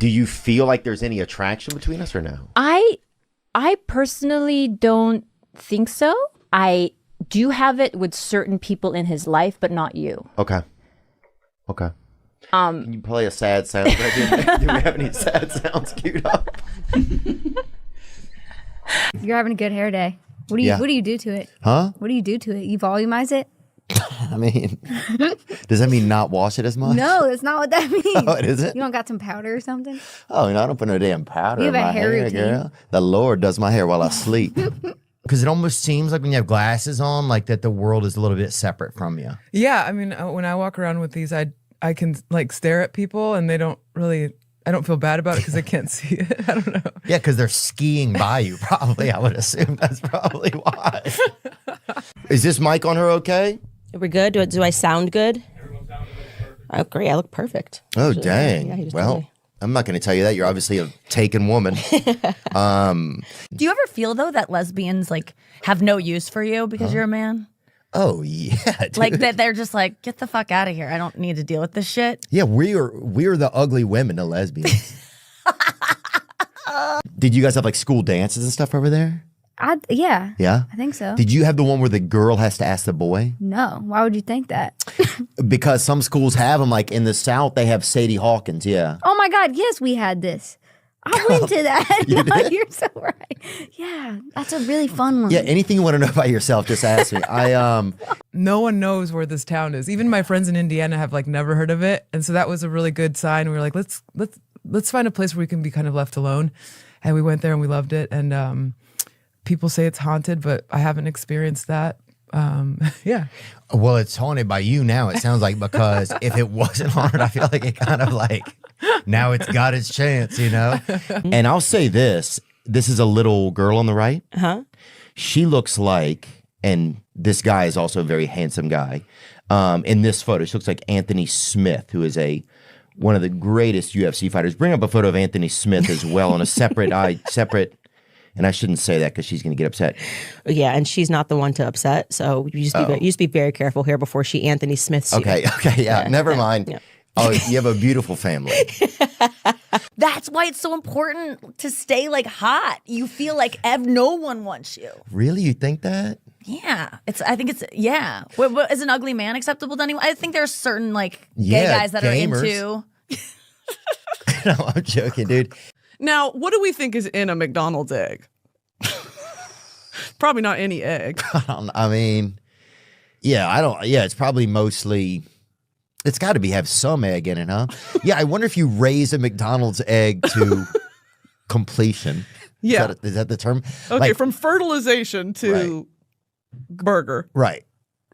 Do you feel like there's any attraction between us or no? I personally don't think so. I do have it with certain people in his life, but not you. Okay. Can you play a sad sound? Do we have any sad sounds queued up? You're having a good hair day. What do you do to it? Huh? What do you do to it? You volumize it? I mean, does that mean not wash it as much? No, that's not what that means. Oh, it isn't? You don't got some powder or something? Oh, I don't put no damn powder You in have a my hair hair, routine. girl. The Lord does my hair while I sleep. Because it almost seems like when you have glasses on, like that the world is a little bit separate from you. Yeah, I mean, when I walk around with these, I can like stare at people and they don't really, I don't feel bad about it because they can't see it. I don't know. Yeah, because they're skiing by you, probably. I would assume that's probably why. Is this mic on her okay? Are we good? Do I sound good? Oh, great. I look perfect. Oh, Actually, dang. yeah, you just Well, totally- I'm not going to tell you that. You're obviously a taken woman. Do you ever feel though that lesbians like have no use for you because you're a man? Oh, yeah, dude. Like that they're just like, get the fuck out of here. I don't need to deal with this shit. Yeah, we're the ugly women, the lesbians. Did you guys have like school dances and stuff over there? Yeah. Yeah? I think so. Did you have the one where the girl has to ask the boy? No. Why would you think that? Because some schools have them. Like in the South, they have Sadie Hawkins. Yeah. Oh my God. Yes, we had this. I went to that. You No, did? you're so right. Yeah. That's a really fun one. Yeah. Anything you want to know about yourself, just ask me. No one knows where this town is. Even my friends in Indiana have like never heard of it, and so that was a really good sign. We were like, let's find a place where we can be kind of left alone, and we went there and we loved it. And people say it's haunted, but I haven't experienced that. Yeah. Well, it's haunted by you now, it sounds like, because if it wasn't haunted, I feel like it kind of like, now it's got its chance, you know? And I'll say this. This is a little girl on the right. Uh-huh. She looks like, and this guy is also a very handsome guy. In this photo, she looks like Anthony Smith, who is one of the greatest UFC fighters. Bring up a photo of Anthony Smith as well on a separate, and I shouldn't say that because she's going to get upset. Yeah, and she's not the one to upset. So you just be very careful here before she Anthony Smiths you. Okay, yeah, never mind. Yeah. Oh, you have a beautiful family. That's why it's so important to stay like hot. You feel like no one wants you. Really? You think that? Yeah. I think it's Is an ugly man acceptable to anyone? I think there are certain like gay Yeah, guys that gamers. are into. No, I'm joking, dude. Now, what do we think is in a McDonald's egg? Probably not any egg. I mean, yeah, it's probably mostly, it's got to have some egg in it, huh? Yeah, I wonder if you raise a McDonald's egg to completion. Yeah. Is that the term? Okay, Like, from fertilization to burger. right.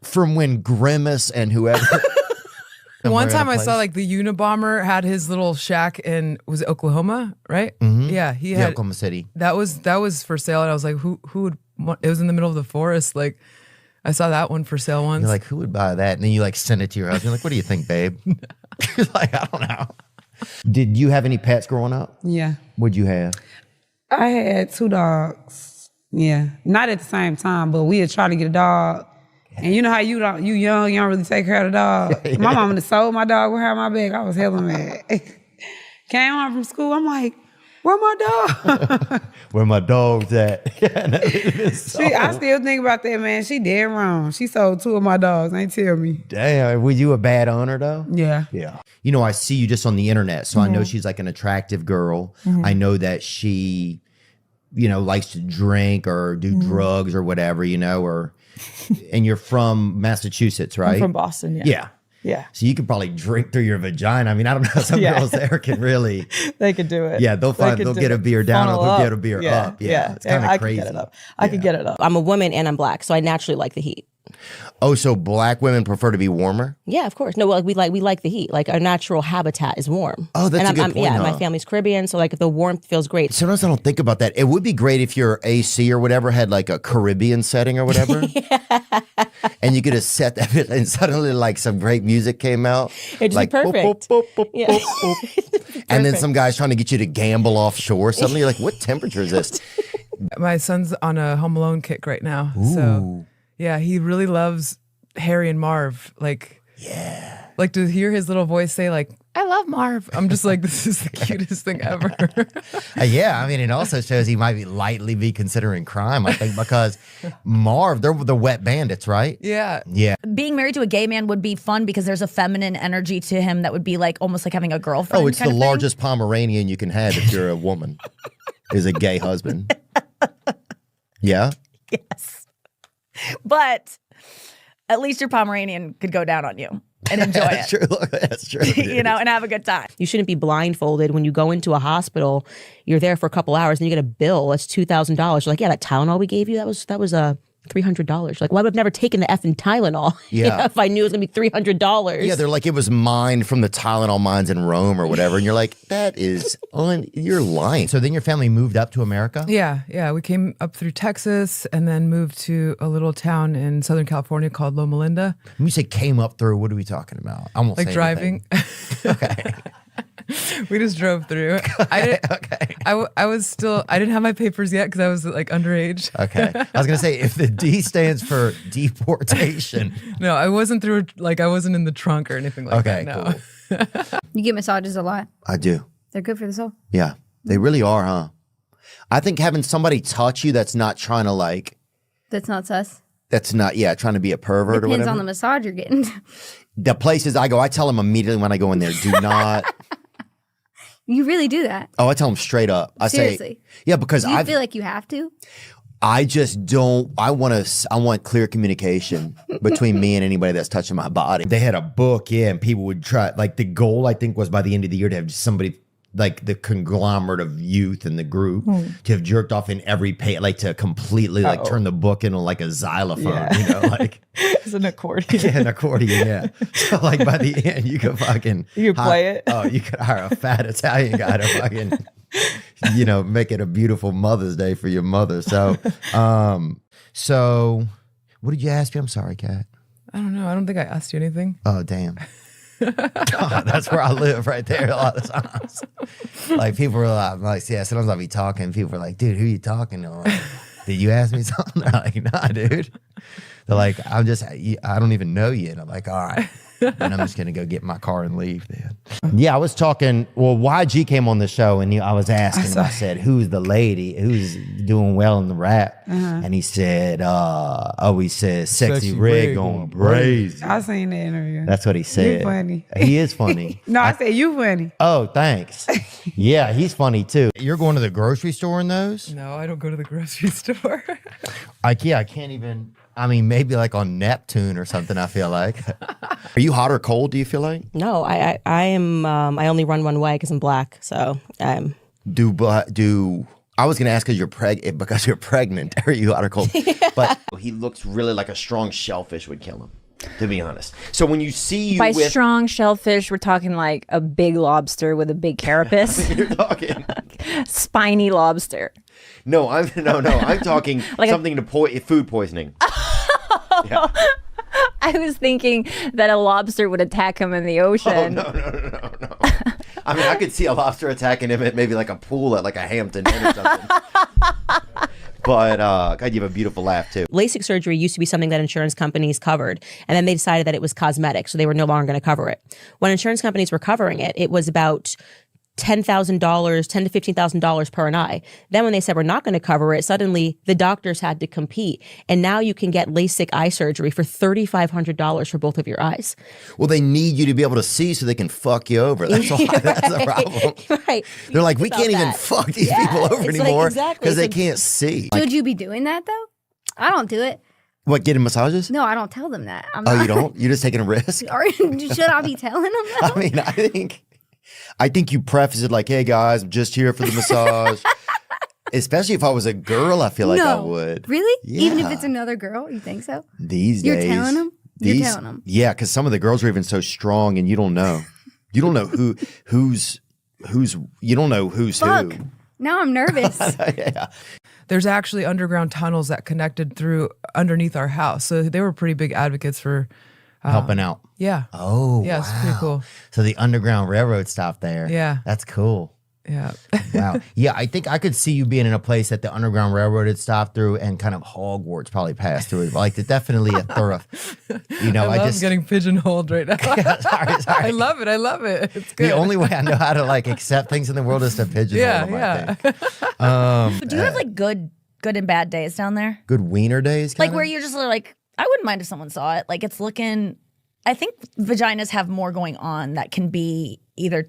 From when Grimace and whoever. One somewhere in time a I saw place. like the Unabomber had his little shack in, was it Oklahoma, right? Yeah, he Yeah, had, Oklahoma City. that was for sale, and I was like, who would want, it was in the middle of the forest, like I saw that one for sale once. You're like, who would buy that? And then you like send it to your husband. You're like, what do you think, babe? You're like, I don't know. Did you have any pets growing up? Yeah. What'd you have? I had 2 dogs. Yeah. Not at the same time, but we had tried to get a dog. And you know how you young, you don't really take care of the dog. My mama done sold my dog behind my back. I was hella mad. Came home from school, I'm like, where my dog? Where my dog's at? I still think about that, man. She dead wrong. She sold 2 of my dogs. Ain't tell me. Damn, were you a bad owner though? Yeah. Yeah. You know, I see you just on the internet, so I know she's like an attractive girl. I know that she, likes to drink or do drugs or whatever, and you're from Massachusetts, right? I'm from Boston, yeah. Yeah. Yeah. So you could probably drink through your vagina. I mean, I don't know. Some girls there can really. They could do it. Yeah, they'll get a beer down or they'll get a beer up. Yeah. It's kind I of crazy. could get it up. I could get it up. I'm a woman and I'm black, so I naturally like the heat. Oh, so black women prefer to be warmer? Yeah, of course. No, well, we like the heat. Like our natural habitat is warm. Oh, that's and a good point, Yeah, huh? my family's Caribbean, so like the warmth feels great. Sometimes I don't think about that. It would be great if your AC or whatever had like a Caribbean setting or whatever. And you could have set that and suddenly like some great music came out. It'd just like, be perfect. boop, boop, boop, Yeah. boop, boop. And then some guy's trying to get you to gamble offshore. Suddenly you're like, what temperature is this? My son's on a Home Alone kick right now. So yeah, he really loves Harry and Marv. Like, yeah. Like to hear his little voice say like I love Marv. I'm just like, this is the cutest thing ever. Yeah, I mean, it also shows he might be considering crime, I think, because Marv, they're the wet bandits, right? Yeah. Yeah. Being married to a gay man would be fun because there's a feminine energy to him that would be like almost like having a girlfriend. Oh, it's the kind of thing. largest Pomeranian you can have if you're a woman, is a gay husband. Yeah? Yes. But at least your Pomeranian could go down on you and enjoy it. True. That's true. You know, and have a good time. You shouldn't be blindfolded when you go into a hospital. You're there for a couple hours and you get a bill. That's $2,000. You're like, yeah, that Tylenol we gave you, that was $300. Like, well, I would have never taken the effing Tylenol Yeah. if I knew it was gonna be $300. Yeah, they're like, it was mined from the Tylenol mines in Rome or whatever. And you're like, you're lying. So then your family moved up to America? Yeah. We came up through Texas and then moved to a little town in Southern California called Loma Linda. When you say came up through, what are we talking about? I won't Like say driving. anything. We just drove through. I didn't have my papers yet because I was like underage. Okay. I was going to say, if the D stands for deportation. No, I wasn't through, like I wasn't in the trunk or anything like Okay, that. No. You get massages a lot. I do. They're good for the soul. Yeah. They really are, huh? I think having somebody touch you that's not trying to like, That's not sus. trying to be a pervert or Depends whatever. on the massage you're getting. The places I go, I tell them immediately when I go in there, do not. You really do that. Oh, I tell them straight up. I Seriously. say, yeah, because Do you I feel like you have to? I just don't. I want clear communication between me and anybody that's touching my body. They had a book, yeah, and people would try, like the goal, I think, was by the end of the year to have somebody, like the conglomerate of youth in the group, to have jerked off in every page, like to completely like turn the book into like a xylophone, you know, like It's an accordion. yeah, an accordion, yeah. So like by the end, you could fucking You could play it. Oh, you could hire a fat Italian guy to fucking, you know, make it a beautiful Mother's Day for your mother. So, so what did you ask me? I'm sorry, Kat. I don't know. I don't think I asked you anything. Oh, damn. God, that's where I live right there a lot of times. Like people were like, yeah, sometimes I'll be talking. People are like, dude, who you talking to? I'm like, did you ask me something? They're like, nah, dude. They're like, I don't even know you. And I'm like, all right. And I'm just going to go get in my car and leave then. Yeah, I was talking. Well, YG came on the show and I was asking. I said, "Who's the lady who's doing well in the rap?" And he said, he said, "Sexy Red going crazy." I seen the interview. That's what he said. You funny. He is funny. No, I said you funny. Oh, thanks. Yeah, he's funny too. You're going to the grocery store in those? No, I don't go to the grocery store. Like, yeah, I can't even. I mean, maybe like on Neptune or something, I feel like. Are you hot or cold? Do you feel like? No, I am. I only run one way because I'm black. So Do I was gonna ask because you're pregnant. Are you hot or cold? But he looks really like a strong shellfish would kill him. To be honest. So when you see you By with strong shellfish, we're talking like a big lobster with a big carapace. you're talking. Spiny lobster. No, I'm talking Like something to food poisoning. Yeah. I was thinking that a lobster would attack him in the ocean. No. I mean, I could see a lobster attacking him at maybe like a pool at like a Hampton Inn or something. But God, you have a beautiful laugh too. LASIK surgery used to be something that insurance companies covered, and then they decided that it was cosmetic, so they were no longer going to cover it. When insurance companies were covering it, it was about $10,000, $10,000 to $15,000 per an eye. Then when they said we're not going to cover it, suddenly the doctors had to compete. And now you can get LASIK eye surgery for $3,500 for both of your eyes. Well, they need you to be able to see so they can fuck you over. That's why. That's the problem. Right. They're like, we can't even fuck these people over it's like, anymore exactly. because they So- can't see. Should you be doing that though? I don't do it. What, getting massages? No, I don't tell them that. I'm Oh, not, you don't? You're just taking a risk? Or should I be telling them that? I mean, I think you preface it like, hey guys, I'm just here for the massage. Especially if I was a girl, I feel like I would. Really? Even if Yeah. it's another girl, you think so? These You're days. telling them? You're telling them. Yeah, because some of the girls are even so strong and you don't know. You don't know who's you don't know who's Fuck. who. Now I'm nervous. Yeah. There's actually underground tunnels that connected through underneath our house. So they were pretty big advocates for Helping out. yeah. Oh, Yeah, it's pretty cool. So the Underground Railroad stopped there. Yeah. That's cool. Yeah. Wow. Yeah, I think I could see you being in a place that the Underground Railroad had stopped through and kind of Hogwarts probably passed through. Like, definitely a thorough, you know, I love just getting pigeonholed right now. sorry. I love it. It's good. The only way I know how to like accept things in the world is to pigeonhole them, I think. Do you have like good and bad days down there? Good wiener days? Like kinda? where you're just like, I wouldn't mind if someone saw it. Like it's looking, I think vaginas have more going on that can be either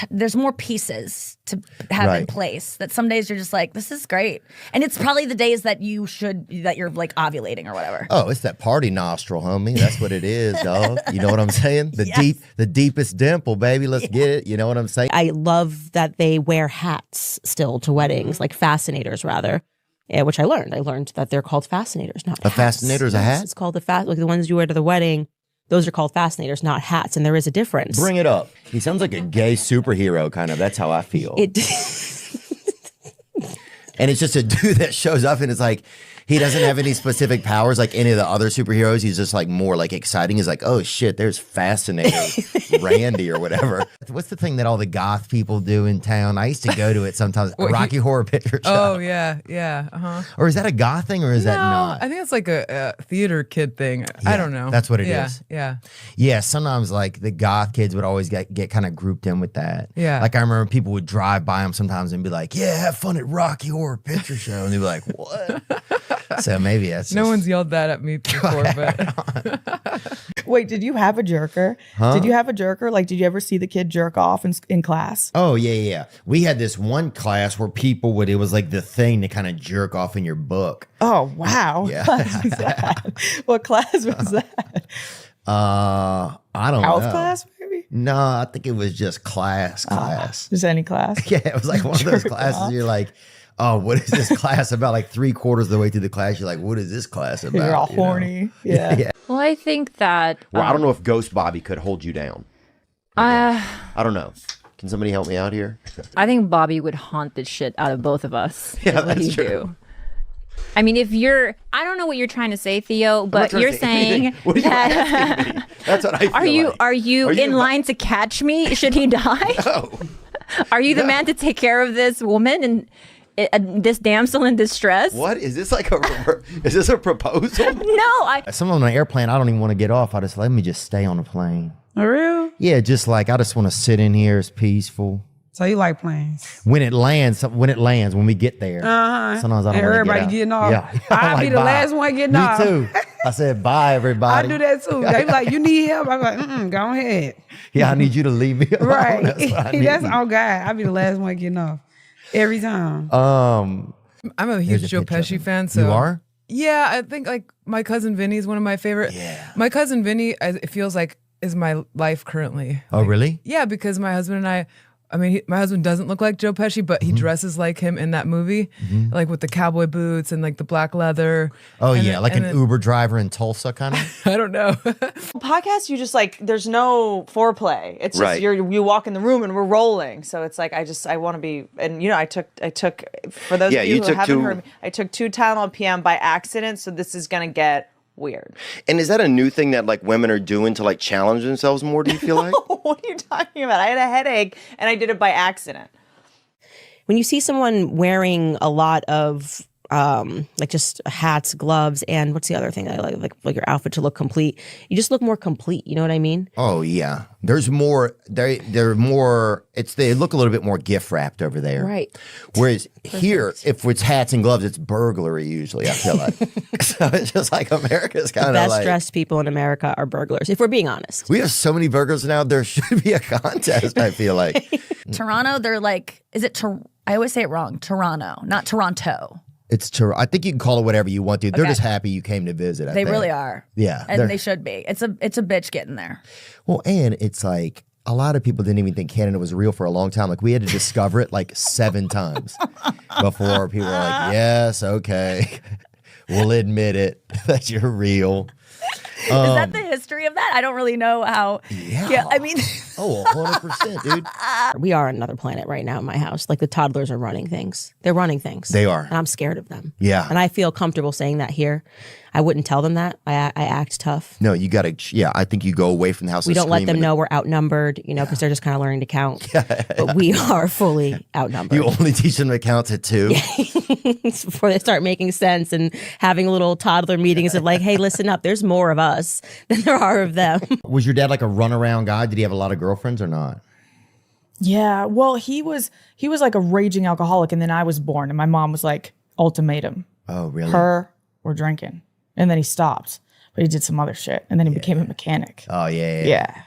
there's more pieces to have in place that some days you're just like, this is great. And it's probably the days that you're like ovulating or whatever. Oh, it's that party nostril, homie. That's what it is, dog. You know what I'm saying? The deepest dimple, baby. Let's get it. You know what I'm saying? I love that they wear hats still to weddings, like fascinators rather. Yeah, which I learned. I learned that they're called fascinators, not A hats. fascinator's a hat? It's called like the ones you wear to the wedding. Those are called fascinators, not hats, and there is a difference. Bring it up. He sounds like a gay superhero, kind of. That's how I feel. And it's just a dude that shows up and it's like, he doesn't have any specific powers like any of the other superheroes. He's just like more like exciting. He's like, oh shit, there's Fascinator Randy or whatever. What's the thing that all the goth people do in town? I used to go to it sometimes. A Rocky Horror Picture Show. Oh, yeah. Uh-huh. Or is that a goth thing or is that not? I think it's like a theater kid thing. I don't know. That's what it is. Yeah. Yeah, sometimes like the goth kids would always get kind of grouped in with that. Yeah. Like I remember people would drive by them sometimes and be like, yeah, have fun at Rocky Horror Picture Show. And they'd be like, what? So maybe that's No just... one's yelled that at me before, but Wait, did you have a jerker? Huh? Did you have a jerker? Like, did you ever see the kid jerk off in class? Oh, yeah. We had this one class where it was like the thing to kind of jerk off in your book. Oh, wow. Yeah. What class was that? What class was that? I don't know. Health class, maybe? No, I think it was just class. Just any class? Yeah, it was like one of those Jerk classes off. you're like, oh, what is this class about? Like 3/4 of the way through the class, you're like, what is this class about? You're all You know? horny. Yeah. Well, I think that. Well, I don't know if Ghost Bobby could hold you down. I don't know. Can somebody help me out here? I think Bobby would haunt the shit out of both of us. Yeah, is what that's he'd true. do. I mean, I don't know what you're trying to say, Theo, but trying you're to say saying anything. What are you asking me? That's what I feel like. are you in line to catch me? Should he die? No. Are you the man to take care of this woman and this damsel in distress? What? Is this like is this a proposal? No, Someone on an airplane, I don't even want to get off. Let me just stay on the plane. For real? Yeah, just like, I just want to sit in here. It's peaceful. So you like planes? When it lands, when we get there, sometimes I don't want to Everybody get out. getting off. Yeah. I'll I'm be like, the bye. last one getting Me off. too. I said, bye, I everybody. do that too. They be like, you need help? I'm like, go ahead. Yeah, I need you to leave me alone. Right. That's what I need. Oh God. I'll be the last one getting off. Every time. I'm a huge a Joe picture of Pesci him. fan. So You are? Yeah, I think like my cousin Vinny is one of my favorite. Yeah. My cousin Vinny, it feels like, is my life currently. Oh, really? Yeah, because my husband and I mean, my husband doesn't look like Joe Pesci, but he dresses like him in that movie, like with the cowboy boots and like the black leather. Oh, And yeah, then- like and an then- Uber driver in Tulsa kind of? I don't know. Podcast, you just like, there's no foreplay. It's just Right. you walk in the room and we're rolling. So it's like, I want to be, and I took, for those Yeah, of you you who took haven't two- heard me, I took 2 Tylenol PM by accident. So this is going to get weird. And is that a new thing that like women are doing to like challenge themselves more? Do you feel like? What are you talking about? I had a headache and I did it by accident. When you see someone wearing a lot of like just hats, gloves, and what's the other thing I like your outfit to look complete, you just look more complete. You know what I mean? Oh, yeah. There's more, they're more, they look a little bit more gift wrapped over there. Right. Whereas here, if it's hats and gloves, it's burglary usually, I feel like. So it's just like America's kind of Best like. dressed people in America are burglars, if we're being honest. We have so many burglars now, there should be a contest, I feel like. Toronto, they're like, I always say it wrong. Toronto, not Toronto. It's true. I think you can call it whatever you want to. They're Okay. just happy you came to visit. I They think. really are. Yeah, And they're- they should be. It's a bitch getting there. Well, and it's like a lot of people didn't even think Canada was real for a long time. Like we had to discover it like 7 times before people were like, yes, okay, we'll admit it that you're real. Is that the history of that? I don't really know how. Yeah, I mean, Oh, 100%, dude. We are on another planet right now in my house. Like the toddlers are running things. They're running things. They are. And I'm scared of them. Yeah. And I feel comfortable saying that here. I wouldn't tell them that. I act tough. No, you got to, I think you go away from the house. We don't let them know we're outnumbered, because they're just kind of learning to count. But we are fully outnumbered. You only teach them to count to 2. Before they start making sense and having little toddler meetings of like, hey, listen up, there's more of us than there are of them. Was your dad like a runaround guy? Did he have a lot of girlfriends or not? Yeah, well, he was like a raging alcoholic, and then I was born, and my mom was like, ultimatum. Oh, really? Her or drinking. And then he stopped, but he did some other shit, and then he became a mechanic. Oh, yeah.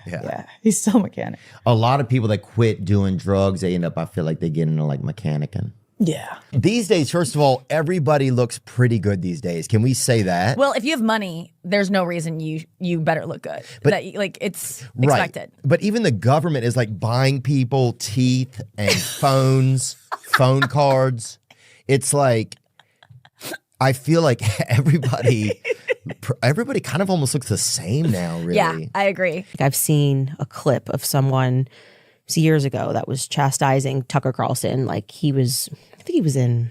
He's still a mechanic. A lot of people that quit doing drugs, they end up, I feel like they get into like mechanicking. Yeah. These days, first of all, everybody looks pretty good these days. Can we say that? well, if you have money, there's no reason you better look good. But- It's expected. But even the government is like buying people teeth and phones, phone cards. It's like, I feel like everybody kind of almost looks the same now, really. Yeah, I agree. I've seen a clip of someone years ago that was chastising Tucker Carlson. Like I think he was in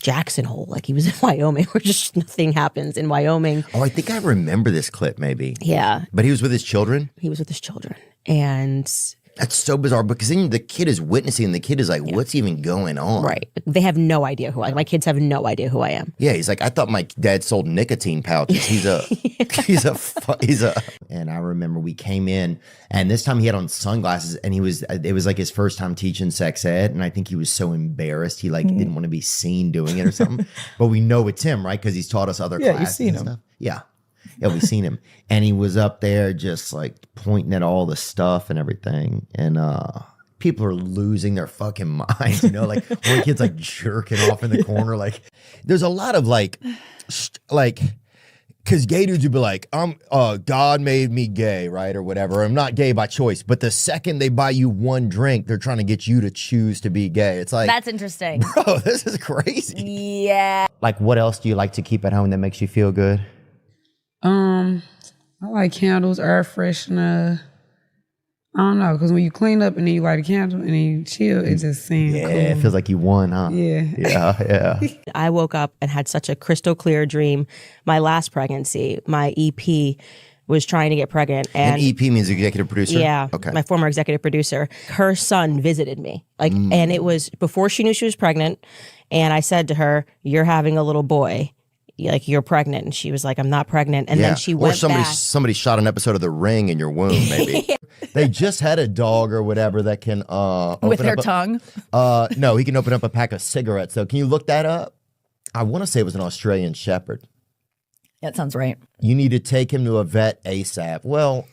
Jackson Hole. Like he was in Wyoming where just nothing happens in Wyoming. Oh, I think I remember this clip maybe. Yeah. But he was with his children? He was with his children. And that's so bizarre because then the kid is witnessing and the kid is like, what's even going on? Right. They have no idea who I am. My kids have no idea who I am. Yeah, he's like, I thought my dad sold nicotine pouches. He's a, and I remember we came in and this time he had on sunglasses and it was like his first time teaching sex ed. And I think he was so embarrassed. He like didn't want to be seen doing it or something, but we know it's him, right? Cause he's taught us other classes you've seen and him. stuff. Yeah. Yeah, we've seen him. And he was up there just like pointing at all the stuff and everything. And people are losing their fucking minds, like one kid's like jerking off in the corner. Like there's a lot of like, because gay dudes would be like, God made me gay, right? Or whatever. I'm not gay by choice. But the second they buy you one drink, they're trying to get you to choose to be gay. It's like, That's interesting. bro, this is crazy. Yeah. Like what else do you like to keep at home that makes you feel good? I like candles, air freshener. I don't know, because when you clean up and then you light a candle and then you chill, it just seems cool. It feels like you won, huh? Yeah. Yeah. I woke up and had such a crystal clear dream. My last pregnancy, my EP was trying to get pregnant. And EP means executive producer? Yeah. Okay. My former executive producer, her son visited me. And it was before she knew she was pregnant. And I said to her, you're having a little boy. Like, you're pregnant. And she was like, I'm not pregnant. And then she went back. Somebody shot an episode of The Ring in your womb, maybe. They just had a dog or whatever that can With her tongue? No, he can open up a pack of cigarettes. So can you look that up? I want to say it was an Australian Shepherd. That sounds right. You need to take him to a vet ASAP. Well,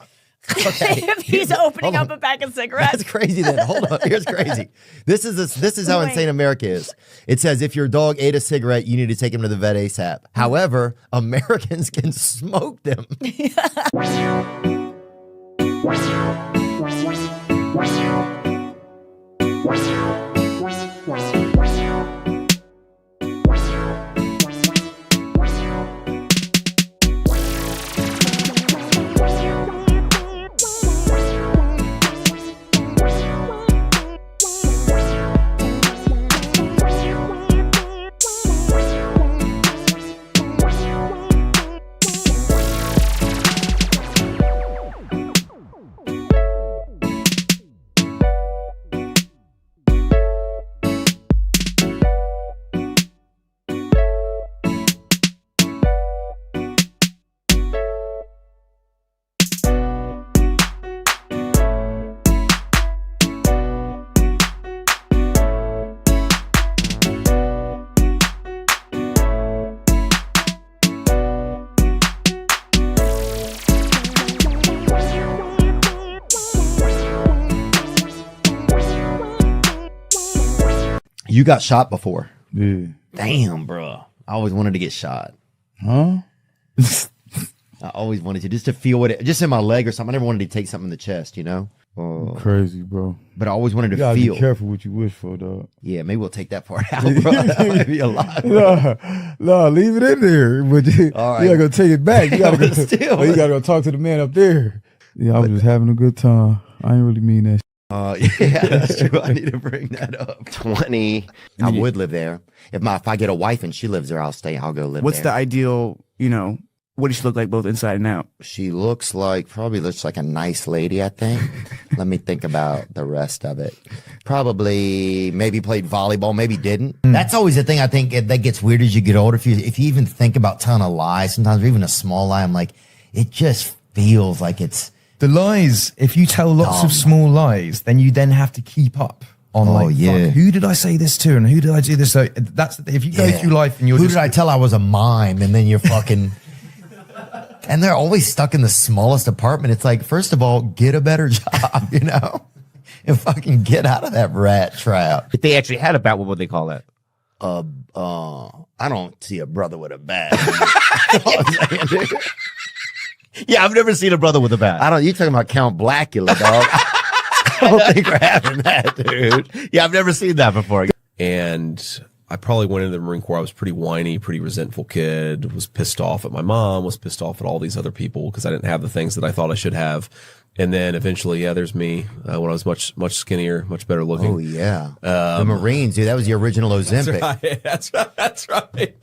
okay. If he's opening up a pack of cigarettes. That's crazy then. Hold on. Here's crazy. This is how insane America is. It says if your dog ate a cigarette, you need to take him to the vet ASAP. However, Americans can smoke them. You got shot before. Yeah. Damn, bro. I always wanted to get shot. Huh? I always wanted to, just to feel just in my leg or something. I never wanted to take something in the chest, Crazy, bro. But I always wanted to You gotta feel. be careful what you wish for, dog. Yeah, maybe we'll take that part out, bro. That might be a lot. No, leave it in there. But All right. you gotta go take it back. You gotta go, Still. you gotta go talk to the man up there. Yeah, I was just having a good time. I ain't really mean that. Yeah, that's true. I need to bring that up. 20. I would live there. If I get a wife and she lives there, I'll stay. I'll go live What's there. the ideal, what does she look like both inside and out? She probably looks like a nice lady, I think. Let me think about the rest of it. Probably maybe played volleyball, maybe didn't. That's always the thing I think that gets weird as you get older. If you even think about telling a lie, sometimes or even a small lie, I'm like, it just feels like it's the lies. If you tell lots of small lies, then you then have to keep up on fuck, who did I say this to and who did I do this? So that's if you go through life and you're did I tell I was a mime and then you're fucking. And they're always stuck in the smallest apartment. It's like, first of all, get a better job, and fucking get out of that rat trap. If they actually had a bat, what would they call that? I don't see a brother with a bat. Yeah, I've never seen a brother with a bat. You talking about Count Blackula, dog? I don't think we're having that, dude. Yeah, I've never seen that before. And I probably went into the Marine Corps. I was pretty whiny, pretty resentful kid, was pissed off at my mom, was pissed off at all these other people because I didn't have the things that I thought I should have. And then eventually, there's me when I was much skinnier, much better looking. Oh, yeah. The Marines, dude, that was the original Ozempic. That's right.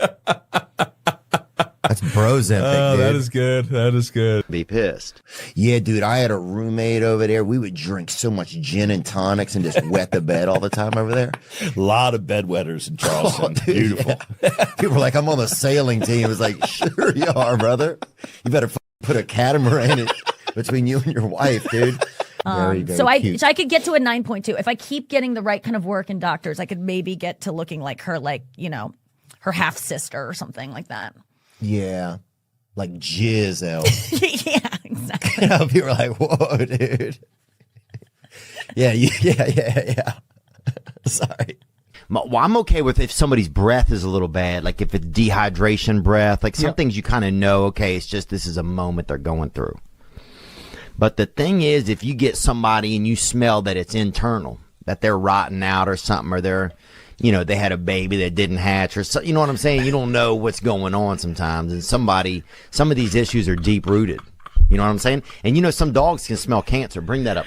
That's Brozempic, dude. That is good. That is good. Be pissed. Yeah, dude, I had a roommate over there. We would drink so much gin and tonics and just wet the bed all the time over there. A lot of bedwetters in Charleston. Oh, dude, beautiful. Yeah. People were like, I'm on the sailing team. It was like, sure you are, brother. You better put a catamaran between you and your wife, dude. Very, very cute. So I could get to a 9.2. If I keep getting the right kind of work in doctors, I could maybe get to looking like her, her half sister or something like that. Yeah. Like Giselle. Yeah, exactly. People are like, whoa, dude. Yeah. Sorry. Well, I'm okay with if somebody's breath is a little bad, like if it's dehydration breath, like some things you kind of know, okay, it's just this is a moment they're going through. But the thing is, if you get somebody and you smell that it's internal, that they're rotting out or something, or they're, they had a baby that didn't hatch or so, you know what I'm saying? You don't know what's going on sometimes. And some of these issues are deep rooted. You know what I'm saying? And some dogs can smell cancer. Bring that up.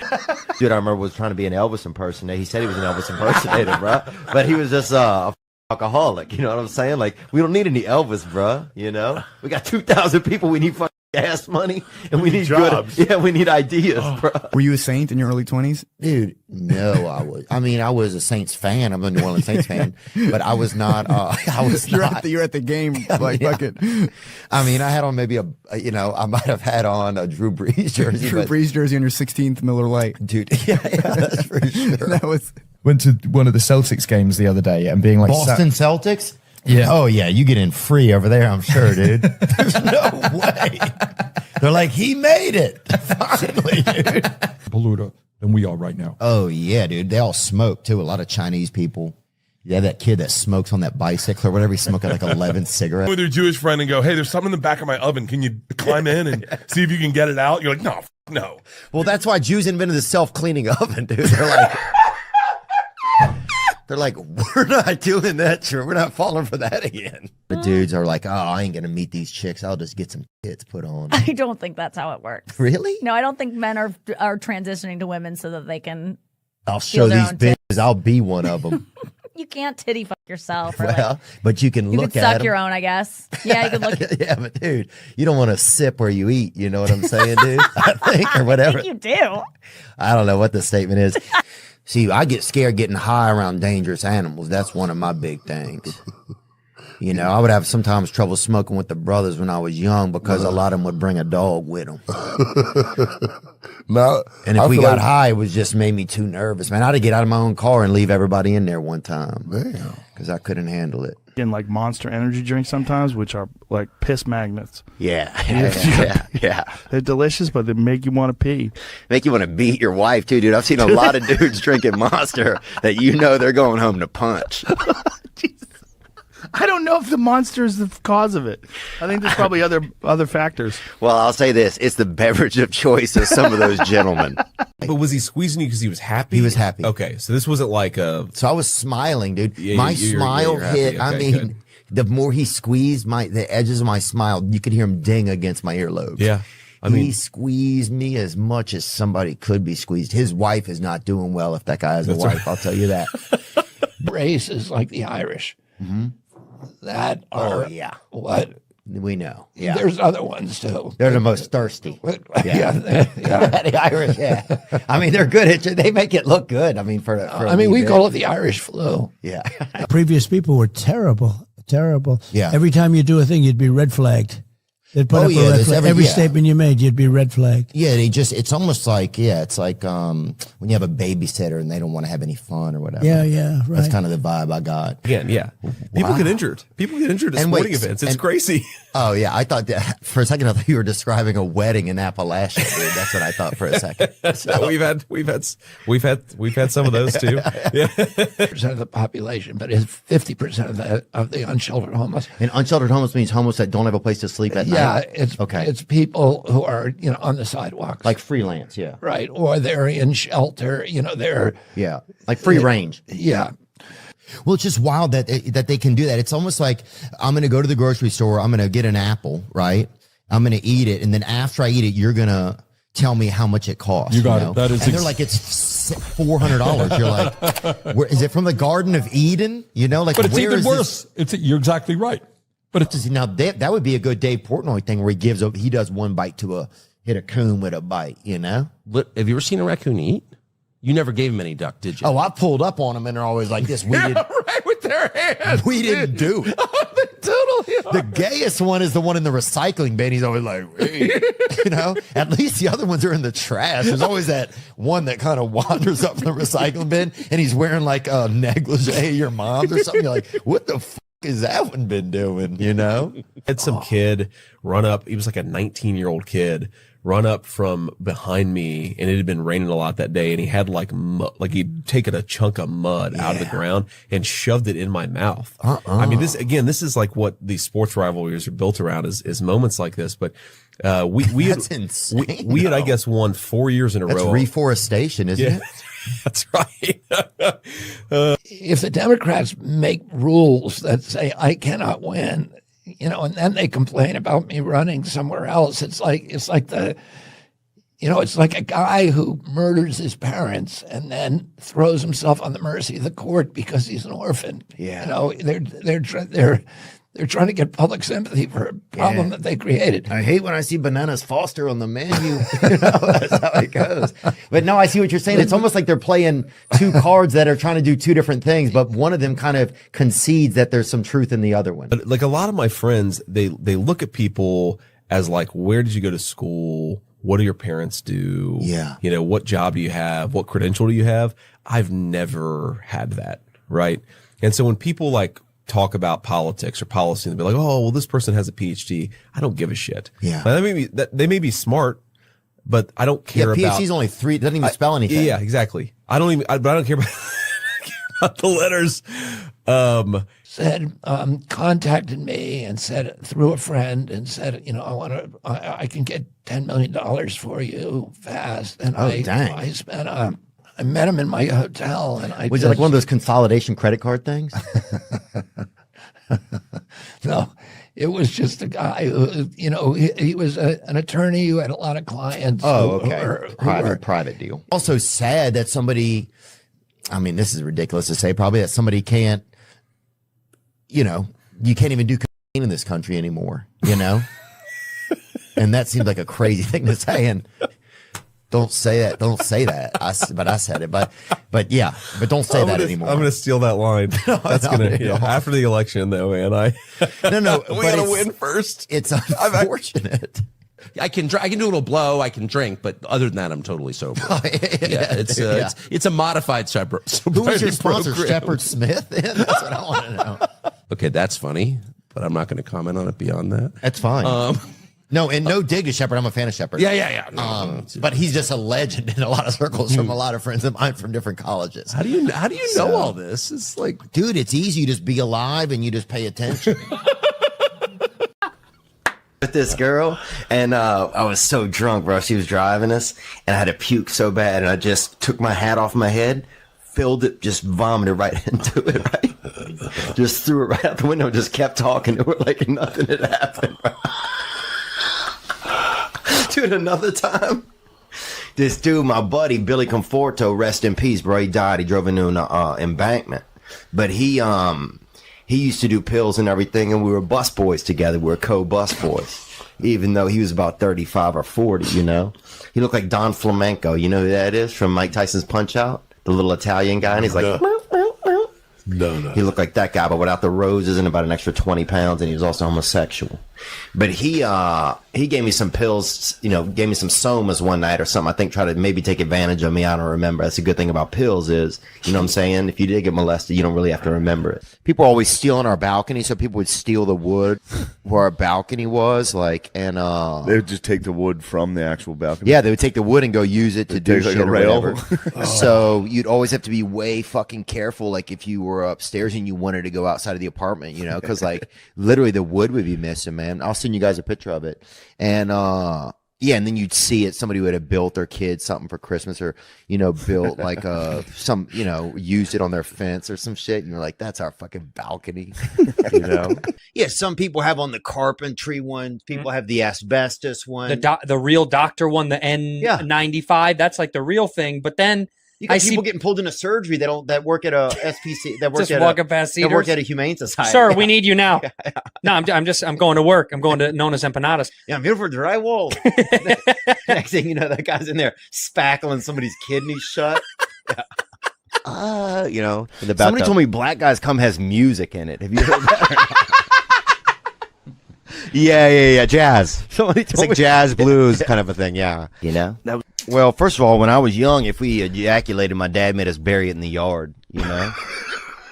Dude, I remember was trying to be an Elvis impersonator. He said he was an Elvis impersonator, bro. But he was just a alcoholic. You know what I'm saying? Like, we don't need any Elvis, bro. We got 2,000 people. We need fucking gas money and we need jobs. We need ideas, bro. Were you a Saint in your early 20s? Dude, no, I was a Saints fan. I'm a New Orleans Saints fan, but I was not, You're at the game, like, fucking. I had on maybe I might have had on a Drew Brees jersey. Drew Brees jersey on your 16th Miller Lite. Dude, yeah, that's for sure. Went to one of the Celtics games the other day and being like, Boston Celtics? Yeah. Oh, yeah. You get in free over there, I'm sure, dude. There's no way. They're like, he made it. Finally, dude. Polluter than we are right now. Oh, yeah, dude. They all smoke, too. A lot of Chinese people. Yeah, that kid that smokes on that bicycle or whatever. He's smoking like 11 cigarettes. With your Jewish friend and go, hey, there's something in the back of my oven. Can you climb in and see if you can get it out? You're like, no. Well, that's why Jews invented the self-cleaning oven, dude. They're like, we're not doing that. Sure, we're not falling for that again. The dudes are like, oh, I ain't going to meet these chicks. I'll just get some tits put on. I don't think that's how it works. Really? No, I don't think men are transitioning to women so that they can. I'll show these bitches. I'll be one of them. You can't titty fuck yourself. Or but you can look at them. You can suck your own, I guess. Yeah, you can look. Yeah, but dude, you don't want to sip where you eat. You know what I'm saying, dude? I think, or whatever. I think you do. I don't know what the statement is. See, I get scared getting high around dangerous animals. That's one of my big things. I would have sometimes trouble smoking with the brothers when I was young because a lot of them would bring a dog with them. And if we got high, it was just made me too nervous, man. I had to get out of my own car and leave everybody in there one time because I couldn't handle it. And like Monster energy drinks sometimes, which are like piss magnets. Yeah. They're delicious, but they make you want to pee. Make you want to beat your wife too, dude. I've seen a lot of dudes drinking Monster that they're going home to punch. I don't know if the monster is the cause of it. I think there's probably other factors. Well, I'll say this: it's the beverage of choice of some of those gentlemen. But was he squeezing you because he was happy? He was happy. Okay, so this wasn't like a. So I was smiling, dude. Yeah, My you're smile happy. hit. Okay, I mean, good. the more he squeezed the edges of my smile, you could hear him ding against my earlobes. Yeah. He squeezed me as much as somebody could be squeezed. His wife is not doing well if that guy has a wife. Right. I'll tell you that. Race is like the Irish. Mm-hmm. That are what we know. Yeah, there's other ones too. They're the most thirsty. Yeah. The Irish. Yeah, I mean they're good at it. They make it look good. I mean we call it the Irish flu. Yeah. Previous people were terrible. Yeah. Every time you do a thing, you'd be red flagged. They'd put up a red flag. Every statement you made, you'd be red flagged. Yeah, it's almost like, it's like when you have a babysitter and they don't want to have any fun or whatever. Yeah, right. That's kind of the vibe I got. Again, yeah. People get injured. People get injured at sporting events. It's crazy. Oh, yeah. I thought that for a second, I thought you were describing a wedding in Appalachia, dude. That's what I thought for a second. So. we've had some of those too. Yeah. Percent of the population, but it's 50% of the unsheltered homeless. And unsheltered homeless means homeless that don't have a place to sleep at night. Yeah, it's people who are on the sidewalks, like freelance, right, or they're in shelter, they're like free range, Well, it's just wild that they can do that. It's almost like I'm going to go to the grocery store, I'm going to get an apple, right? I'm going to eat it, and then after I eat it, you're going to tell me how much it costs. You got it. That is, and they're like, it's $400. You're like, is it from the Garden of Eden? But it's even worse. You're exactly right. But it's now that would be a good Dave Portnoy thing where he does one bite to hit a coon with a bite, Have you ever seen a raccoon eat? You never gave him any duck, did you? Oh, I pulled up on them and they're always like this. We did right with their hands. We didn't do it. The gayest one is the one in the recycling bin. He's always like, hey. At least the other ones are in the trash. There's always that one that kind of wanders up from the recycling bin and he's wearing like a negligee of your mom's or something. You're like, what the is that one been doing? Had some kid run up. He was like a 19-year-old kid run up from behind me, and it had been raining a lot that day, and he had like he'd taken a chunk of mud out of the ground and shoved it in my mouth. I mean, this is like what these sports rivalries are built around is moments like this. But we That's insane. We had, I guess, won 4 years in a row. That's reforestation, isn't it? That's right. If the Democrats make rules that say I cannot win, and then they complain about me running somewhere else, it's like a guy who murders his parents and then throws himself on the mercy of the court because he's an orphan. Yeah. They're trying to get public sympathy for a problem that they created. I hate when I see Bananas Foster on the menu. That's how it goes. But no, I see what you're saying. It's almost like they're playing two cards that are trying to do two different things, but one of them kind of concedes that there's some truth in the other one. But like a lot of my friends, they look at people as like, where did you go to school? What do your parents do? Yeah. What job do you have? What credential do you have? I've never had that. Right. And so when people like talk about politics or policy and be like, oh, well, this person has a PhD. I don't give a shit. Yeah. Now, they may be smart, but I don't care about. PhD's only 3, doesn't even spell anything. Yeah, exactly. But I don't care about the letters. Contacted me and said through a friend and said, I can get $10 million for you fast. And I met him in my hotel, and was it like one of those consolidation credit card things? No, it was just a guy who, he was an attorney who had a lot of clients. Oh, okay. Private deal. Also sad that somebody, I mean, this is ridiculous to say, probably that somebody can't, you can't even do cocaine in this country anymore, And that seems like a crazy thing to say. And don't say that. Don't say that. But I said it. But yeah. But don't say that anymore. I'm going to steal that line. That's going to after the election, though, man. No. We got to win first. It's unfortunate. I can do a little blow. I can drink, but other than that, I'm totally sober. It's a modified sobriety. Who was your sponsor, Shepard Smith? That's what I want to know. Okay, that's funny, but I'm not going to comment on it beyond that. That's fine. No, and no dig to Shepard. I'm a fan of Shepard. Yeah. But he's just a legend in a lot of circles from a lot of friends of mine from different colleges. How do you know all this? It's like, dude, it's easy. You just be alive and you just pay attention. With this girl, and I was so drunk, bro. She was driving us, and I had to puke so bad, and I just took my hat off my head, filled it, just vomited right into it, right? Just threw it right out the window and just kept talking to her like nothing had happened, bro. Dude, another time, this dude, my buddy, Billy Conforto, rest in peace, bro. He died. He drove into an embankment. But he used to do pills and everything, and we were bus boys together. We were co-bus boys, even though he was about 35 or 40, you know? He looked like Don Flamenco. You know who that is from Mike Tyson's Punch-Out? The little Italian guy, and he's like... No. He looked like that guy, but without the roses and about an extra 20 pounds, and he was also homosexual. But he gave me some pills, you know, gave me some somas one night or something. I think tried to maybe take advantage of me. I don't remember. That's a good thing about pills is, you know what I'm saying? If you did get molested, you don't really have to remember it. People are always stealing our balcony, so people would steal the wood where our balcony was, like, and they would just take the wood from the actual balcony. Yeah, they would take the wood and go use it to do like shit a or rail. whatever. So you'd always have to be way fucking careful, like if you were upstairs and you wanted to go outside of the apartment, you know, because like literally the wood would be missing, man. I'll send you guys a picture of it, and yeah, and then you'd see it. Somebody would have built their kid something for Christmas, or you know, built like some, you know, used it on their fence or some shit, and you're like, that's our fucking balcony, you know. Yeah, some people have on the carpentry one. People have the asbestos one. The real doctor one, the N95. That's like the real thing. But then you got people getting pulled into surgery that work at a SPC, that work just at walking past that work Cedars. at a humane society. Sir, we need you now. No, I'm going to work. I'm going to known as empanadas. Yeah, I'm here for drywall. Next thing you know, that guy's in there spackling somebody's kidneys shut. You know, somebody told me Black Guys Come has music in it. Have you heard that? Yeah, jazz. It's like jazz blues kind of a thing. Yeah, you know. Well, first of all, when I was young, if we ejaculated, my dad made us bury it in the yard. You know,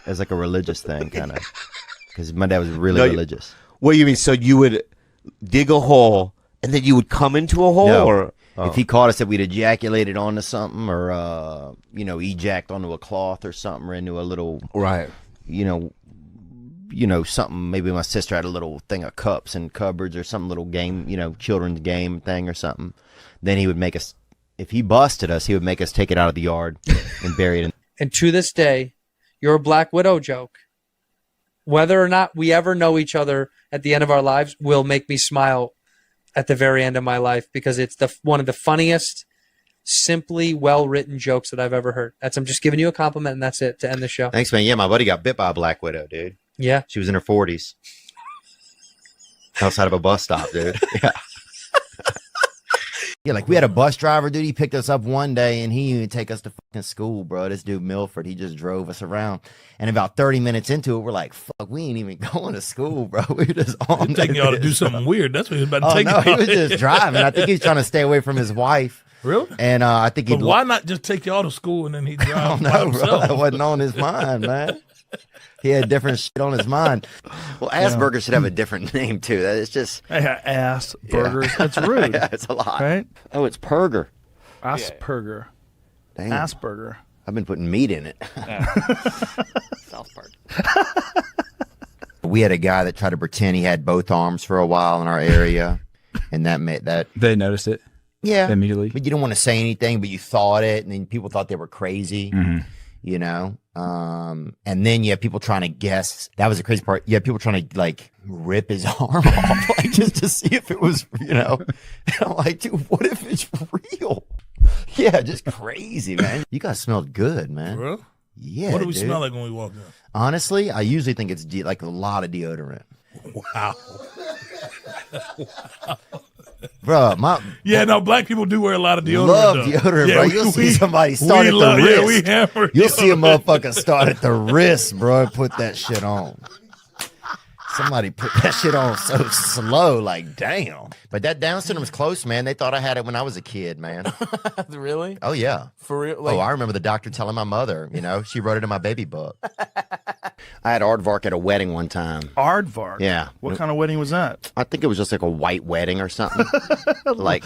as like a religious thing, kind of, because my dad was really religious. What do you mean? So you would dig a hole and then you would come into a hole, or if he caught us that we'd ejaculated onto something, or you know, ejacked onto a cloth or something, or into a little you know, something. Maybe my sister had a little thing of cups and cupboards or some little game, you know, children's game thing or something. Then he would make us. If he busted us, he would make us take it out of the yard and bury it. And to this day, your Black Widow joke, whether or not we ever know each other at the end of our lives, will make me smile at the very end of my life, because it's one of the funniest, simply well-written jokes that I've ever heard. I'm just giving you a compliment, and that's it to end the show. Thanks, man. Yeah, my buddy got bit by a Black Widow, dude. Yeah. She was in her 40s. Outside of a bus stop, dude. Yeah. Yeah, like we had a bus driver, dude. He picked us up one day and he didn't take us to fucking school, bro. This dude, Milford, he just drove us around. And about 30 minutes into it, we're like, fuck, we ain't even going to school, bro. We were just on. Taking y'all to do something weird. That's what he was about to take. No, he was just driving. I think he's trying to stay away from his wife. Really? And I think But why not just take y'all to school and then he drive by bro. himself? That wasn't on his mind, man. He had different shit on his mind. Well, Asperger should have a different name too. It's just Asperger's. That's rude. Yeah, it's a lot. Right? Oh, it's Perger. Asperger. Damn. Asperger. I've been putting meat in it. South Park. We had a guy that tried to pretend he had both arms for a while in our area, and that made that they noticed it. Yeah, immediately. But you don't want to say anything, but you thought it, and then people thought they were crazy. Mm-hmm. You know, and then you have people trying to guess. That was the crazy part. You have people trying to like rip his arm off, like just to see if it was, you know. And I'm like, dude, what if it's real? Yeah, just crazy, man. You guys smelled good, man. Bro? Yeah. What do we dude. smell like when we walk in? Honestly, I usually think it's like a lot of deodorant. Wow. Bro, no, black people do wear a lot of deodorant. Love though. deodorant, Yeah, bro. You'll see somebody start at the wrist. Yeah, we hammer You'll see a deodorant. motherfucker start at the wrist, bro, and put that shit on. Somebody put that shit on so slow, like, damn. But that Down syndrome's close, man. They thought I had it when I was a kid, man. Really? Oh, yeah. For real? I remember the doctor telling my mother, you know, she wrote it in my baby book. I had aardvark at a wedding one time. Aardvark? Yeah. What kind of wedding was that? I think it was just like a white wedding or something. Like,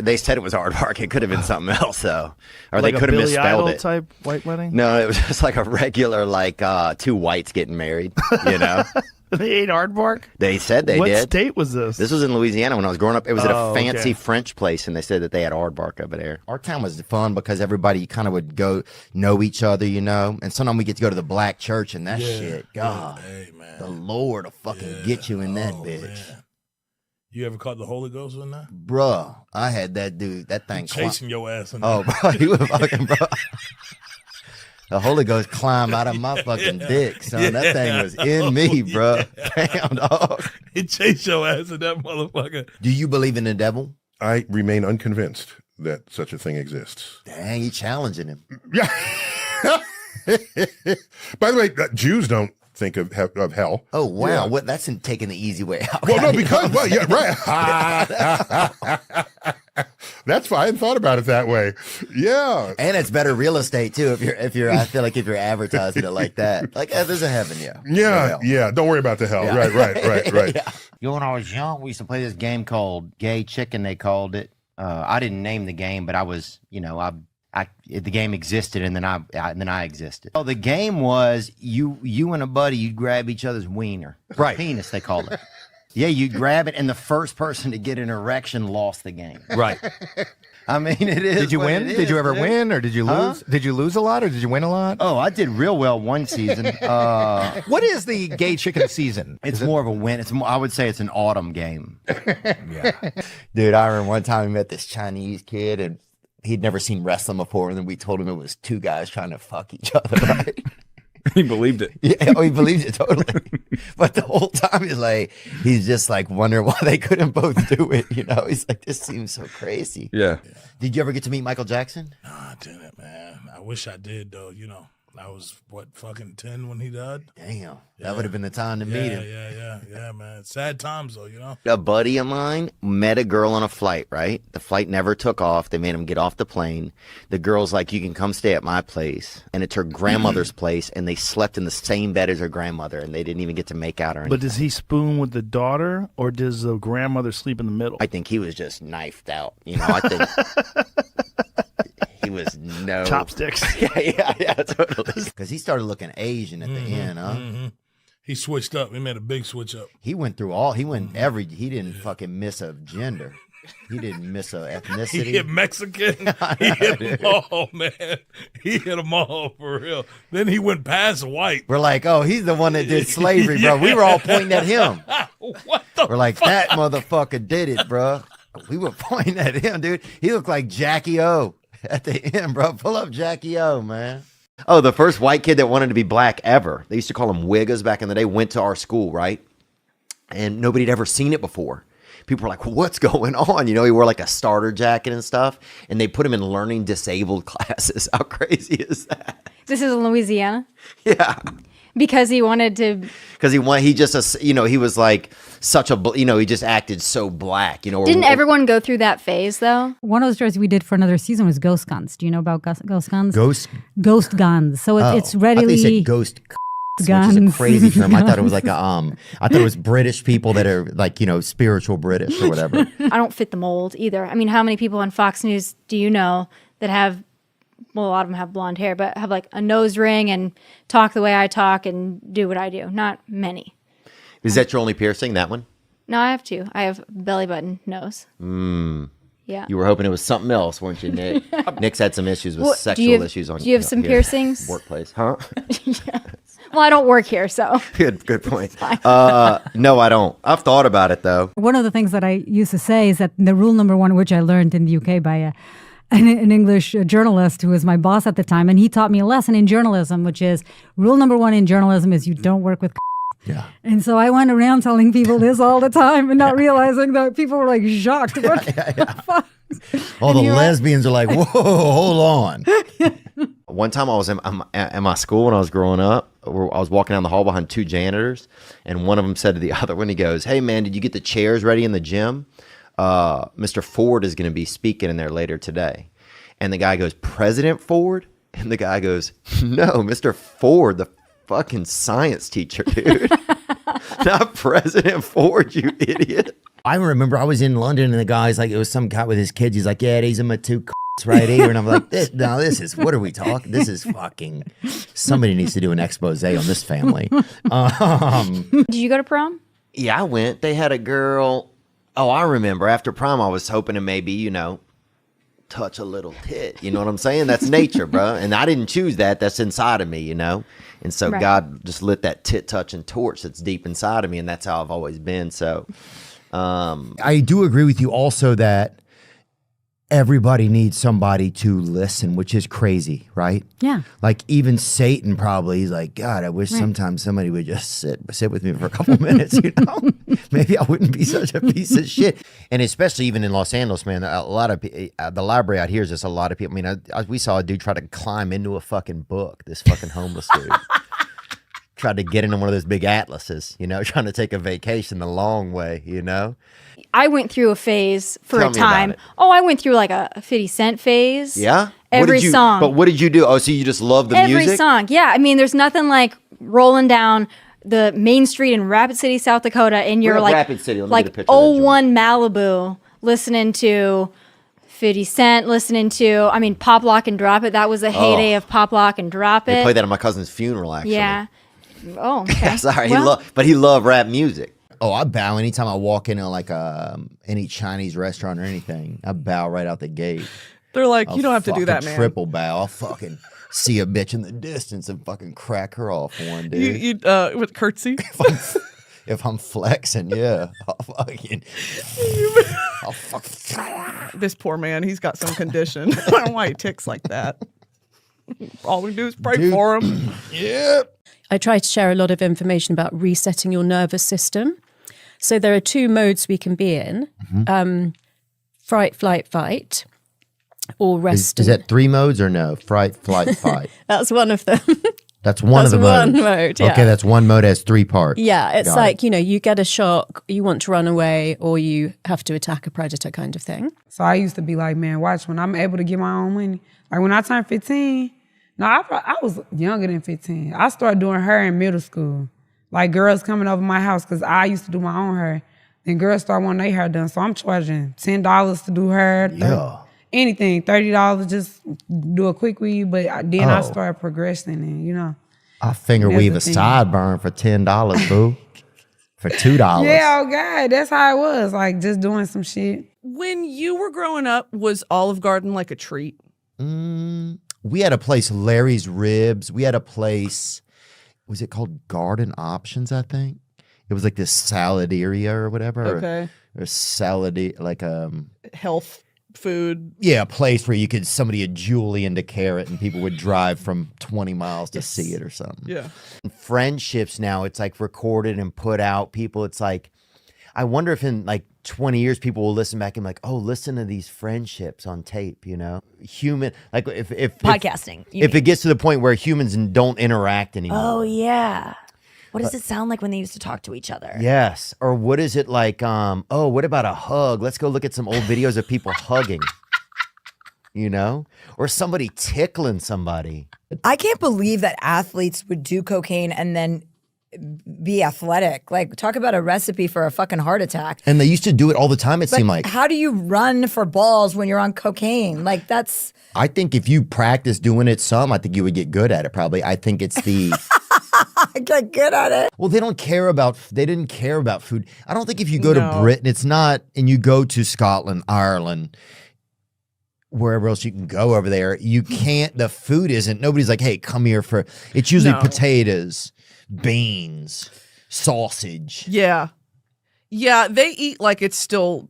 they said it was aardvark. It could have been something else, though. Or like they could have Billy misspelled Idol it. type white wedding? No, it was just like a regular, like, two whites getting married, you know? They ate aardvark? They said they what did. What state was this? This was in Louisiana when I was growing up. It was at a fancy okay. French place, and they said that they had aardvark over there. Our town was fun because everybody kind of would go know each other, you know. And sometimes we get to go to the black church and that shit. God, the Lord will fucking get you in that bitch. Man. You ever caught the Holy Ghost in that? Bruh, I had that dude, that thing. Chasing your ass in Oh, there. bro, you were fucking, bro. The Holy Ghost climbed out of my fucking dick, son. That thing was in me, bro. Damn, dog. He chased your ass in that motherfucker. Do you believe in the devil? I remain unconvinced that such a thing exists. Dang, you challenging him. Yeah. By the way, Jews don't think of hell. Oh, wow. Yeah. What? That's taking the easy way out. Well, no, because, well, yeah, right. That's fine. I hadn't thought about it that way. Yeah. And it's better real estate, too, if you're I feel like if you're advertising it like that. Like, there's a heaven, yeah. Yeah, yeah. Don't worry about the hell. Yeah. Right. Yeah. You know, when I was young, we used to play this game called Gay Chicken, they called it. I didn't name the game, but I was, you know, the game existed, and then I existed. Oh, the game was you and a buddy, you'd grab each other's wiener, right? Penis, they called it. Yeah, you'd grab it, and the first person to get an erection lost the game. Right. I mean, it is. Did you win? Did you ever win, or did you lose? Did you lose a lot, or did you win a lot? Oh, I did real well one season. What is the Gay Chicken season? It's more of a win. I would say it's an autumn game. Yeah. Dude, I remember one time we met this Chinese kid, and he'd never seen wrestling before, and then we told him it was two guys trying to fuck each other, right? He believed it. Yeah, he believed it totally. But the whole time he's just like wondering why they couldn't both do it. You know, he's like, this seems so crazy. Yeah. Did you ever get to meet Michael Jackson? No, I didn't, man. I wish I did, though. You know, I was, fucking 10 when he died? Damn. That would have been the time to meet him. Yeah, man. Sad times, though, you know? A buddy of mine met a girl on a flight, right? The flight never took off. They made him get off the plane. The girl's like, you can come stay at my place. And it's her grandmother's place, and they slept in the same bed as her grandmother, and they didn't even get to make out or anything. But does he spoon with the daughter, or does the grandmother sleep in the middle? I think he was just knifed out. You know, I think he was chopsticks. yeah, totally. Because he started looking Asian at the end, huh? Mm-hmm. He switched up. He made a big switch up. He went through he didn't fucking miss a gender. He didn't miss a ethnicity. He hit Mexican. He hit them all, man. He hit them all for real. Then he went past white. We're like, oh, he's the one that did slavery, bro. We were all pointing at him. What the We're like, that motherfucker did it, bro. We were pointing at him, dude. He looked like Jackie O at the end, bro. Pull up Jackie O, man. Oh, the first white kid that wanted to be black ever. They used to call him Wiggas back in the day, went to our school, right? And nobody had ever seen it before. People were like, what's going on? You know, he wore like a starter jacket and stuff. And they put him in learning disabled classes. How crazy is that? This is in Louisiana? Yeah. Because he wanted to... Because he just, you know, he was like such a, you know, he just acted so black, you know. Didn't everyone go through that phase, though? One of the stories we did for another season was ghost guns. Do you know about ghost guns? Ghost guns. So it's readily... I thought you said ghost guns. Which is a crazy term. I thought it was like I thought it was British people that are like, you know, spiritual British or whatever. I don't fit the mold either. I mean, how many people on Fox News do you know that have... Well, a lot of them have blonde hair, but have like a nose ring and talk the way I talk and do what I do. Not many. Is that your only piercing, that one? No, I have two. I have belly button nose. Yeah. You were hoping it was something else, weren't you, Nick? Nick's had some issues with sexual issues on. Do you have some piercings? Workplace, huh? Yeah. Well, I don't work here, so. Good point. No, I don't. I've thought about it though. One of the things that I used to say is that the rule number one, which I learned in the UK by an English journalist who was my boss at the time, and he taught me a lesson in journalism, which is rule number one in journalism is you don't work with. Yeah. And so I went around telling people this all the time and not realizing that people were like shocked. What the fuck? All the lesbians are like, whoa, hold on. One time I was in my school when I was growing up. I was walking down the hall behind two janitors, and one of them said to the other one, he goes, "Hey man, did you get the chairs ready in the gym? Mr. Ford is going to be speaking in there later today." And the guy goes, "President Ford?" And the guy goes, "No, Mr. Ford, the fucking science teacher, dude. Not President Ford, you idiot. I remember I was in London and the guy's like, it was some guy with his kids. He's like, yeah, these are my two right here. And I'm like, this is, what are we talking? This is fucking, somebody needs to do an expose on this family. Did you go to prom? Yeah, I went. They had a girl. Oh, I remember. After prom, I was hoping to maybe, you know, touch a little tit. You know what I'm saying? That's nature, bro. And I didn't choose that. That's inside of me, you know? And so Right. God just lit that tit touching torch that's deep inside of me. And that's how I've always been. So, I do agree with you also that everybody needs somebody to listen, which is crazy, right? Yeah. Like even Satan probably is like, God, I wish sometimes somebody would just sit with me for a couple minutes, you know? Maybe I wouldn't be such a piece of shit. And especially even in Los Angeles, man, a lot of the library out here is just a lot of people. I mean, we saw a dude try to climb into a fucking book, this fucking homeless dude. Tried to get into one of those big atlases, you know, trying to take a vacation the long way, you know? I went through a phase for Tell a me about time. it. Oh, I went through like a 50 Cent phase. yeah? Every song. But what did you do? Oh, so you just love the Every music? song. Yeah. I mean, there's nothing like rolling down the main street in Rapid City, South Dakota, and you're We're at like, Rapid City. Let me like get a picture of that 01 Malibu, listening to 50 Cent, listening to, I mean, Pop Lock and Drop It. That was the heyday of Pop Lock and Drop It. They played that at my cousin's funeral, actually. Yeah. Oh, okay. Sorry, Well, he loved rap music. Oh, I bow anytime I walk into like any Chinese restaurant or anything. I bow right out the gate. They're like, I'll you don't have to do that, fucking man. Triple bow. I'll fucking see a bitch in the distance and fucking crack her off one, dude. You with curtsy? If I'm flexing, yeah, I'll fucking. This poor man, he's got some condition. I don't know why he ticks like that. All we do is pray for him. Yeah. I try to share a lot of information about resetting your nervous system. So there are two modes we can be in: fright, flight, fight, or rest. Is that 3 modes or no? Fright, flight, fight. That's one of them. That's one of the one modes. mode, yeah. Okay, that's one mode has 3 parts. Yeah, it's Got like, it. you get a shock, you want to run away, or you have to attack a predator kind of thing. So I used to be like, man, watch, when I'm able to get my own money. Like when I turned 15, no, I was younger than 15. I started doing hair in middle school. Like girls coming over my house, because I used to do my own hair. Then girls start wanting their hair done. So I'm charging $10 to do hair. Anything, $30, just do a quick weave. But then I started progressing and, I finger That's weave the a thing. sideburn for $10, boo. For $2. Yeah, oh God, that's how it was. Like just doing some shit. When you were growing up, was Olive Garden like a treat? We had a place, Larry's Ribs. We had a place, was it called Garden Options, I think? It was like this salad area or whatever. Okay. Or salad, like Health food. yeah, a place where somebody would Julian to carrot and people would drive from 20 miles to see it or something. Yeah. Friendships now, it's like recorded and put out. People, it's like, I wonder if in like 20 years people will listen back and be like, oh, listen to these friendships on tape, Human, like if Podcasting, you If mean. it gets to the point where humans don't interact anymore. Oh yeah. What does it sound like when they used to talk to each other? Yes. Or what is it like? What about a hug? Let's go look at some old videos of people hugging, or somebody tickling somebody. I can't believe that athletes would do cocaine and then be athletic. Like, talk about a recipe for a fucking heart attack. And they used to do it all the time, it But seemed like. how do you run for balls when you're on cocaine? Like, that's... I think if you practice doing it some, I think you would get good at it probably. I think it's the... I get good at it. Well, they didn't care about food. I don't think if you go to No. Britain, it's not, and you go to Scotland, Ireland, wherever else you can go over there, you can't, the food isn't, nobody's like, hey, come here for, it's usually No. potatoes, beans, sausage. Yeah. Yeah, they eat like it's still,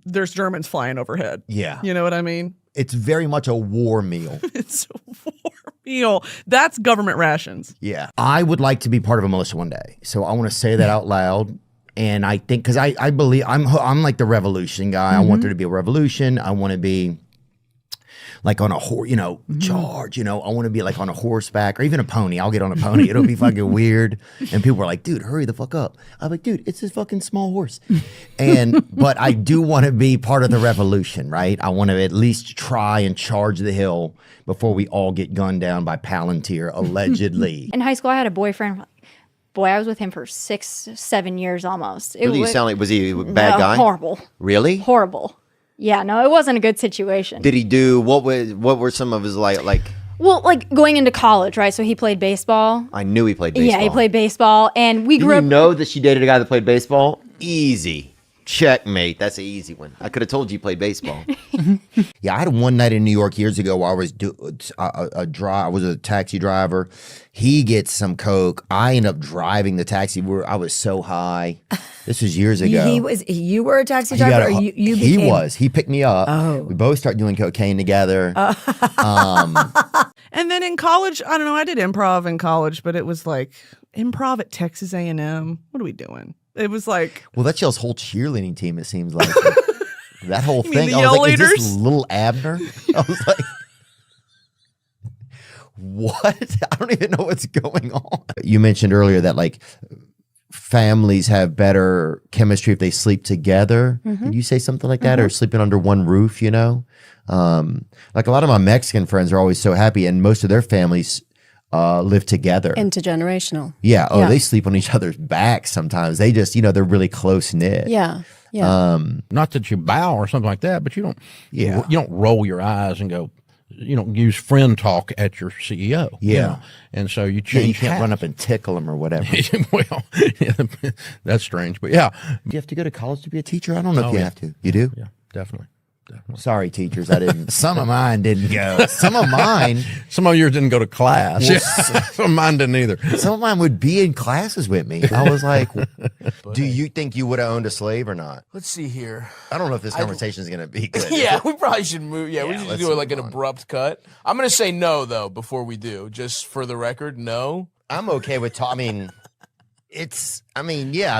there's Germans flying overhead. Yeah. You know what I mean? It's very much a war meal. It's a war meal. That's government rations. Yeah. I would like to be part of a militia one day. So I want to say that out loud. And I think, because I believe, I'm like the revolution guy. I want there to be a revolution. I want to be, like on a horse, charge, I want to be like on a horseback or even a pony. I'll get on a pony. It'll be fucking weird. And people are like, dude, hurry the fuck up. I'm like, dude, it's this fucking small horse. But I do want to be part of the revolution, right? I want to at least try and charge the hill before we all get gunned down by Palantir, allegedly. In high school, I had a boyfriend. Boy, I was with him for 6-7 years almost. Really, you sound like, was he a bad guy? Horrible. Really? Horrible. Yeah, no, it wasn't a good situation. Did he do, what were some of his like? Well, like going into college, right? So he played baseball. I knew he played baseball. Yeah, he played baseball. And we grew up. Did you know that she dated a guy that played baseball? Easy. Checkmate. That's an easy one. I could have told you played baseball. Yeah, I had one night in New York years ago where I was I was a taxi driver. He gets some coke. I end up driving the taxi. I was so high. This was years ago. You were a taxi driver, or you He was. He picked me up. Oh. We both started doing cocaine together. And then in college, I don't know. I did improv in college, but it was like improv at Texas A&M. What are we doing? It was like, well, that's y'all's whole cheerleading team. It seems like that whole You thing. mean I the was like, yell is this little Abner? I was like, what? I don't even know what's going on. You mentioned earlier that like families have better chemistry if they sleep together. Mm-hmm. Did you say something like that, or sleeping under one roof? Like a lot of my Mexican friends are always so happy, and most of their families live together. Intergenerational. Yeah. Oh, they sleep on each other's backs sometimes. They just, they're really close knit. Yeah. Yeah. Not that you bow or something like that, but you don't. Yeah. You don't roll your eyes and go. You don't use friend talk at your CEO. Yeah. And so you You change. can't run up and tickle them or whatever. Well, that's strange, but yeah. Do you have to go to college to be a teacher? I don't know if you have to. You do? Yeah, definitely. Sorry, teachers, I didn't. Some of mine didn't go. Some of yours didn't go to class. Well, Some of mine didn't either. Some of mine would be in classes with me. I was like, do you think you would have owned a slave or not? Let's see here. I don't know if this conversation is going to be good. Yeah, we probably should move. Yeah, we should let's do it like move an on. abrupt cut. I'm going to say no, though, before we do. Just for the record, no. I'm okay with I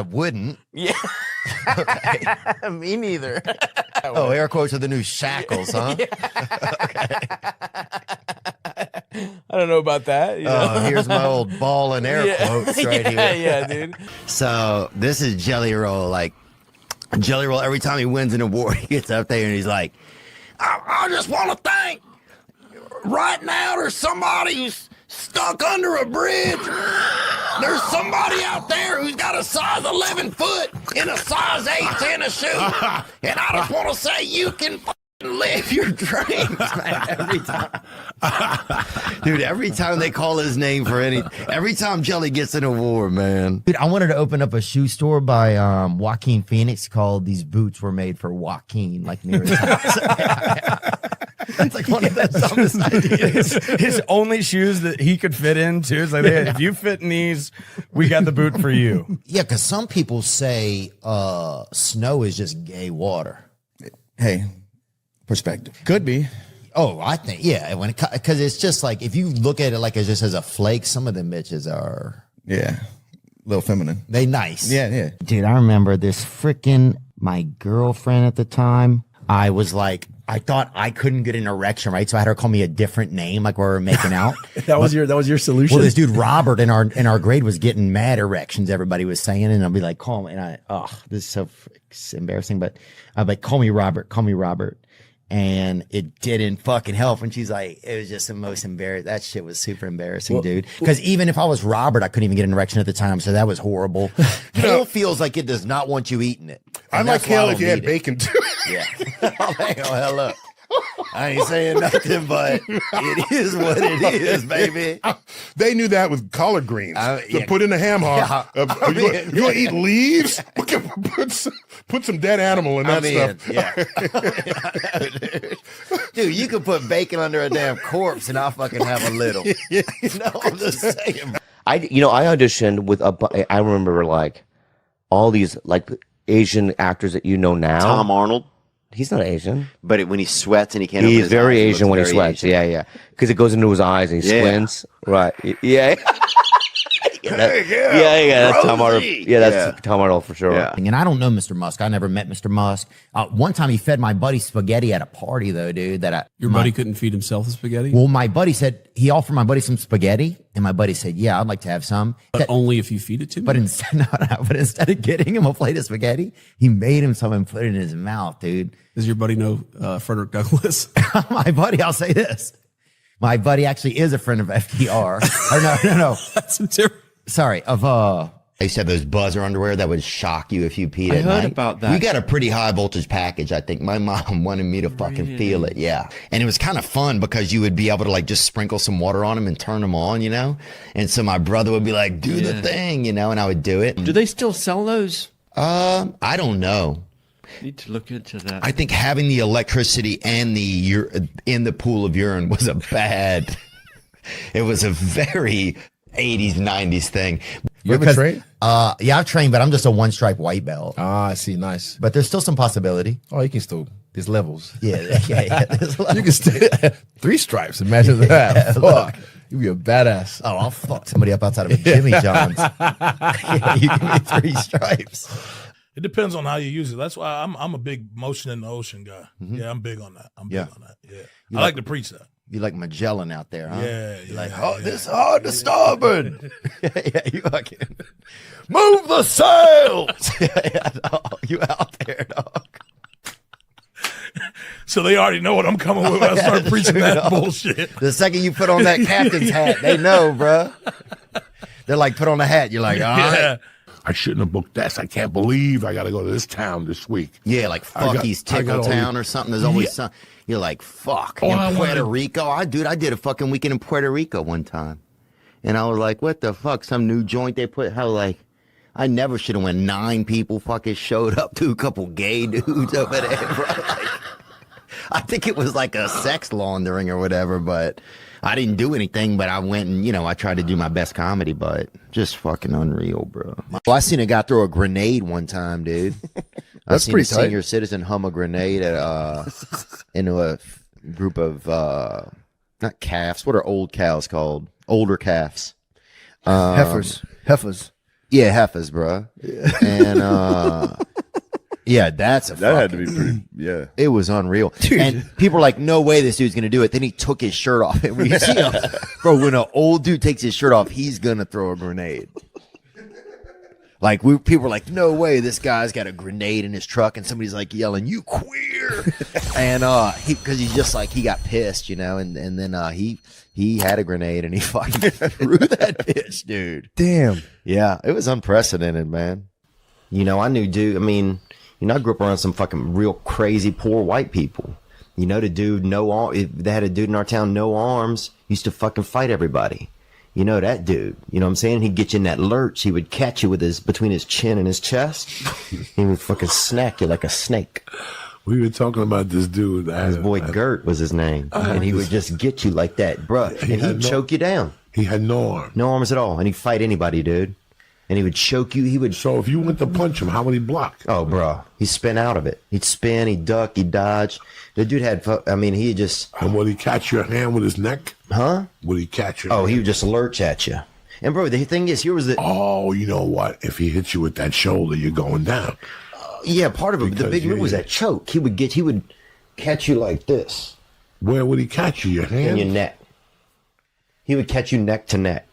wouldn't. Yeah. Me neither. Oh, air quotes are the new shackles, huh? I don't know about that. Oh, here's my old ball and air quotes right here. Yeah, dude. So this is Jelly Roll. Like, Jelly Roll, every time he wins an award, he gets up there and he's like, I just want to thank, right now there's somebody who's stuck under a bridge. There's somebody out there who's got a size 11 foot in a size 8 tennis shoe. And I just want to say you can live your dreams, man, every time. Dude, every time they call his name for every time Jelly gets an award, man. Dude, I wanted to open up a shoe store by Joaquin Phoenix called These Boots Were Made for Joaquin, like near his house. It's like one of the dumbest ideas. His only shoes that he could fit in, too. It's like, if you fit in these, we got the boot for you. Yeah, because some people say snow is just gay water. Hey, perspective. Could be. Oh, I think, yeah. Because it's just like, if you look at it like it's just as a flake, some of them bitches are... Yeah, a little feminine. They nice. Yeah, yeah. Dude, I remember this my girlfriend at the time, I was like, I thought I couldn't get an erection, right? So I had her call me a different name, like we were making out. That was your solution. Well, this dude Robert in our grade was getting mad erections. Everybody was saying, and I'll be like, call me, and this is so embarrassing, but I'd be like, call me Robert, and it didn't fucking help. And she's like, it was just the most embarrassing. That shit was super embarrassing, dude. Because even if I was Robert, I couldn't even get an erection at the time, so that was horrible. Kale feels like it does not want you eating it. I like kale if you had bacon too. Yeah. Oh, look. I ain't saying nothing, but it is what it is, baby. They knew that with collard greens to put in a ham hock. You want to eat leaves? Put some dead animal in that stuff. Dude, you could put bacon under a damn corpse and I'll fucking have a little. I'm just saying. I auditioned with I remember like all these like Asian actors that you know now. Tom Arnold. He's not Asian, but when he sweats and he can't. He's very Asian when he sweats. Asian. Yeah, because it goes into his eyes and he squints. Right. Yeah. That's Tom Arnold. Yeah, that's Tom Arnold for sure. Yeah. And I don't know Mr. Musk. I never met Mr. Musk. One time he fed my buddy spaghetti at a party, though, dude. Your buddy couldn't feed himself the spaghetti? Well, my buddy said he offered my buddy some spaghetti, and my buddy said, "Yeah, I'd like to have some." But only if you feed it to me. But instead of getting him a plate of spaghetti, he made him some and put it in his mouth, dude. Does your buddy know Frederick Douglass? My buddy, I'll say this. My buddy actually is a friend of FDR. Or no. That's different. Sorry, they said those buzzer underwear that would shock you if you peed at night. I heard about that. You got a pretty high voltage package, I think. My mom wanted me to fucking feel it, yeah. And it was kind of fun because you would be able to like just sprinkle some water on them and turn them on, you know? And so my brother would be like, do the thing, you know, and I would do it. Do they still sell those? I don't know. Need to look into that. I think having the electricity and the in the pool of urine was it was a very 80s, 90s thing. You ever trained? Yeah, I've trained, but I'm just a one stripe white belt. Ah, I see. Nice. But there's still some possibility. Oh, you can still. There's levels. Yeah. There's levels. You can still 3 stripes. Imagine that. Yeah, Fuck. You'd be a badass. Oh, I'll fuck somebody up outside of a Jimmy John's. You give me 3 stripes. It depends on how you use it. That's why I'm a big motion in the ocean guy. Mm-hmm. Yeah, I'm big on that. Yeah. I like to preach that. You like Magellan out there, huh? Yeah. Like, this hard to starboard. You fucking move the sails. You out there, dog. So they already know what I'm coming with when I start preaching that bullshit. The second you put on that captain's hat, they know, bro. They're like, put on the hat. You're like, all right. I shouldn't have booked this. I can't believe I got to go to this town this week. Yeah, like Fucky's Tickle Town or something. There's always some. You're like, fuck. In Puerto Rico, I did a fucking weekend in Puerto Rico one time, and I was like, what the fuck? Some new joint they put. How like, I never should have went. 9 people fucking showed up to a couple gay dudes over there, bro. Like, I think it was like a sex laundering or whatever, but I didn't do anything, but I went and, I tried to do my best comedy, but just fucking unreal, bro. Well, I seen a guy throw a grenade one time, dude. That's seen pretty a senior citizen hum a grenade into a group of, not calves. What are old cows called? Older calves. Heifers. Yeah, heifers, bro. And, yeah, that had to be pretty. Yeah, it was unreal. Dude. And people were like, "No way, this dude's gonna do it." Then he took his shirt off, and we see him, bro. When an old dude takes his shirt off, he's gonna throw a grenade. Like people were like, "No way, this guy's got a grenade in his truck," and somebody's like yelling, "You queer!" And because he's just like he got pissed, and then he had a grenade and he fucking threw that bitch, dude. Damn. Yeah, it was unprecedented, man. I knew dude. I mean. I grew up around some fucking real crazy poor white people. The dude, if they had a dude in our town, no arms, used to fucking fight everybody. That dude, you know what I'm saying? He'd get you in that lurch. He would catch you between his chin and his chest. He would fucking snack you like a snake. We were talking about this dude. His boy Gert was his name. And he would just get you like that, bruh. And he'd choke you down. He had no arms. No arms at all. And he'd fight anybody, dude. And he would choke you. So if you went to punch him, how would he block? Oh, bro. He'd spin out of it. He'd spin, he'd duck, he'd dodge. The dude he just... And would he catch your hand with his neck? Huh? Would he catch your hand? He would just lurch at you. And, bro, the thing is, here was the... Oh, you know what? If he hits you with that shoulder, you're going down. Yeah, part of it. But the big move was that choke. He would catch you like this. Where would he catch you? Your hand? In your neck. He would catch you neck to neck.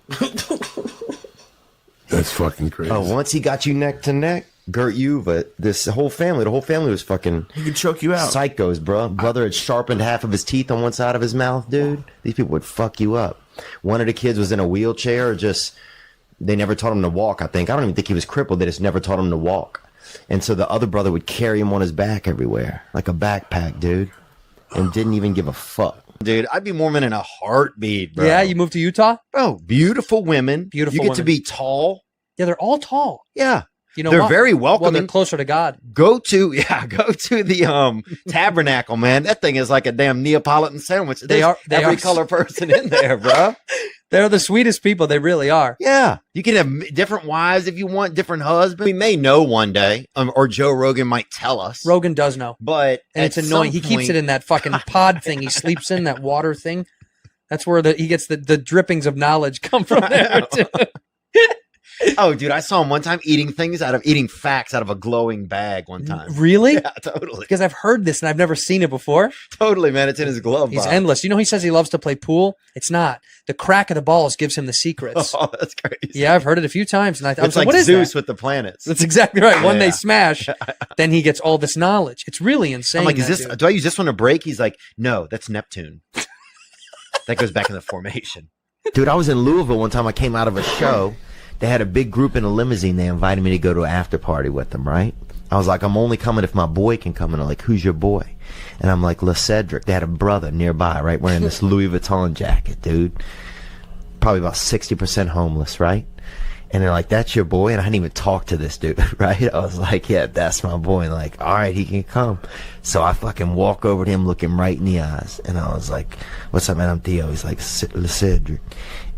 That's fucking crazy. Oh, once he got you neck to neck, Gert Yuva, the whole family was fucking... He could choke you out. Psychos, bro. Brother had sharpened half of his teeth on one side of his mouth, dude. These people would fuck you up. One of the kids was in a wheelchair, they never taught him to walk, I think. I don't even think he was crippled. They just never taught him to walk. And so the other brother would carry him on his back everywhere, like a backpack, dude. And didn't even give a fuck. Dude, I'd be Mormon in a heartbeat, bro. Yeah, you moved to Utah? Oh, beautiful women. You get to be tall. Yeah, they're all tall. Yeah. They're very welcoming. Well, they're closer to God. Go to the tabernacle, man. That thing is like a damn Neapolitan sandwich. They are every color person in there, bro. They're the sweetest people. They really are. Yeah. You can have different wives if you want, different husbands. We may know one day, or Joe Rogan might tell us. Rogan does know. But it's annoying. He keeps it in that fucking pod thing. He sleeps in that water thing. That's where he gets the drippings of knowledge come from there, too. Oh, dude, I saw him one time eating facts out of a glowing bag one time. Really? Yeah, totally. Because I've heard this and I've never seen it before. Totally, man. It's in his glove He's box. endless. You know, he says he loves to play pool. It's not. The crack of the balls gives him the secrets. Oh, that's crazy. Yeah, I've heard it a few times. And I was It's like what is Zeus that? with the planets. That's exactly right. When they Yeah. smash, then he gets all this knowledge. It's really insane. I'm like, is that this? dude. Do I use this one to break? He's like, no, that's Neptune. That goes back in the formation. Dude, I was in Louisville one time. I came out of a show. They had a big group in a limousine. They invited me to go to an after party with them, right? I was like, I'm only coming if my boy can come. And they're like, who's your boy? And I'm like, LeCedric. They had a brother nearby, right, wearing this Louis Vuitton jacket, dude. Probably about 60% homeless, right? And they're like, that's your boy? And I didn't even talk to this dude, right? I was like, yeah, that's my boy. And like, all right, he can come. So I fucking walk over to him, look him right in the eyes. And I was like, what's up, man? I'm Theo. He's like, LeCedric.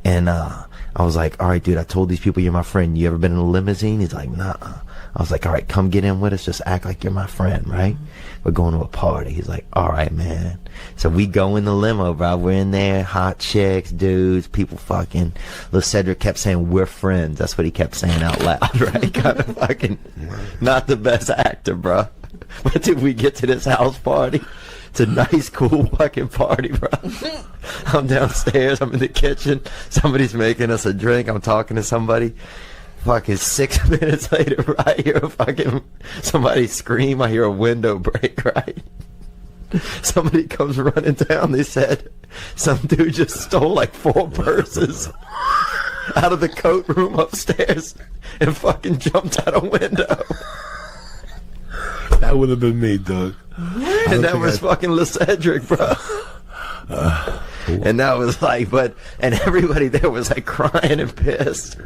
And I was like, all right, dude, I told these people you're my friend. You ever been in a limousine? He's like, nah. I was like, all right, come get in with us. Just act like you're my friend, right? We're going to a party. He's like, all right, man. So we go in the limo, bro. We're in there, hot chicks, dudes, people fucking. LeCedric kept saying, we're friends. That's what he kept saying out loud, right? Kind of fucking not the best actor, bro. But did we get to this house party? It's a nice, cool fucking party, bro. I'm downstairs. I'm in the kitchen. Somebody's making us a drink. I'm talking to somebody. Fucking 6 minutes later, I hear fucking somebody scream. I hear a window break, right? Somebody comes running down. They said some dude just stole like 4 purses out of the coat room upstairs and fucking jumped out a window. That would have been me, Doug. And that was fucking LeCedric, bro. And that was like, and everybody there was like crying and pissed.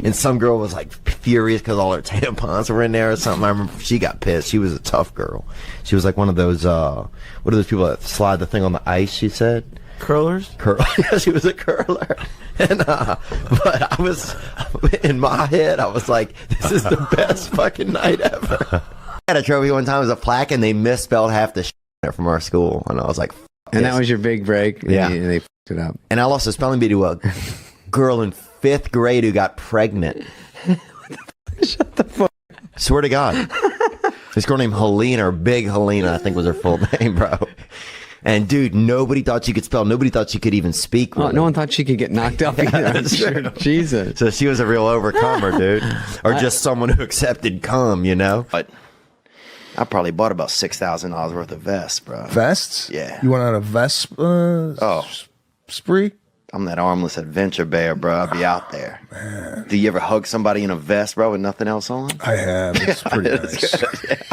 And some girl was like furious because all her tampons were in there or something. I remember she got pissed. She was a tough girl. She was like one of those, what are those people that slide the thing on the ice, she said? Curlers? Yeah, she was a curler. And, but I was, in my head, I was like, this is the best fucking night ever. I had a trophy one time as a plaque and they misspelled half the shit from our school. And I was like, and that was your big break. Yeah. And they fucked it up. And I lost a spelling bee to a girl in 5th grade who got pregnant. Shut the fuck. Swear to God. This girl named Helena, or Big Helena, I think was her full name, bro. And dude, nobody thought she could spell. Nobody thought she could even speak. Oh, no one thought she could get knocked up either. Sure. Jesus. So she was a real overcomer, dude. Or just someone who accepted cum, you know? But I probably bought about $6,000 worth of vests, bro. Vests? Yeah. You went on a vest spree? I'm that armless adventure bear, bro. I'll be out there. Man. Do you ever hug somebody in a vest, bro, with nothing else on? I have. It's pretty nice. Good, yeah.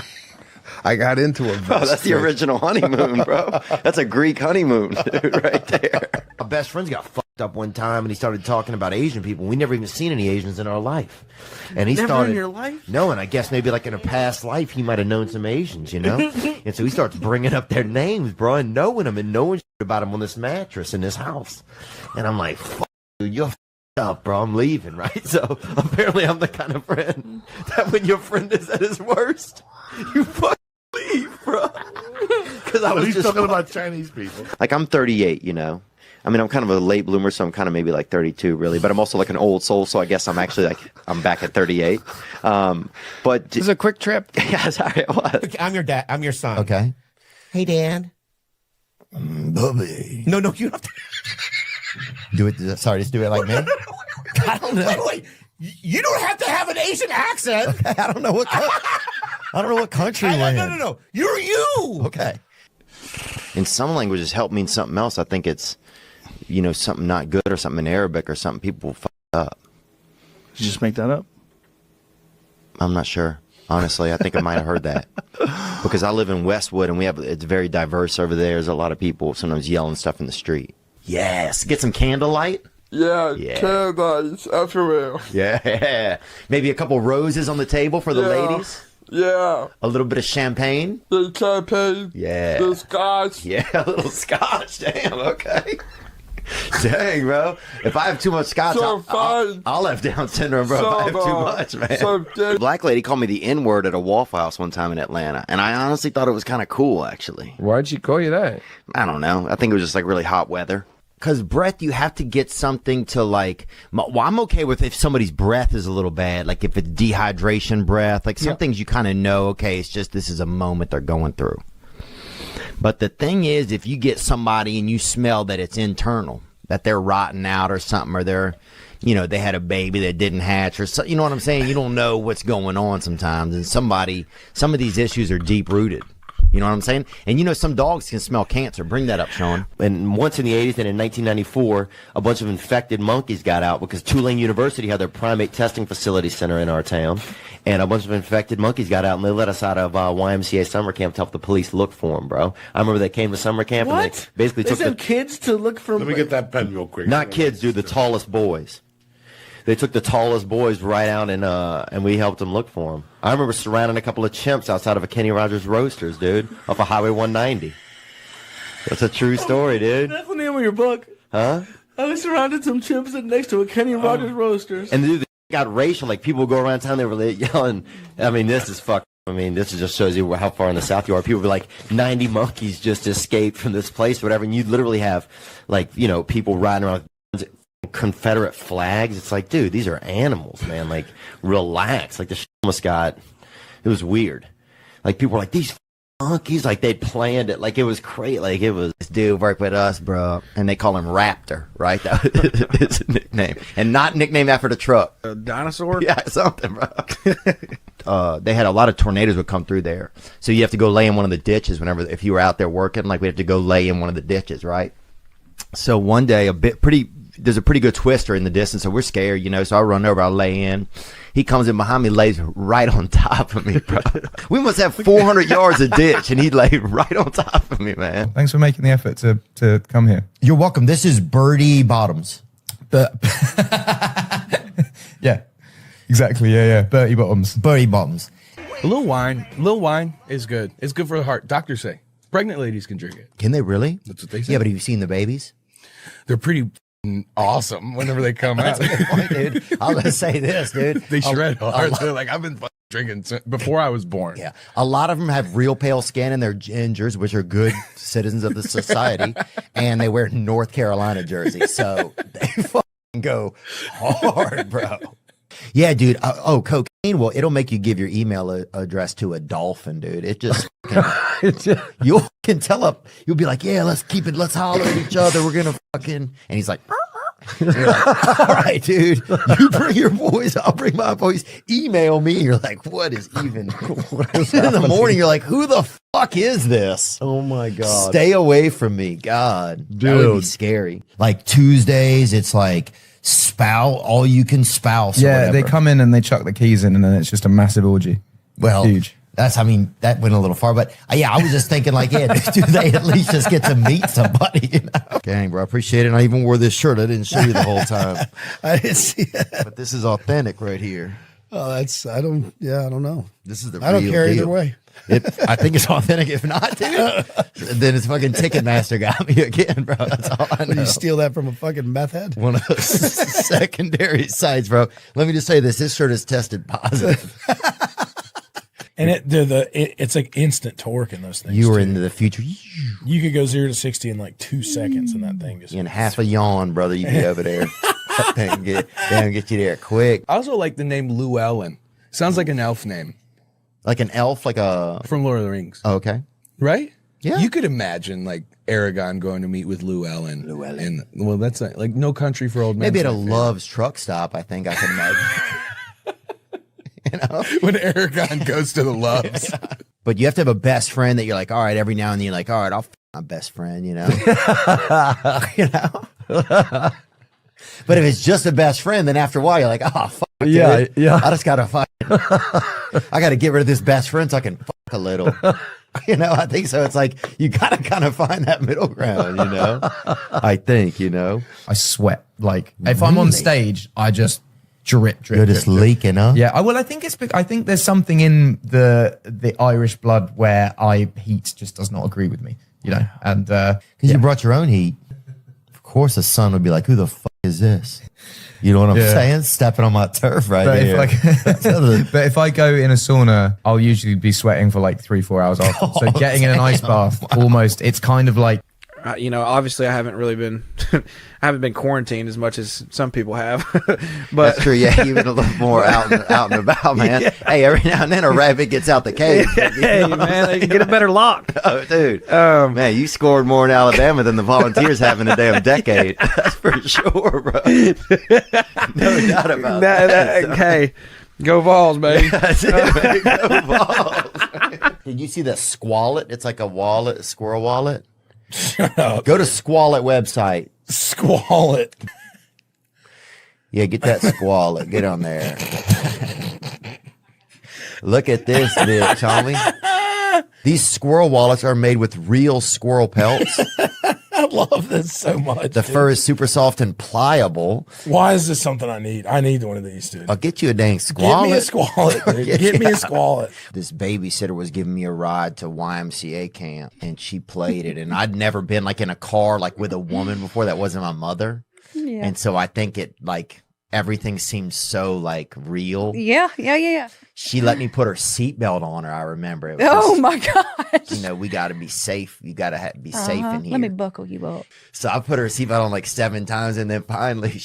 I got into a vest. Oh, that's the original honeymoon, bro. That's a Greek honeymoon, dude, right there. My best friend's got fucked up one time, and he started talking about Asian people. We never even seen any Asians in our life. And he Never started in your life? No, and I guess maybe like in a past life he might have known some Asians, you know. And so he starts bringing up their names, bro, and knowing them and knowing shit about them on this mattress in this house. And I'm like, fuck, dude, you're fucked up, bro. I'm leaving, right? So apparently I'm the kind of friend that when your friend is at his worst, you fucking leave, bro. Because I was He's just talking about Chinese people. like, I'm 38, you know. I mean, I'm kind of a late bloomer, so I'm kind of maybe like 32, really. But I'm also like an old soul, so I guess I'm actually like, I'm back at 38. But this is a quick trip. Yeah, sorry, it was. I'm your dad. I'm your son. Okay. Hey, Dad. Bubby. No, you don't have to. Do it. Sorry, just do it like me. I don't know. Wait. You don't have to have an Asian accent. Okay, I don't know what. I don't know what country we're in. No. You're you. Okay. In some languages, help means something else. I think it's, you know, something not good or something in Arabic or something. People fuck up. Did you just make that up? I'm not sure. Honestly, I think I might have heard that because I live in Westwood and it's very diverse over there. There's a lot of people sometimes yelling stuff in the street. Yes, get some candlelight. Yeah, Yeah. candlelights everywhere. Yeah, maybe a couple roses on the table for the Yeah. ladies. Yeah. A little bit of champagne. The champagne. Yeah. The scotch. Yeah, a little scotch. Damn, okay. Dang, bro. If I have too much scotch, I'll have Down syndrome, bro. If I have too much, man. The black lady called me the N-word at a Waffle House one time in Atlanta, and I honestly thought it was kind of cool, actually. Why'd she call you that? I don't know. I think it was just like really hot weather. Because breath, you have to get something to like. Well, I'm okay with if somebody's breath is a little bad, like if it's dehydration breath, like some things you kind of know. Okay, it's just this is a moment they're going through. But the thing is, if you get somebody and you smell that it's internal, that they're rotting out or something, or they're, you know, they had a baby that didn't hatch, or so, you know what I'm saying? You don't know what's going on sometimes, and some of these issues are deep rooted. You know what I'm saying? And you know, some dogs can smell cancer. Bring that up, Sean. And once in the 80s and in 1994, a bunch of infected monkeys got out because Tulane University had their primate testing facility center in our town. And a bunch of infected monkeys got out, and they let us out of YMCA summer camp to help the police look for them, bro. I remember they came to summer camp and they basically took sent kids to look for. Let me get that pen real quick. Not kids, dude, the tallest boys. They took the tallest boys right out and we helped them look for them. I remember surrounding a couple of chimps outside of a Kenny Rogers Roasters, dude, off of Highway 190. That's a true story, dude. That's the name of your book. Huh? I was surrounded some chimps next to a Kenny Rogers Roasters. And dude, they got racial. Like people would go around town, they were yelling. I mean, this is fuck. I mean, this just shows you how far in the South you are. People would be like, 90 monkeys just escaped from this place, or whatever. And you'd literally have, like, you know, people riding around with Confederate flags. It's like, dude, these are animals, man. Like, relax. Like, the shit almost got, it was weird. Like, people were like, these monkeys, like, they'd planned it. Like, it was crazy. Like, it was. This dude worked with us, bro. And they call him Raptor, right? That was his nickname. And not nicknamed after the truck. A dinosaur? Yeah, something, bro. They had a lot of tornadoes would come through there. So you have to go lay in one of the ditches whenever, if you were out there working, like, we have to go lay in one of the ditches, right? So one day, there's a pretty good twister in the distance, so we're scared, you know, so I run over, I lay in. He comes in behind me, lays right on top of me, bro. We must have 400 yards of ditch, and he laid right on top of me, man. Thanks for making the effort to come here. You're welcome. This is Birdie Bottoms. Yeah, exactly. Yeah. Bertie Bottoms. Birdie Bottoms. A little wine is good. It's good for the heart. Doctors say pregnant ladies can drink it. Can they really? That's what they say. Yeah, but have you seen the babies? They're pretty awesome whenever they come out. That's a good point, dude. I'm gonna say this, dude. They shred hard. They're like, I've been drinking before I was born. Yeah, a lot of them have real pale skin and they're gingers, which are good citizens of the society, and they wear North Carolina jerseys, so they fucking go hard, bro. Yeah, dude. Cocaine. Well, it'll make you give your email address to a dolphin, dude. It just you can tell up. You'll be like, yeah, let's keep it. Let's holler at each other. We're gonna fucking. And he's like, you're like, all right, dude. You bring your boys. I'll bring my boys. Email me. You're like, what is even? In the morning, you're like, who the fuck is this? Oh my god. Stay away from me, God. Dude. That would be scary. Like Tuesdays, it's like all you can spouse. Yeah, they come in and they chuck the keys in, and then it's just a massive orgy. Well, huge. That went a little far, but yeah, I was just thinking like, yeah, do they at least just get to meet somebody? You know? Dang, bro, I appreciate it. I even wore this shirt. I didn't show you the whole time. I didn't see it. But this is authentic right here. Oh, I don't know. This is the I don't real care deal. either way. I think it's authentic. If not, dude, then it's fucking Ticketmaster got me again, bro. That's all I know. When you steal that from a fucking meth head? One of those secondary sites, bro. Let me just say this. This shirt is tested positive. And it's like instant torque in those things. You were into the future. You could go 0 to 60 in like 2 seconds, and that thing just in half a yawn, brother. You be over there. That thing get you there quick. I also like the name Llewellyn. Sounds like an elf name. Like an elf, like a from Lord of the Rings. Oh, okay, right? Yeah, you could imagine like Aragorn going to meet with Llewellyn. And well, that's like No Country for Old Men. Maybe at a Love's truck stop. I think I can imagine. You know, when Aragorn goes to the Loves. Yeah. But you have to have a best friend that you're like, all right, every now and then you're like, all right, I'll f my best friend, you know. You know. But if it's just a best friend, then after a while you're like, oh fuck, yeah, dude. yeah. I just gotta fuck. I gotta get rid of this best friend so I can fuck a little. You know, I think so. It's like you gotta kind of find that middle ground. You know, I think. You know, I sweat like if I'm on stage, I just drip. You're just leaking, huh? Yeah. Well, I think I think there's something in the Irish blood where heat just does not agree with me. You know, and because you brought your own heat. Of course, the son would be like, "Who the fuck is this?" You know what I'm saying? Stepping on my turf right there. But if I go in a sauna, I'll usually be sweating for like 3-4 hours after. So getting in an ice bath, almost, it's kind of like You know, obviously, I haven't really been, I haven't been quarantined as much as some people have. But that's true. Yeah, you've been a little more out and about, man. Yeah. Hey, every now and then a rabbit gets out the cage. Hey, man, they can get a better lock. Oh, dude, man, you scored more in Alabama than the Volunteers have in a damn decade. That's for sure, bro. No doubt about that. Hey, go Vols, baby. That's it, man. Go Vols. Did you see the Squallet? It's like a wallet, a squirrel wallet. Shut up. Go to Squallet website. Squallet. Yeah, get that Squallet. Get on there. Look at this, bitch, homie. These squirrel wallets are made with real squirrel pelts. I love this so much. The fur is super soft and pliable. Why is this something I need? I need one of these, dude. I'll get you a dang Squallet. Get me a Squallet, dude. Get me a Squallet. This babysitter was giving me a ride to YMCA camp, and she played it. And I'd never been like in a car like with a woman before that wasn't my mother. Yeah. And so I think it like everything seemed so like real. Yeah. She let me put her seatbelt on her. I remember it. Oh my gosh. You know, we got to be safe. You got to be safe in here. Let me buckle you up. So I put her seatbelt on like 7 times, and then finally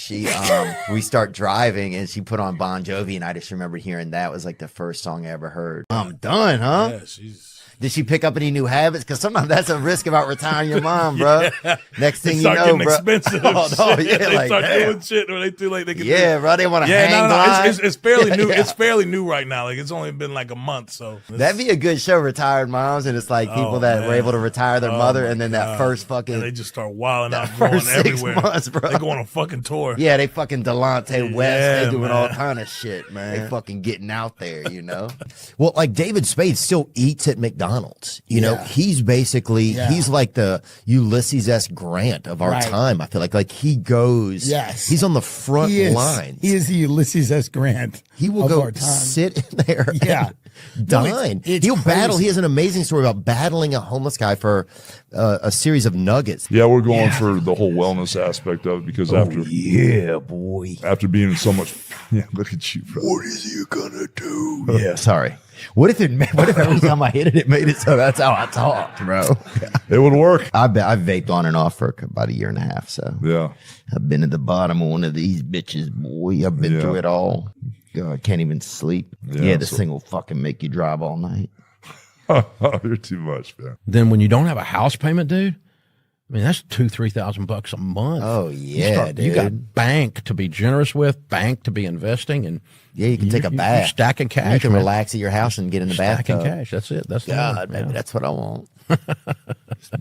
we start driving, and she put on Bon Jovi, and I just remember hearing that was like the first song I ever heard. I'm done, huh? Yeah, Did she pick up any new habits? Because sometimes that's a risk about retiring your mom, bro. Yeah. Next thing They you start know, getting bro. expensive. Oh, no, Shit. yeah, They like, start damn. doing shit when they feel like they can. Yeah, bro, they want to hang glide. It's fairly new. Yeah. It's fairly new right now. Like it's only been like a month, so That'd be a good show, Retired Moms, and it's like people that were able to retire their mother, and then that first fucking and they just start wilding out, first going 6 everywhere. months, bro. They go on a fucking tour. Yeah, they fucking Delonte West. Yeah, They doing man. all kind of shit, man. They fucking getting out there, you know. Well, like David Spade still eats at McDonald's. You know, he's basically he's like the Ulysses S. Grant of our Right. time. I feel like he goes. Yes. he's on the front He is. line. He is the Ulysses S. Grant. He will of go our time. sit in there. Yeah. and No, dine. it's He'll battle. crazy. He has an amazing story about battling a homeless guy for a series of nuggets. Yeah, we're going for the whole wellness aspect of it because after after being in so much, look at you, bro. What is he gonna do? Yeah, sorry. What if every time I hit it, it made it so that's how I talked, bro? It would work. I've vaped on and off for about 1.5 years, so yeah, I've been at the bottom of one of these bitches, boy. I've been through it all. God, I can't even sleep. Yeah, this thing will fucking make you drive all night. You're too much, man. Then when you don't have a house payment, dude, I mean that's $2,000-3,000 a month. Oh yeah, you got bank to be generous with, bank to be investing, and yeah, you can take a bath, you're stacking cash. You can man. relax at your house and get in the Stacking bathtub. cash. That's it. That's the God, one. maybe Yeah. that's what I want.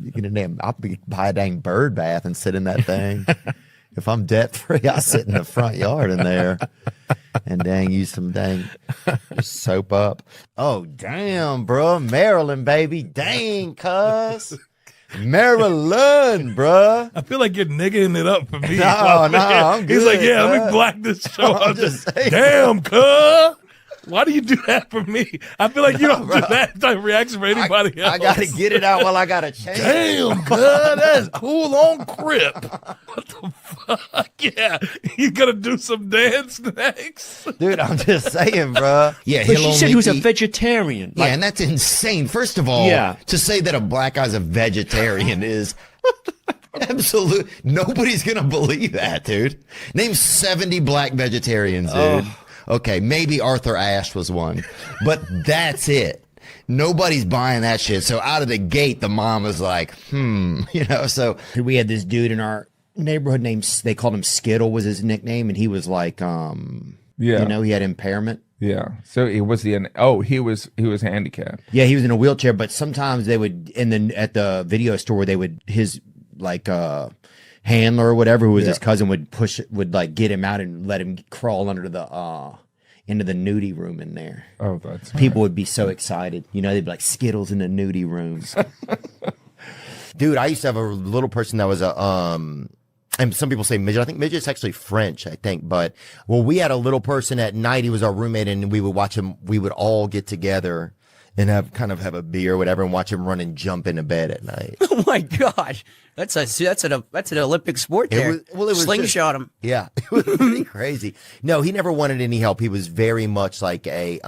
You can I'll buy a dang bird bath and sit in that thing. If I'm debt free, I'll sit in the front yard in there and dang use some dang soap up. Oh damn, bro, Maryland, baby, dang, cuz. Maryland, bruh. I feel like you're nigging it up for me. No, I'm He's like, good, yeah, let bruh. me black this show. I'm I'm just just, saying, damn, cuz. Why do you do that for me? I feel like you don't do that type of reaction for anybody else. I gotta get it out while I gotta change. Damn, cuz, that's cool on Crip. What the fuck? Yeah, you gotta do some dance next? Dude, I'm just saying, bro. Yeah, But she said he was a vegetarian. Yeah, and that's insane. First of all, to say that a black guy's a vegetarian is absolute. Nobody's gonna believe that, dude. Name 70 black vegetarians, dude. Okay, maybe Arthur Ashe was one, but that's it. Nobody's buying that shit. So out of the gate, the mom was like, So we had this dude in our neighborhood named, they called him Skittle was his nickname, and he was like, he had impairment. Yeah. So he was he was handicapped. Yeah, he was in a wheelchair, but sometimes they would at the video store his handler or whatever, who was his cousin, would like get him out and let him crawl under into the nudie room in there. Oh, that's people would be so excited. You know, they'd be like Skittles in the nudie rooms. Dude, I used to have a little person that was and some people say midget. I think midget's actually French, I think. But we had a little person at night. He was our roommate, and we would watch him. We would all get together and have a beer or whatever, and watch him run and jump into bed at night. Oh my gosh, that's an Olympic sport there. It was slingshot him. Yeah, it was pretty crazy. No, he never wanted any help. He was very much like a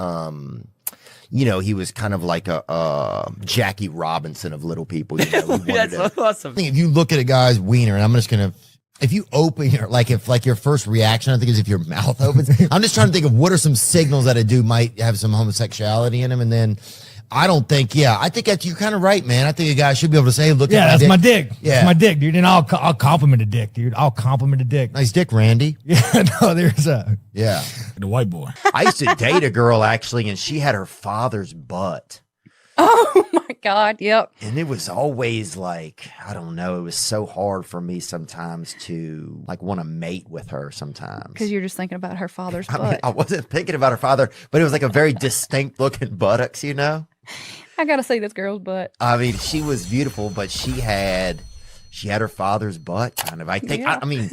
you know, he was kind of like a Jackie Robinson of little people. You know, That's awesome. I think if you look at a guy's wiener, and I'm just gonna, if you open your, like, if like your first reaction, I think is if your mouth opens. I'm just trying to think of what are some signals that a dude might have some homosexuality in him, and then I don't think, I think that you're kind of right, man. I think a guy should be able to say, look, yeah, that's my dick. Yeah, that's my dick, dude. And I'll compliment a dick, dude. I'll compliment a dick. Nice dick, Randy. Yeah, no, there's a the white boy. I used to date a girl actually, and she had her father's butt. Oh my God. Yep. And it was always like, I don't know, it was so hard for me sometimes to like want to mate with her sometimes. Because you're just thinking about her father's butt. I mean, I wasn't thinking about her father, but it was like a very distinct looking buttocks, you know? I gotta see this girl's butt. I mean, she was beautiful, but she had her father's butt kind of. I think, Yeah. I mean,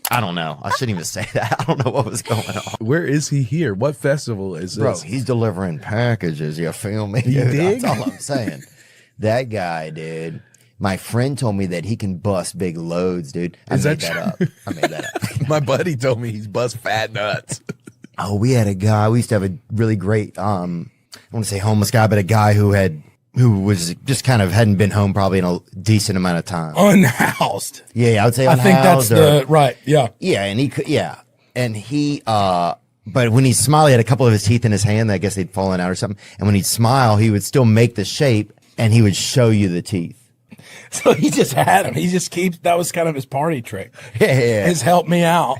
I don't know. I shouldn't even say that. I don't know what was going on. Where is he here? What festival is Bro, this? he's delivering packages. You feel me? You Dude, dig? that's all I'm saying. That guy, dude. My friend told me that he can bust big loads, dude. I Is made that that up. I made that up. My buddy told me he's bust fat nuts. Oh, we had a guy. We used to have a really great, I don't want to say homeless guy, but a guy who was just kind of hadn't been home probably in a decent amount of time. Unhoused. Yeah, I would say I unhoused. think that's the right. Yeah. Yeah, and he could. Yeah, and he. But when he'd smile, he had a couple of his teeth in his hand. I guess they'd fallen out or something. And when he'd smile, he would still make the shape, and he would show you the teeth. So he just had him. He just keeps. That was kind of his party trick. Yeah. His help me out.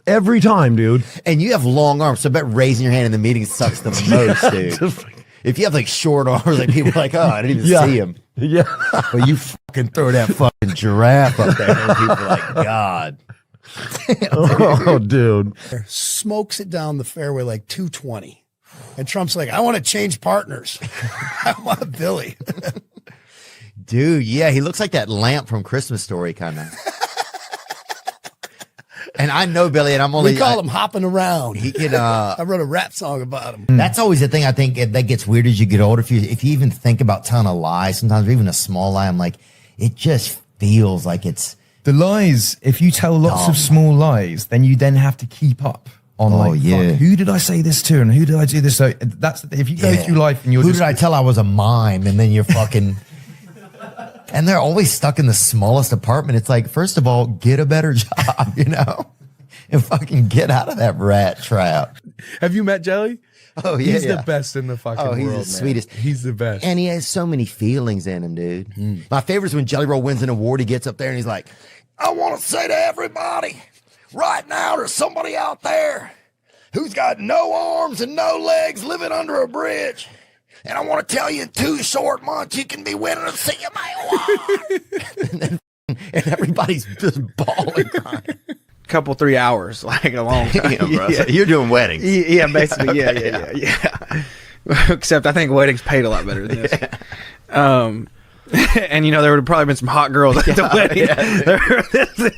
Every time, dude. And you have long arms, so I bet raising your hand in the meeting sucks the most, dude. If you have like short arms, like people are like, oh, I didn't even see him. Yeah. But you fucking throw that fucking giraffe up there, and people are like, God. Oh, dude. Smokes it down the fairway like 220. And Trump's like, I want to change partners. I want Billy. Dude, yeah, he looks like that lamp from Christmas Story, kind of. And I know Billy, and I'm only. We call him hopping around. He can. I wrote a rap song about him. That's always the thing I think that gets weird as you get older. If you even think about telling a lie, sometimes or even a small lie, I'm like, it just feels like it's the lies. If you tell lots of small lies, then you then have to keep up on fuck, who did I say this to, and who did I do this? So that's if you go through life and you're who did I tell I was a mime, and then you're fucking. And they're always stuck in the smallest apartment. It's like, first of all, get a better job, you know, and fucking get out of that rat trap. Have you met Jelly? Oh, yeah. He's the best in the fucking world. He's the man. sweetest. He's the best. And he has so many feelings in him, dude. My favorite is when Jelly Roll wins an award. He gets up there and he's like, I want to say to everybody right now, there's somebody out there who's got no arms and no legs living under a bridge. And I want to tell you, in 2 short months, you can be winning a CMA award. and everybody's just bawling, crying. Couple 3 hours, like a long time. Damn, bro. So you're doing weddings. Yeah, basically. Okay, Yeah. Except I think weddings paid a lot better than this. And you know, there would have probably been some hot girls at the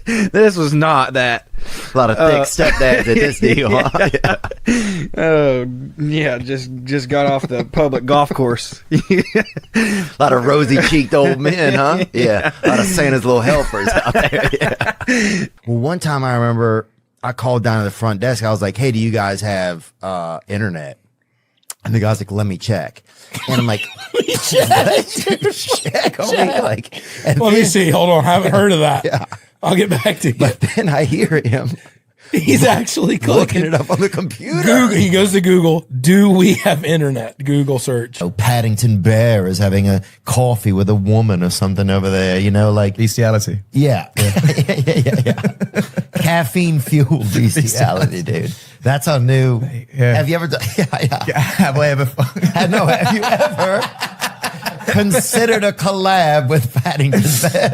wedding. This was not that. A lot of thick stepdads at this deal. Yeah, just got off the public golf course. A lot of rosy-cheeked old men, huh? Yeah. A lot of Santa's little helpers out there. Yeah. Well, one time I remember I called down to the front desk. I was like, hey, do you guys have internet? And the guy's like, let me check. And I'm like, check on me. Like, and Let me see. Hold on. I haven't heard of that. Yeah. I'll get back to you. But then I hear him. He's actually looking it up on the computer. Google, he goes to Google. Do we have internet? Google search. Oh, Paddington Bear is having a coffee with a woman or something over there. You know, like bestiality. Yeah. Yeah. Caffeine fueled bestiality, dude. That's our new. Yeah. Have you ever done? Yeah. Have I ever? No. Have you ever considered a collab with Paddington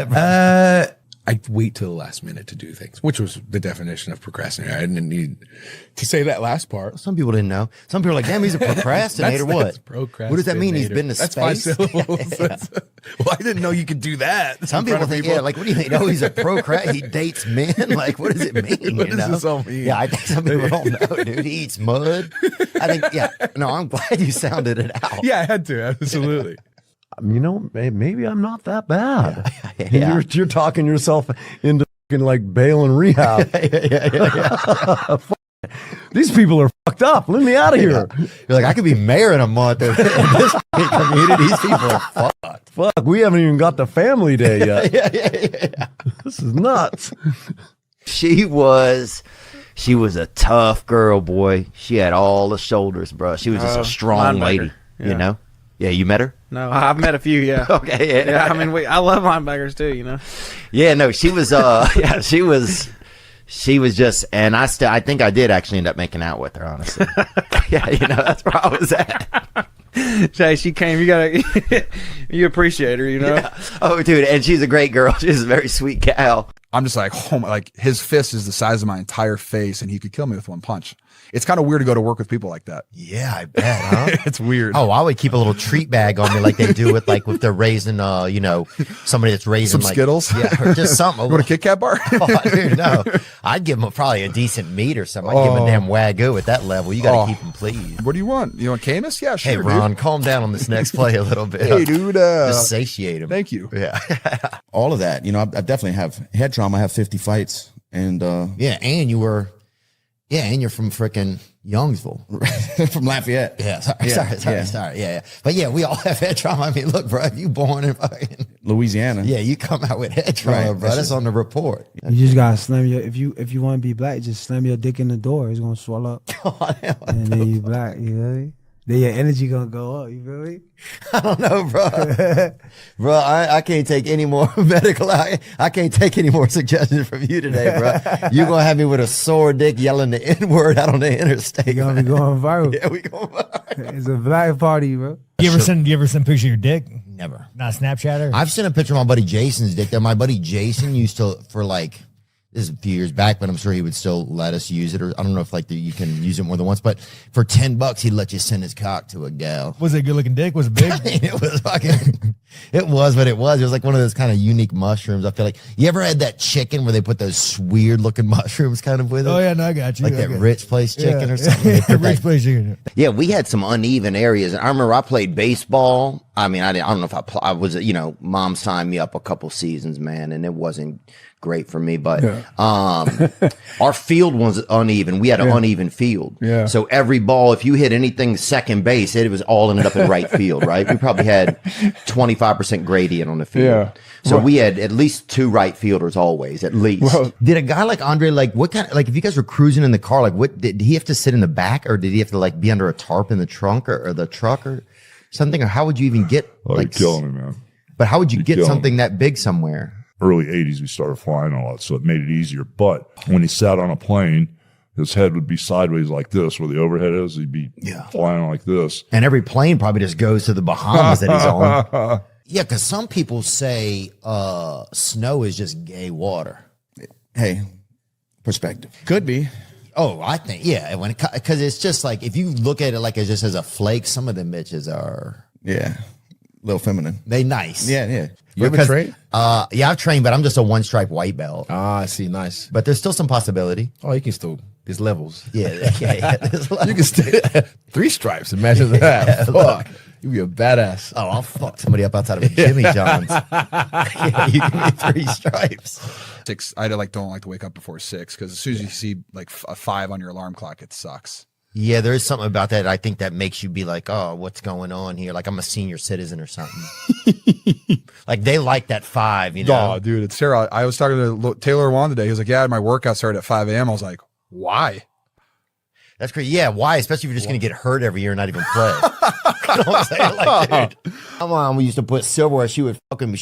Bear? I wait till the last minute to do things, which was the definition of procrastinator. I didn't need to say that last part. Some people didn't know. Some people are like, damn, he's a procrastinator. That's What does that mean? He's been to That's space? 5 syllables. Well, I didn't know you could do that. Some people think, yeah, like, what do you think? No, he's a procrastinator. He dates men. Like, what does it mean? What you does know? this all mean? Yeah, I think some people don't know, dude. He eats mud. I think, yeah. No, I'm glad you sounded it out. Yeah, I had to. Absolutely. You know, maybe I'm not that bad. Yeah. You're talking yourself into like bail and rehab. Yeah. These people are fucked up. Let me out of here. You're like, I could be mayor in a month in this community. These people are fucked. Fuck, we haven't even got the family day yet. yeah. This is nuts. She was a tough girl, boy. She had all the shoulders, bro. She was just a strong linebacker. lady, you know? Yeah, you met her? No, I've met a few. Yeah. Okay. Yeah. I mean, I love linebackers too. You know. Yeah. No, she was. Yeah, she was. She was just, and I think I did actually end up making out with her, honestly. Yeah, you know, that's where I was at. Jay, she came. You gotta, you appreciate her, you know. Yeah. Oh, dude, and she's a great girl. She's a very sweet gal. I'm just like, oh my, like his fist is the size of my entire face, and he could kill me with one punch. It's kind of weird to go to work with people like that. Yeah, I bet, huh? It's weird. Oh, I would keep a little treat bag on me like they do with if they're raising, you know, somebody that's raising Some Skittles? Yeah, or just something. You want a Kit Kat bar? Oh, dude, no. I'd give them probably a decent meat or something. I'd give them a damn Wagyu at that level. You got to keep them pleased. What do you want? You want Camus? Yeah, sure, Hey, Ron, dude. calm down on this next play a little bit. Hey, dude. Just satiate him. Thank you. Yeah. All of that. You know, I definitely have head trauma. I have 50 fights. And yeah, and you were, and you're from frickin' Youngsville. From Lafayette. Yeah, sorry. Yeah. But yeah, we all have head trauma. I mean, look, bro, if you born in fucking Louisiana. Yeah, you come out with head trauma, bro. That's on the report. You just gotta slam your if you want to be black, just slam your dick in the door. It's gonna swell up. And then you black, you know what I mean? Then your energy gonna go up, you feel me? I don't know, bro. Bro, I can't take any more medical. I can't take any more suggestions from you today, bro. You gonna have me with a sore dick yelling the N-word out on the interstate. You gonna be going viral. Yeah, we going viral. It's a black party, bro. You ever send a picture of your dick? Never. Not Snapchat or? I've seen a picture of my buddy Jason's dick that my buddy Jason used to, for like, this is a few years back, but I'm sure he would still let us use it. Or I don't know if you can use it more than once, but for $10, he'd let you send his cock to a gal. Was it a good looking dick? Was it big? It was fucking, it was what it was. It was like one of those kind of unique mushrooms. I feel like, you ever had that chicken where they put those weird looking mushrooms kind of with it? Oh yeah, no, I got you. Like that Rich Place chicken or something. Rich Place chicken. Yeah, we had some uneven areas. And I remember I played baseball. I mean, I don't know if I was, you know, mom signed me up a couple seasons, man, and it wasn't great for me, but our field was uneven. We had an uneven field. Yeah. So every ball, if you hit anything second base, it was all ended up in right field, right? We probably had 25% gradient on the field. Yeah. So we had at least 2 right fielders always, at least. Well, did a guy like Andre, like what kind of, like if you guys were cruising in the car, like what, did he have to sit in the back or did he have to like be under a tarp in the trunk or the truck or something? Or how would you even get You're killing me, man. But how would you You're get killing something me. that big somewhere? Early 80s, we started flying a lot, so it made it easier. But when he sat on a plane, his head would be sideways like this, where the overhead is. He'd be flying like this. And every plane probably just goes to the Bahamas that he's on. Yeah, because some people say snow is just gay water. Hey, perspective. Could be. Oh, I think, yeah. Because it's just like, if you look at it like it's just as a flake, some of them bitches are. Yeah. A little feminine. They nice. Yeah. You ever train? Yeah, I've trained, but I'm just a one stripe white belt. Ah, I see. Nice. But there's still some possibility. Oh, you can still. There's levels. Yeah. There's levels. You can still 3 stripes. Imagine that. Fuck. You be a badass. Oh, I'll fuck somebody up outside of a Jimmy John's. Yeah, you give me 3 stripes. 6. I don't like to wake up before 6 because as soon as you see like a 5 on your alarm clock, it sucks. Yeah, there is something about that. I think that makes you be like, oh, what's going on here? Like I'm a senior citizen or something. Like they like that 5, you know? Oh, dude, it's terrible. I was talking to Taylor Wan today. He was like, yeah, my workout started at 5 a.m. I was like, why? That's crazy. Yeah, why? Especially if you're just going to get hurt every year and not even play. You know what I'm saying? Like, dude, my mom used to put silverware. She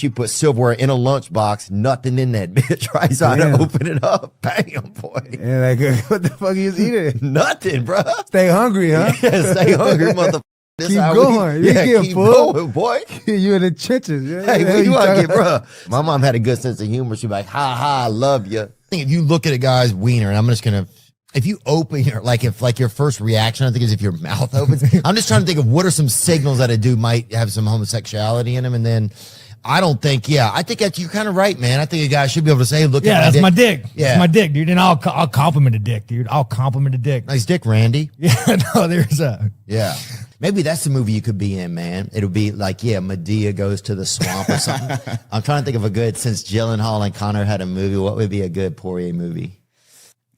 put silverware in a lunchbox, nothing in that bitch, right? So I had to open it up. Bam, boy. Yeah, like, what the fuck you was eating? Nothing, bro. Stay hungry, huh? Yeah, stay hungry, motherfucker. Keep going. You get keep full. going, boy. You in the trenches. Yeah, Hey, what you want to get, bro? My mom had a good sense of humor. She'd be like, ha, ha, I love you. I think if you look at a guy's wiener, and I'm just going to, if you open your, if your first reaction, I think, is if your mouth opens. I'm just trying to think of what are some signals that a dude might have some homosexuality in him. And then I think that you're kind of right, man. I think a guy should be able to say, look at that's my dick. Yeah. That's my dick, dude. And I'll compliment a dick, dude. I'll compliment a dick. Nice dick, Randy. Yeah, no, there's a. Yeah. Maybe that's the movie you could be in, man. It'll be like, Medea goes to the swamp or something. I'm trying to think of a good, since Gyllenhaal and Connor had a movie, what would be a good Poirier movie?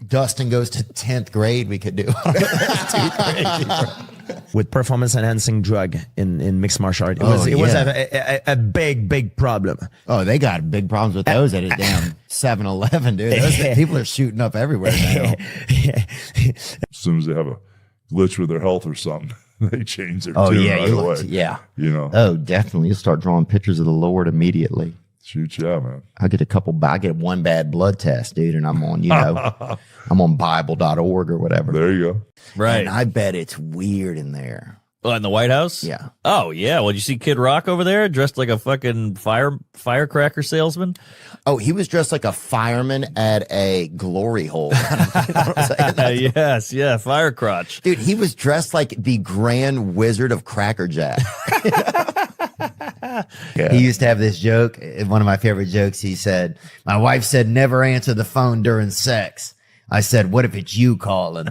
Dustin goes to 10th grade, we could do. That's too crazy, bro. With performance enhancing drug in mixed martial art. It was a big problem. Oh, they got big problems with those at a damn 7-Eleven, dude. Those people are shooting up everywhere now. As soon as they have a glitch with their health or something, they change their Oh, tune yeah. right away. Yeah. You know? Oh, definitely. You start drawing pictures of the Lord immediately. Shoot, yeah, man. I get one bad blood test, dude, and I'm on, I'm on Bible.org or whatever. There you go. Right. And I bet it's weird in there. Oh, in the White House? Yeah. Oh, yeah. Well, did you see Kid Rock over there dressed like a fucking firecracker salesman? Oh, he was dressed like a fireman at a glory hole. Yes, yeah, fire crotch. Dude, he was dressed like the Grand Wizard of Cracker Jack. Yeah. He used to have this joke. One of my favorite jokes. He said, "My wife said never answer the phone during sex." I said, "What if it's you calling?"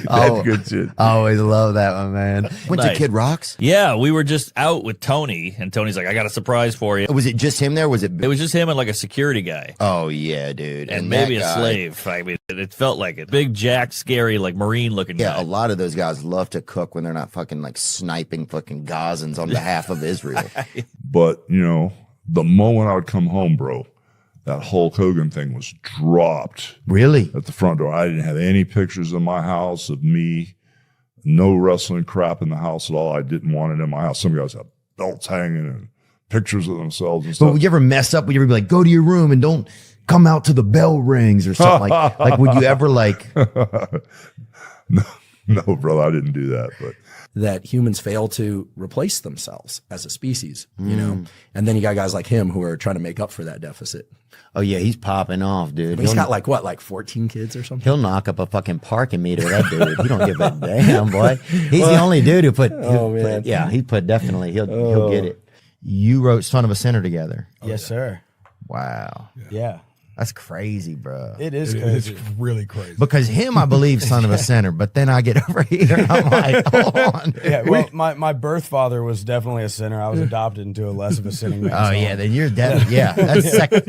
That's good shit. I always love that one, man. Went to Nice. Kid Rock's? Yeah, we were just out with Tony, and Tony's like, I got a surprise for you. Was it just him there? Was it? It was just him and like a security guy. Oh, yeah, dude. And maybe a that guy- slave. I mean, it felt like it. Big, jacked, scary, like Marine looking Yeah, guy. a lot of those guys love to cook when they're not fucking like sniping fucking Gazans on behalf of Israel. But, you know, the moment I would come home, bro, that Hulk Hogan thing was dropped. Really? At the front door. I didn't have any pictures in my house of me. No wrestling crap in the house at all. I didn't want it in my house. Some guys have belts hanging and pictures of themselves and But stuff. would you ever mess up? Would you ever be like, go to your room and don't come out till the bell rings or something like would you ever like? No, brother, I didn't do that. But that humans fail to replace themselves as a species, you know? And then you got guys like him who are trying to make up for that deficit. Oh yeah, he's popping off, dude. But he's got like 14 kids or something? He'll knock up a fucking parking meter, that dude. He don't give a damn, boy. He's the only dude who put, definitely, he'll get it. You wrote Son of a Sinner together. Yes, sir. Wow. Yeah. That's crazy, bro. It is It's crazy. really crazy. Because him, I believe, Son of a Sinner, but then I get over here and I'm like, hold on. Yeah, well, my birth father was definitely a sinner. I was adopted into a less of a sinning man. Oh yeah, then you're dead. Yeah, that's second.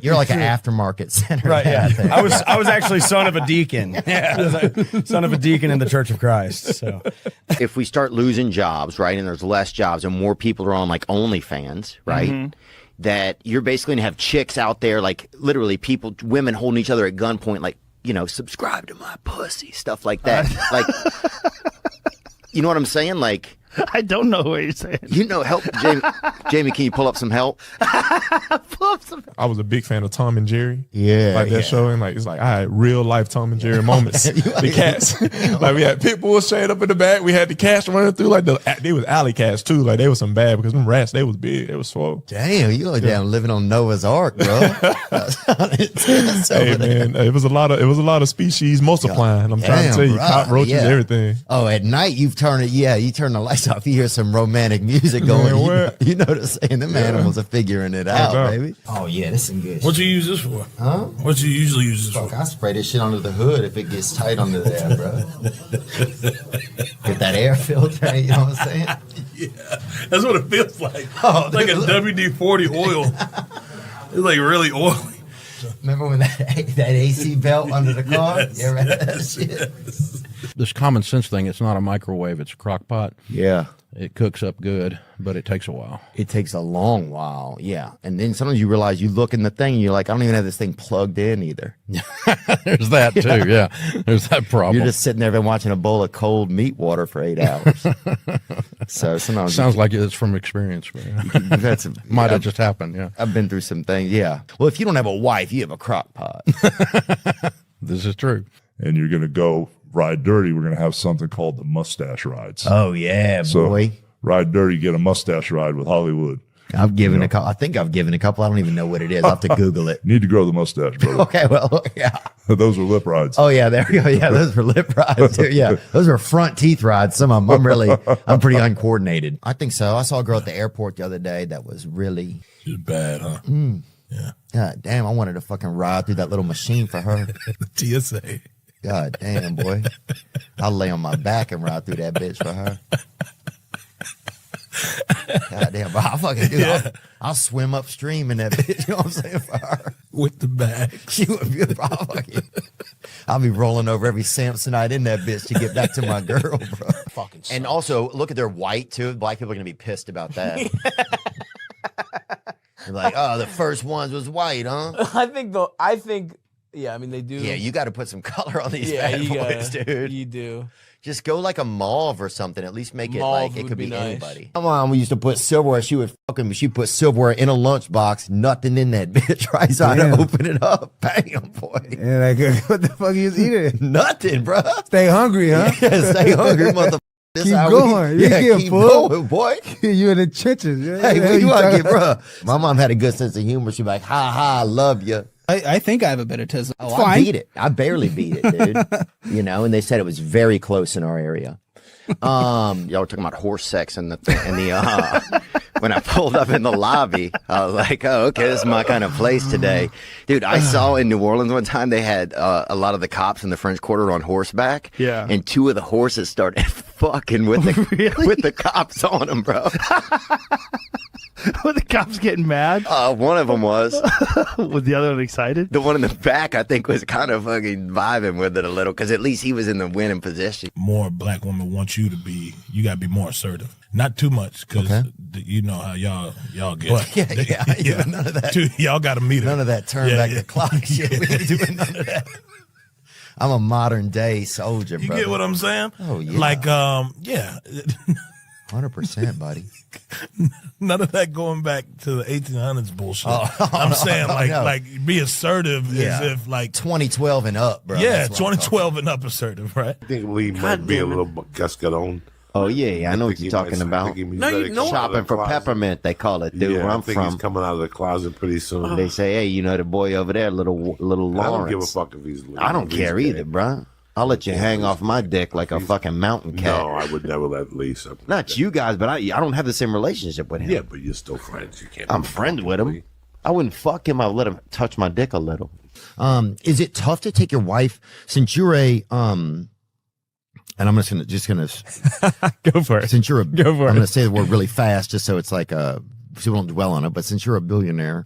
You're like an aftermarket sinner. Right, yeah. I think. I was actually son of a deacon. Yeah, son of a deacon in the Church of Christ. So If we start losing jobs, right, and there's less jobs and more people are on like OnlyFans, right, that you're basically going to have chicks out there, like literally women holding each other at gunpoint, like, you know, subscribe to my pussy, stuff like that. Like, you know what I'm saying? Like, I don't know what you're saying. you know, help, Jamie. Jamie, can you pull up some help? I was a big fan of Tom and Jerry. Yeah, like that show, and like it's like I had real life Tom and Jerry moments. The cats, like we had pit bulls chained up in the back. We had the cats running through. Like they was alley cats too. Like they was some bad because them rats they was big. They was swole. Damn, you like down living on Noah's Ark, bro. Hey man, it was a lot of species multiplying. I'm trying to tell you, bro, cockroaches, yeah. everything. Oh, at night you turn the lights off. You hear some romantic music going. You know what I'm saying? Them animals are figuring it out, baby. Oh yeah, this is good. What you use this for? Huh? What you usually use this Fuck, for? I spray this shit under the hood if it gets tight under there, bro. Get that air filter, you know what I'm saying? Yeah, that's what it feels like. Oh, It's like a WD-40 oil. It's like really oily. Remember when that AC belt under the car? Yes, You ever had that yes, shit? This common sense thing, it's not a microwave, it's a crock pot. Yeah. It cooks up good, but it takes a while. It takes a long while, yeah. And then sometimes you realize you look in the thing and you're like, I don't even have this thing plugged in either. There's that too, yeah. There's that problem. You're just sitting there been watching a bowl of cold meat water for 8 hours. So sometimes Sounds like it's from experience. Man. you've had some, Might have just happened, yeah. I've been through some things, yeah. Well, if you don't have a wife, you have a crock pot. This is true. and you're going to go ride dirty. We're going to have something called the mustache rides. Oh, yeah, boy. Ride dirty, get a mustache ride with Hollywood. I've given a couple. I think I've given a couple. I don't even know what it is. I'll have to Google it. Need to grow the mustache, brother. Okay, well, yeah. Those are lip rides. Oh, yeah, there we go. Yeah, those were lip rides. Too. Yeah, those are front teeth rides. Some of them, I'm pretty uncoordinated. I think so. I saw a girl at the airport the other day that was really. She's bad, huh? Yeah. God damn, I wanted to fucking ride through that little machine for her. TSA. God damn, boy. I'll lay on my back and ride through that bitch for her. Goddamn, bro. I'll fucking do it. I'll swim upstream in that bitch. You know what I'm saying? For her. With the bag. She would be a I'll be rolling over every Samsonite in that bitch to get back to my girl, bro. Fucking and also, look at their white, too. Black people are going to be pissed about that. They're like, oh, the first ones was white, huh? I think, yeah, I mean, they do. Yeah, you got to put some color on these Yeah, bad you boys, dude. You do. Just go like a mauve or something. At least make it Mauve like it would could be be nice. anybody. My mom used to put silverware. She put silverware in a lunchbox. Nothing in that bitch. Right, so I had to open it up. Bam, boy. Yeah, like what the fuck you was eating? Nothing, bro. Stay hungry, huh? Yeah, stay hungry, motherfucker. Keep going. You get keep full. going, boy. You in the trenches. Yeah, Hey, yeah, what you want to talking- get, bro? My mom had a good sense of humor. She'd be like, ha ha, I love you. I think I have a better tism. Oh, I beat it. I barely beat it, dude. You know, and they said it was very close in our area. Y'all were talking about horse sex and the when I pulled up in the lobby, I was like, oh, okay, this is my kind of place today. Dude, I saw in New Orleans one time they had a lot of the cops in the French Quarter on horseback. Yeah. And two of the horses started fucking with the with the cops on them, bro. Were the cops getting mad? One of them was. Was the other one excited? The one in the back, I think, was kind of fucking vibing with it a little because at least he was in the winning position. More black women want you to be. You got to be more assertive. Not too much because you know how y'all get. Well, I ain't doing none of that. Y'all got to meet her. None of that turn back the clock shit. We ain't doing none of that. I'm a modern day soldier, You brother. get what I'm saying? Oh, yeah. Like, yeah. 100%, buddy. None of that going back to the 1800s bullshit. I'm no, saying like no. like be assertive as if like 2012 and up, bro. Yeah, That's what I'm 2012 and up assertive, right? I think we might be a little cascaron. Oh yeah, I know what you're talking about. Shopping for peppermint, they call it, dude. Where I I'm think from, he's coming out of the closet pretty soon. they say, hey, you know the boy over there, little Lawrence. I don't give a fuck if he's. I don't care either, bro. I'll let you hang off my dick like a fucking mountain cat. No, I would never let Lisa. Not you guys, but I don't have the same relationship with him. Yeah, but you're still friends. You can't. I'm friends with him. I wouldn't fuck him. I would let him touch my dick a little. Is it tough to take your wife since you're a and I'm just gonna go for it. Since you're a, Go for I'm it. gonna say the word really fast just so it's like so we don't dwell on it. But since you're a billionaire,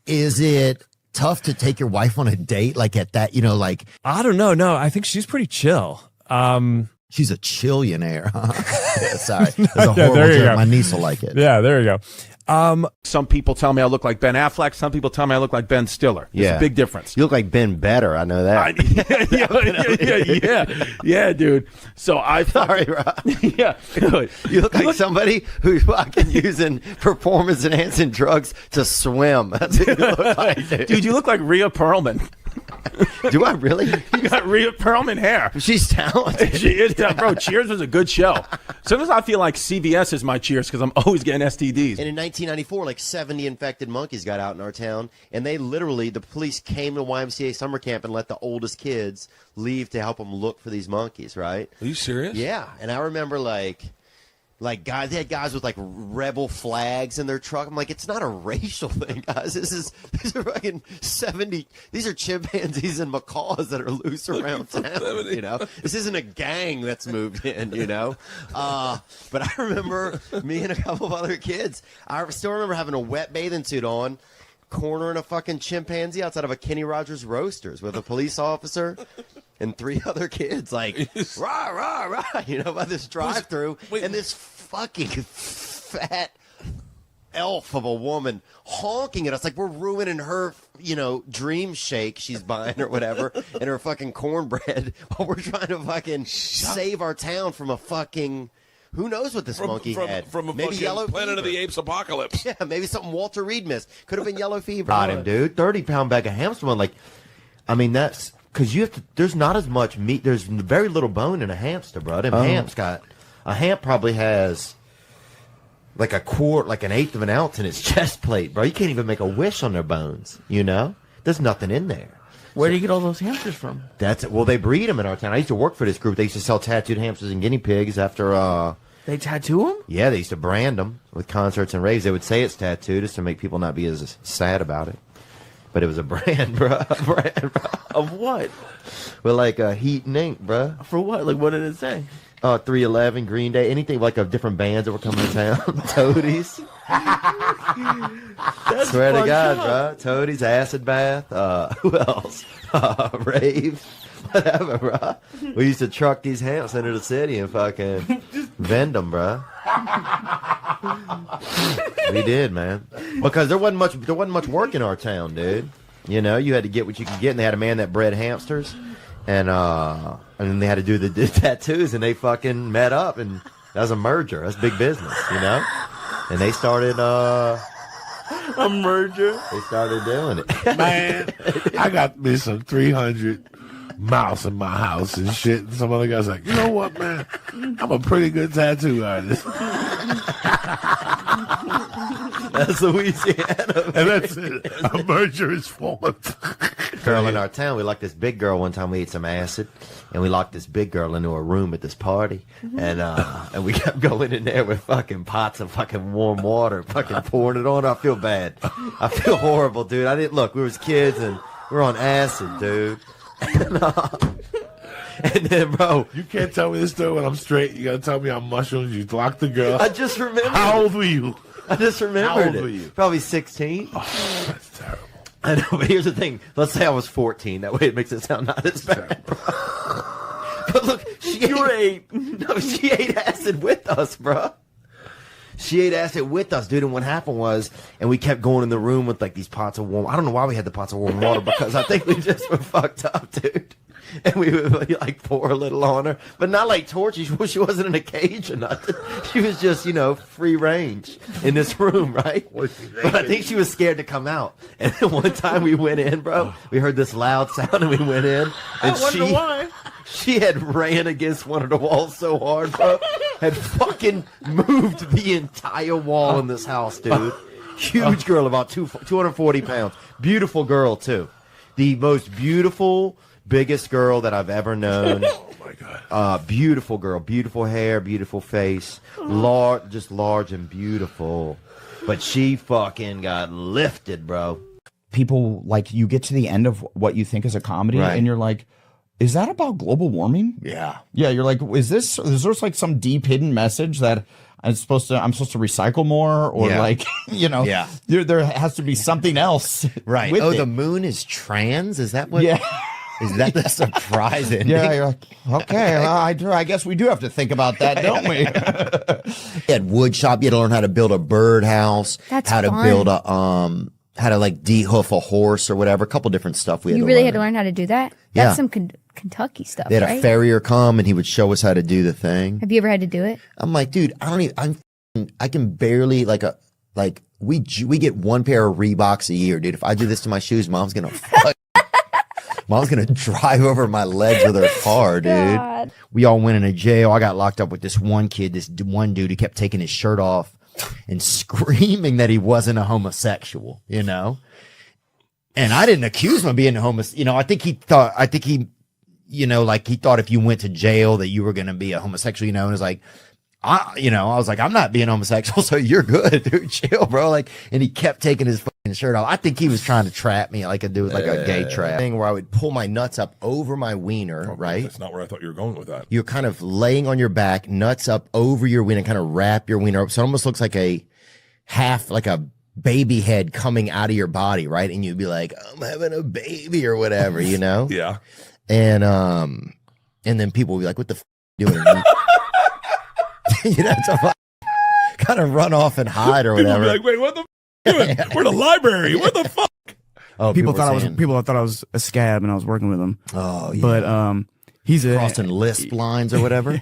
is it tough to take your wife on a date like at that? You know, like I don't know. No, I think she's pretty chill. She's a chillionaire. Huh? Yeah, sorry, that's a Yeah, horrible there you joke. go. My niece will like it. Yeah, there you go. Some people tell me I look like Ben Affleck. Some people tell me I look like Ben Stiller. There's a big difference. You look like Ben Better. I know that. Yeah, dude. So I sorry, Rob. Yeah, you look like somebody who's fucking using performance enhancing drugs to swim. That's what you look like, dude. You look like Rhea Perlman. Do I really? You got Rhea Perlman hair. She's talented. She is talented. Bro, Cheers was a good show. Sometimes I feel like CVS is my Cheers because I'm always getting STDs. And in 1994, like 70 infected monkeys got out in our town, and they literally, the police came to YMCA summer camp and let the oldest kids leave to help them look for these monkeys, right? Are you serious? Yeah, and I remember like guys, they had guys with like rebel flags in their truck. I'm like, it's not a racial thing, guys. These are fucking 70. These are chimpanzees and macaws that are loose around town. You know, this isn't a gang that's moved in. You know, but I remember me and a couple of other kids. I still remember having a wet bathing suit on, cornering a fucking chimpanzee outside of a Kenny Rogers Roasters with a police officer and 3 other kids, like, rah, rah, rah, you know, by this drive-through, and this fucking fat elf of a woman honking at us like we're ruining her, you know, dream shake she's buying or whatever, and her fucking cornbread while we're trying to fucking save our town from a fucking... Who knows what this monkey had? From a maybe fucking yellow Planet of fever. the Apes apocalypse. Yeah, maybe something Walter Reed missed. Could have been yellow fever. Got him, dude. 30-pound bag of hamster bone. Like, I mean, that's because you have to. There's not as much meat. There's very little bone in a hamster, bro. Them hamps got a hamp probably has like an eighth of an ounce in its chest plate, bro. You can't even make a wish on their bones. You know, there's nothing in there. Where do you get all those hamsters from? That's well, they breed them in our town. I used to work for this group. They used to sell tattooed hamsters and guinea pigs after. They tattoo them? Yeah, they used to brand them with concerts and raves. They would say it's tattooed just to make people not be as sad about it. But it was a brand, bro. Of what? With like heat and ink, bro. For what? Like, what did it say? 311, Green Day, anything like of different bands that were coming to town. Toadies. Swear to God, bro. Toadies, Acid Bath. Who else? Rave. Whatever, bro. We used to truck these hamps into the city and fucking vend them, bro. We did, man. Because there wasn't much work in our town, dude. You know, you had to get what you could get, and they had a man that bred hamsters, and then they had to do the tattoos, and they fucking met up, and that was a merger. That's big business, you know. And they started a merger. They started doing it, Man, I got me some 300 mouse in my house and shit. And some other guy's like, you know what, man? I'm a pretty good tattoo artist. That's Louisiana, and that's it. A merger is formed. Girl in our town, we locked this big girl one time. We ate some acid, and we locked this big girl into a room at this party, and we kept going in there with fucking pots of fucking warm water, fucking pouring it on her. I feel bad. I feel horrible, dude. I didn't look. We was kids, and we were on acid, dude. And then, bro, you can't tell me this story when I'm straight. You gotta tell me on mushrooms. You locked the girl. I just remember. How old were you? I just remembered How old it. were you? Probably 16. Oh, that's terrible. I know, but here's the thing. Let's say I was 14. That way it makes it sound not as bad, bro. But look, she ate. No, she ate acid with us, bro. She ate acid with us, dude. And what happened was, and we kept going in the room with like these pots of warm. I don't know why we had the pots of warm water, because I think we just were fucked up, dude. And we would like pour a little on her, but not like torture. She wasn't in a cage or nothing. She was just, you know, free range in this room, right? But I think she was scared to come out. And then one time we went in, bro. We heard this loud sound, and we went in. And I wonder why. She had ran against one of the walls so hard, bro. Had fucking moved the entire wall in this house, dude. Huge girl, about 240 pounds. Beautiful girl, too. The most beautiful, biggest girl that I've ever known. Oh, my God. Beautiful girl. Beautiful hair, beautiful face. Just large and beautiful. But she fucking got lifted, bro. People, like, you get to the end of what you think is a comedy, Right. and you're like, is that about global warming? Yeah. Yeah, you're like, is there like some deep hidden message that I'm supposed to recycle more, or like, you know, Yeah. there has to be something else, Right. with Oh, it. the moon is trans? Is that what? Yeah. Is that the surprise ending? Yeah, you're like, okay, well, I guess we do have to think about that, don't we? You had wood shop. You had to learn how to build a birdhouse. That's how to fun. build a how to like de-hoof a horse or whatever. A couple different stuff we had You to really learn. had to learn how to do that? Yeah. That's some Kentucky stuff, They had right? a farrier come and he would show us how to do the thing. Have you ever had to do it? I'm like, dude, I can barely we get one pair of Reeboks a year, dude. If I do this to my shoes, mom's gonna drive over my legs with her car, dude. God. We all went into jail. I got locked up with this one kid, this one dude who kept taking his shirt off and screaming that he wasn't a homosexual, you know? And I didn't accuse him of being a homosexual. You know, I think he thought if you went to jail that you were going to be a homosexual, you know, and it was like, I was like, I'm not being homosexual, so you're good, dude. Chill, bro. Like, and he kept taking his fucking shirt off. I think he was trying to trap me, like a gay trap thing, where I would pull my nuts up over my wiener, right? That's not where I thought you were going with that. You're kind of laying on your back, nuts up over your wiener, kind of wrap your wiener up, so it almost looks like a baby head coming out of your body, right? And you'd be like, I'm having a baby or whatever, you know? Yeah. And then people would be like, what the f you doing? You know, to kind of run off and hide or People whatever. be like, wait, what the f you doing? We're the library. What the fuck? Oh, people thought I was a scab and I was working with him. Oh, yeah. But he's crossing lisp lines or whatever.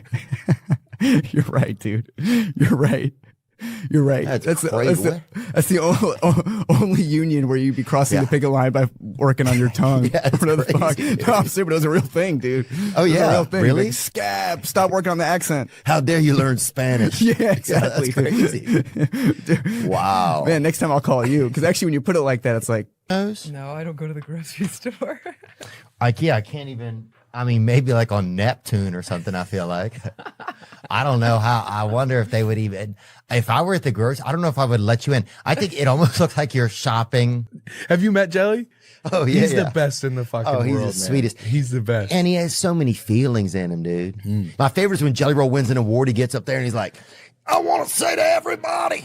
You're right, dude. You're right. You're right. That's the only union where you'd be crossing the picket line by working on your tongue. Yeah, it's Whatever the fuck. crazy, dude. No, I'm serious, but it was a real thing, dude. Oh, It was a yeah? real thing. Really? Like, scab. Stop working on the accent. How dare you learn Spanish? Yeah, exactly. That's crazy. Wow. Man, next time I'll call you. Because actually, when you put it like that, it's like. No, I don't go to the grocery store. I can't even. I mean, maybe like on Neptune or something, I feel like. I don't know how. I wonder if they would even, if I were at the grocery, I don't know if I would let you in. I think it almost looks like you're shopping. Have you met Jelly? Oh, yeah. He's the best in the fucking world. Oh, he's the man. sweetest. He's the best. And he has so many feelings in him, dude. My favorite is when Jelly Roll wins an award, he gets up there and he's like, I want to say to everybody,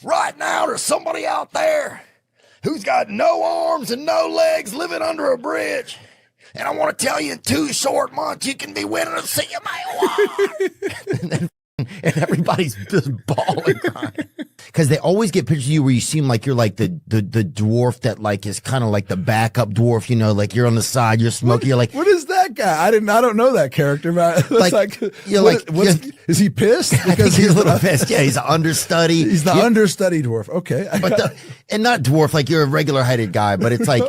right now there's somebody out there who's got no arms and no legs living under a bridge. And I want to tell you in 2 short months, you can be winning a CMA award. and everybody's just bawling crying. Because they always get pictures of you where you seem like you're like the dwarf that like is kind of like the backup dwarf, you know, like you're on the side, you're smoking, you're like, what is that guy? I don't know that character, man. Is he pissed? Because he's a little pissed. Yeah, he's an understudy. He's the understudy dwarf. Okay. And not dwarf, like you're a regular headed guy, but it's like,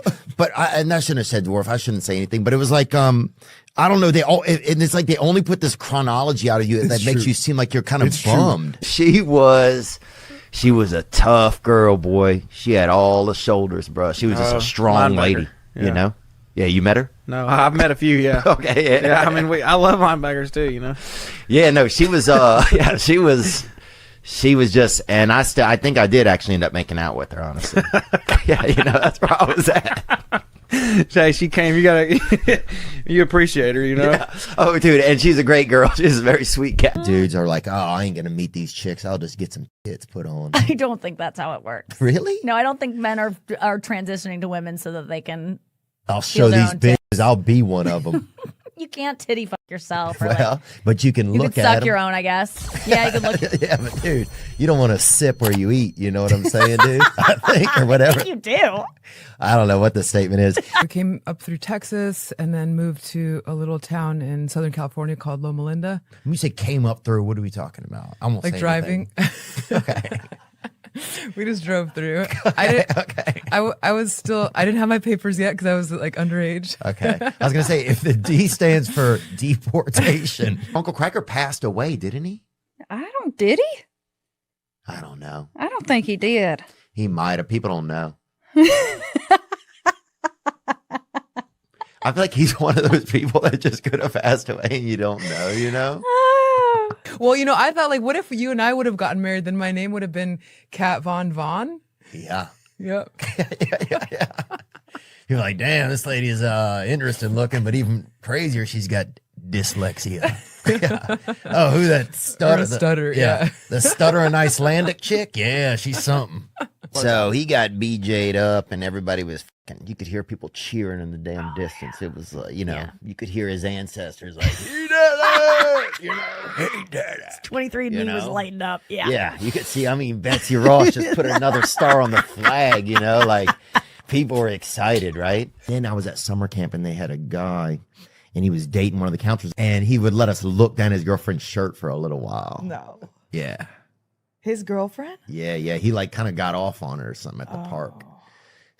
and I shouldn't have said dwarf. I shouldn't say anything, but it was like, I don't know. And it's like they only put this chronology out of you that makes you seem like you're kind of bummed. She was a tough girl, boy. She had all the shoulders, bro. She was just a strong lady, you know? Yeah, you met her? No, I've met a few, yeah. Okay, yeah. I mean, I love linebackers too, you know? Yeah, no, she was, she was just, and I think I did actually end up making out with her, honestly. Yeah, you know, that's where I was at. Jay, she came. You appreciate her, you know. Yeah. Oh, dude, and she's a great girl. She's a very sweet cat. Dudes are like, oh, I ain't gonna meet these chicks. I'll just get some tits put on. I don't think that's how it works. Really? No, I don't think men are transitioning to women so that they can. I'll show these bitches. I'll be one of them. You can't titty fuck yourself. Or but you can look can at suck them. your own, I guess. Yeah, you can look. Yeah, but dude, you don't want to sip where you eat. You know what I'm saying, dude? I think, or whatever. You do. I don't know what the statement is. We came up through Texas and then moved to a little town in Southern California called Loma Linda. When you say came up through, what are we talking about? I won't like say driving. Okay. We just drove through. I was still, I didn't have my papers yet because I was like underage. Okay. I was going to say, if the D stands for deportation. Uncle Cracker passed away, didn't he? Did he? I don't know. I don't think he did. He might have. People don't know. I feel like he's one of those people that just could have passed away and you don't know, you know? Well, you know, I thought like, what if you and I would have gotten married? Then my name would have been Kat Von Vaughn. Yeah. Yep. Yeah. You're like, damn, this lady is interesting looking, but even crazier, she's got dyslexia. Yeah. Oh, who that stutter? Stutter, yeah. The stuttering Icelandic chick? Yeah, she's something. So he got BJ'd up and everybody was fucking, you could hear people cheering in the damn distance. It was, you know, you could hear his ancestors like, he did it! You know, he did it. 23andMe was lighting up. Yeah. Yeah, you could see, I mean, Betsy Ross just put another star on the flag, you know, like people were excited, right? Then I was at summer camp and they had a guy and he was dating one of the counselors and he would let us look down his girlfriend's shirt for a little while. No. Yeah. His girlfriend? Yeah. He like kind of got off on her or something at the park.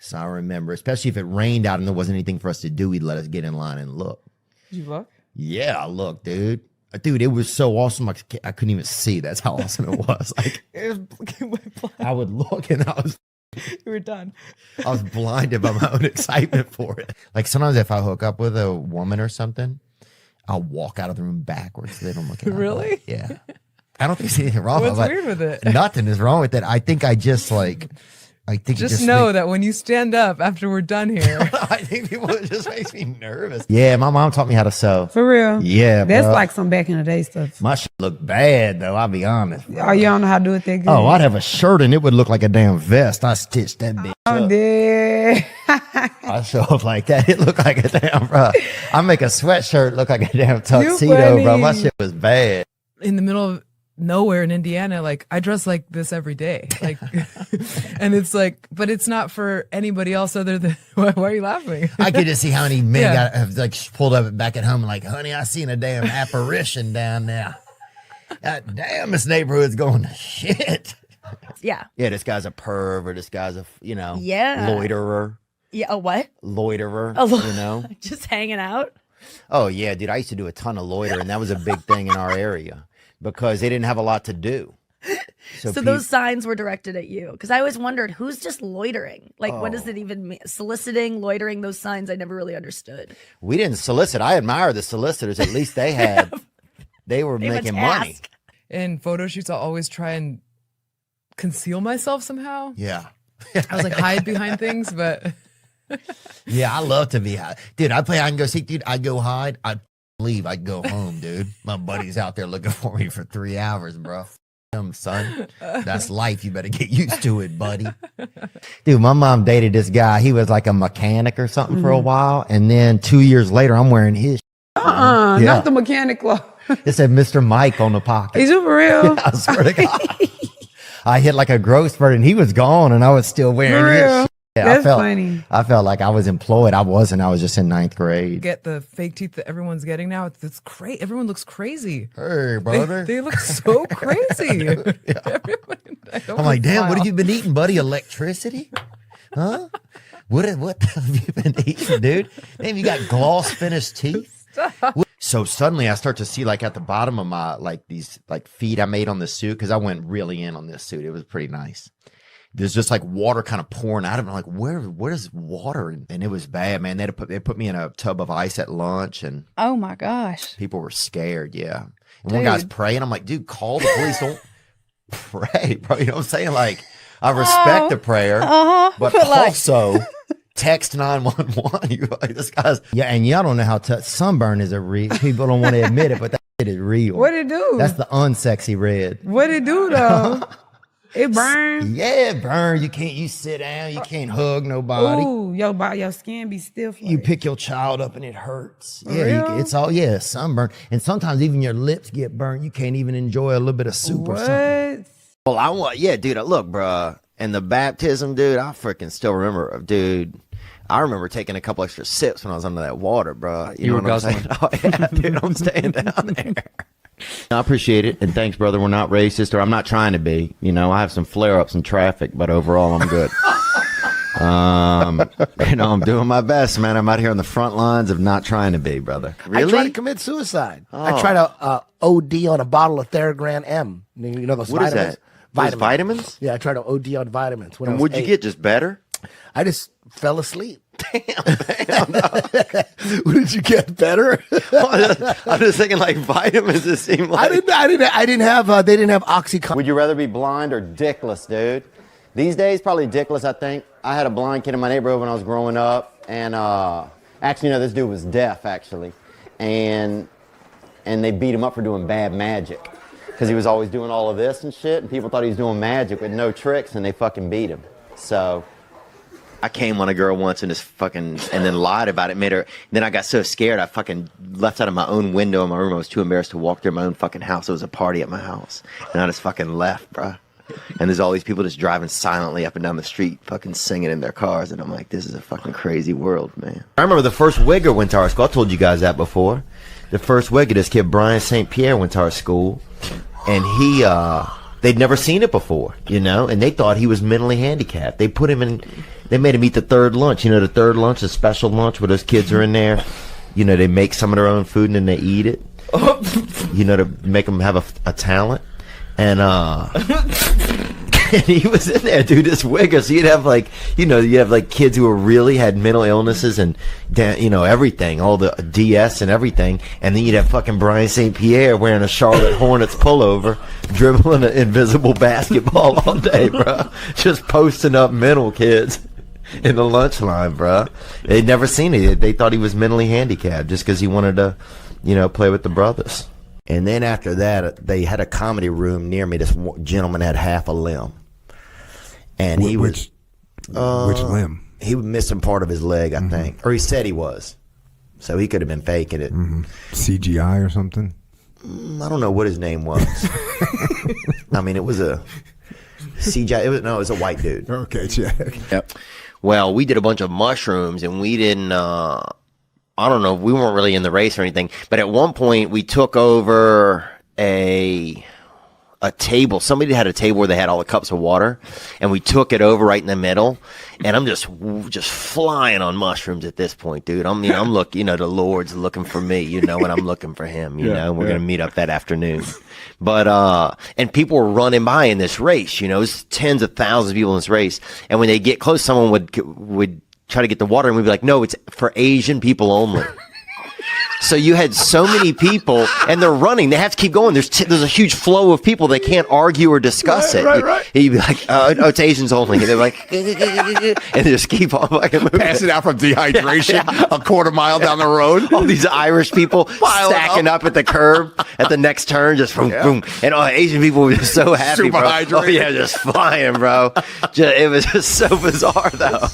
So I remember, especially if it rained out and there wasn't anything for us to do, he'd let us get in line and look. Did you look? Yeah, I looked, dude. Dude, it was so awesome. I couldn't even see. That's how awesome it was. Like, I would look and I was You were done. I was blinded by my own excitement for it. Like sometimes if I hook up with a woman or something, I'll walk out of the room backwards so they don't look at me. Really? Yeah. I don't think there's anything wrong What's with it. weird with it? Nothing is wrong with it. I think I just like, I think Just know that when you stand up after we're done here. I think people, it just makes me nervous. Yeah, my mom taught me how to sew. For real? Yeah, That's bro. like some back in the day stuff. My shit looked bad though, I'll be honest. Oh, you don't know how to do it that good? Oh, I'd have a shirt and it would look like a damn vest. I stitched that bitch Oh, up. dear. I show up like that. It looked like a damn, bro. I make a sweatshirt look like a damn tuxedo, bro. My shit was bad. In the middle of nowhere in Indiana, like I dress like this every day. Like, and it's like, but it's not for anybody else other than, why are you laughing? I could just see how many men Yeah. have like pulled up back at home and like, honey, I seen a damn apparition down there. God damn, this neighborhood's going to shit. Yeah. Yeah, this guy's a perv or this guy's a, you know, Yeah. loiterer. Yeah. A what? Loiterer, you know? Just hanging out. Oh, yeah, dude, I used to do a ton of loitering. That was a big thing in our area because they didn't have a lot to do. So those signs were directed at you, because I always wondered who's just loitering. Like, what does it even mean? Soliciting, loitering, those signs I never really understood. We didn't solicit. I admire the solicitors. At least they had, they were making money. In photo shoots, I'll always try and conceal myself somehow. Yeah. I was like hide behind things, but Yeah, I love to be high. Dude, I can go see, dude, I'd go hide. I'd leave. I'd go home, dude. My buddy's out there looking for me for 3 hours, bro. Son, that's life. You better get used to it, buddy. Dude, my mom dated this guy. He was like a mechanic or something for a while. And then 2 years later, I'm wearing his. Not the mechanic clothes. It said Mr. Mike on the pocket. Is you for real? I swear to God. I hit like a growth spurt and he was gone and I was still wearing his. Yeah, That's funny. I felt like I was employed. I wasn't. I was just in 9th grade. get the fake teeth that everyone's getting now. It's great. Everyone looks crazy. Hey, brother. They look so crazy. I'm like, damn, what have you been eating, buddy? Electricity? Huh? What have you been eating, dude? Damn, you got gloss finished teeth? So suddenly I start to see like at the bottom of my, like these like feet I made on the suit, because I went really in on this suit. It was pretty nice. There's just like water kind of pouring out of it. I'm like, where is water? And it was bad, man. They put me in a tub of ice at lunch, and Oh my gosh. people were scared. Yeah. And one guy's praying. I'm like, dude, call the police. Don't pray, bro. You know what I'm saying? Like, I respect the prayer, but also text 911. You like, this guy's, yeah. And y'all don't know how sunburn is a real. People don't want to admit it, but that shit is real. What it do? That's the unsexy red. What it do though? It burns. Yeah, it burns. You sit down. You can't hug nobody. Ooh, your skin be stiff. You pick your child up and it hurts. For Yeah, real? it's all, sunburn. And sometimes even your lips get burnt. You can't even enjoy a little bit of soup or something. Well, I want, dude, look, bro. And the baptism, dude, I freaking still remember, dude. I remember taking a couple extra sips when I was under that water, bro. You know were what I'm saying? guzzling. Oh, yeah, dude, I'm staying down there. I appreciate it, and thanks, brother. We're not racist, or I'm not trying to be. You know, I have some flare-ups in traffic, but overall, I'm good. I'm doing my best, man. I'm out here on the front lines of not trying to be, brother. I try to commit suicide. I try to OD on a bottle of Theragram M. You know those What is vitamins? that? Those vitamins? Yeah, I tried to OD on vitamins. And what'd you get? Just better? I just fell asleep. Damn. What did you get? Better? I'm just thinking like vitamins. It seemed like I didn't have. They didn't have Oxycontin. Would you rather be blind or dickless, dude? These days, probably dickless. I think I had a blind kid in my neighborhood when I was growing up, and actually, this dude was deaf, actually, and they beat him up for doing bad magic because he was always doing all of this and shit, and people thought he was doing magic with no tricks, and they fucking beat him. So I came on a girl once and and then lied about it, made her. Then I got so scared, I fucking left out of my own window in my room. I was too embarrassed to walk through my own fucking house. It was a party at my house, and I just fucking left, bro. And there's all these people just driving silently up and down the street, fucking singing in their cars, and I'm like, this is a fucking crazy world, man. I remember the first Wigger went to our school. I told you guys that before. The first Wigger, this kid Brian St. Pierre, went to our school, and they'd never seen it before, you know, and they thought he was mentally handicapped. They put him in. They made him eat the third lunch. You know, the third lunch, the special lunch where those kids are in there. You know, they make some of their own food and then they eat it. You know, to make them have a talent. And and he was in there, dude, this Wigger. So you'd have like, you have like kids who really had mental illnesses and, everything, all the DS and everything. And then you'd have fucking Brian St. Pierre wearing a Charlotte Hornets pullover, dribbling an invisible basketball all day, bro. Just posting up mental kids in the lunch line, bro. They'd never seen it. They thought he was mentally handicapped just because he wanted to, play with the brothers. And then after that, they had a comedy room near me. This gentleman had half a limb. And he was... Which limb? He was missing part of his leg, I think. Or he said he was. So he could have been faking it. CGI or something? I don't know what his name was. I mean, it was a... CGI... It was a white dude. Okay, check. Yep. Well, we did a bunch of mushrooms, and we didn't... I don't know, we weren't really in the race or anything, but at one point we took over a a table. Somebody had a table where they had all the cups of water, and we took it over right in the middle. And I'm just flying on mushrooms at this point, dude. I'm looking, the Lord's looking for me, and I'm looking for him, you know. And we're gonna meet up that afternoon. But and people were running by in this race, it's tens of thousands of people in this race. And when they get close, someone would try to get the water, and we'd be like, no, it's for Asian people only. So you had so many people, and they're running. They have to keep going. There's a huge flow of people. They can't argue or discuss it. Right. You'd be like, oh, it's Asians only. And they're like, and they just keep on fucking moving. Passing out from dehydration a quarter mile down the road. All these Irish people stacking up at the curb at the next turn, just boom, boom. And all Asian people were just so happy, Super bro. hydrated. Oh, yeah, just flying, bro. It was just so bizarre, though.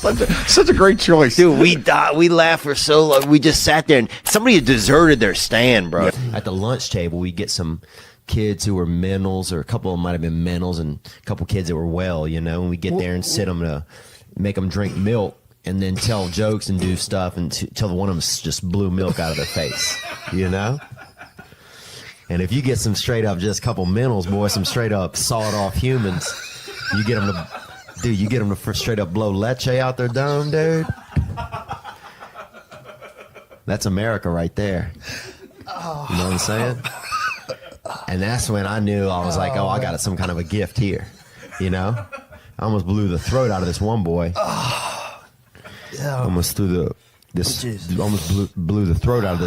Such a great choice. Dude, we laughed for so long. We just sat there, and somebody had deserted their stand, bro. At the lunch table, we get some kids who were mentals, or a couple of them might have been mentals, and a couple kids that were well, and we get there and sit them to make them drink milk, and then tell jokes and do stuff until one of them just blew milk out of their face, And if you get some straight up, just a couple mentals, boy, some straight up sawed off humans, you get them to straight up blow leche out their dome, dude. That's America right there. You know what I'm saying? And that's when I knew, I was like, I got some kind of a gift here. I almost blew the throat out of this one boy. Almost blew the throat out of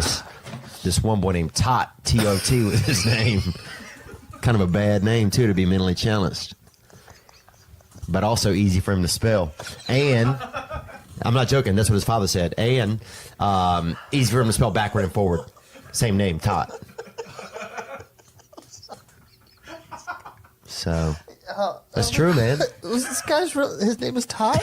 this one boy named Tot. T-O-T was his name. Kind of a bad name too, to be mentally challenged, but also easy for him to spell. And I'm not joking. That's what his father said. And easy for him to spell backward and forward. Same name, Tot. So that's true, man. Was this guy's his name was Todd?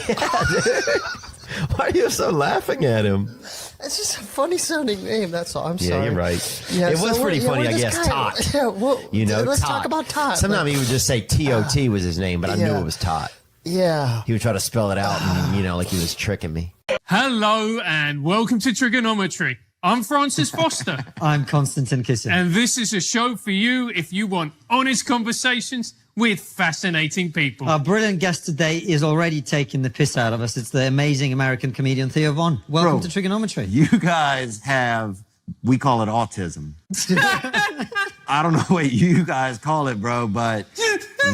Why are you so laughing at him? It's just a funny sounding name. That's all. I'm sorry. Yeah, you're right. It was pretty funny, I guess. Tot. Yeah, well, let's Tot. talk about Todd. Sometimes he would just say T-O-T was his name, but I knew it was Tot. Yeah. He would try to spell it out, and like he was tricking me. Hello and welcome to Trigonometry. I'm Francis Foster. I'm Konstantin Kisin. And this is a show for you if you want honest conversations with fascinating people. Our brilliant guest today is already taking the piss out of us. It's the amazing American comedian Theo Von. Welcome to Trigonometry. You guys have, we call it autism. I don't know what you guys call it, bro, but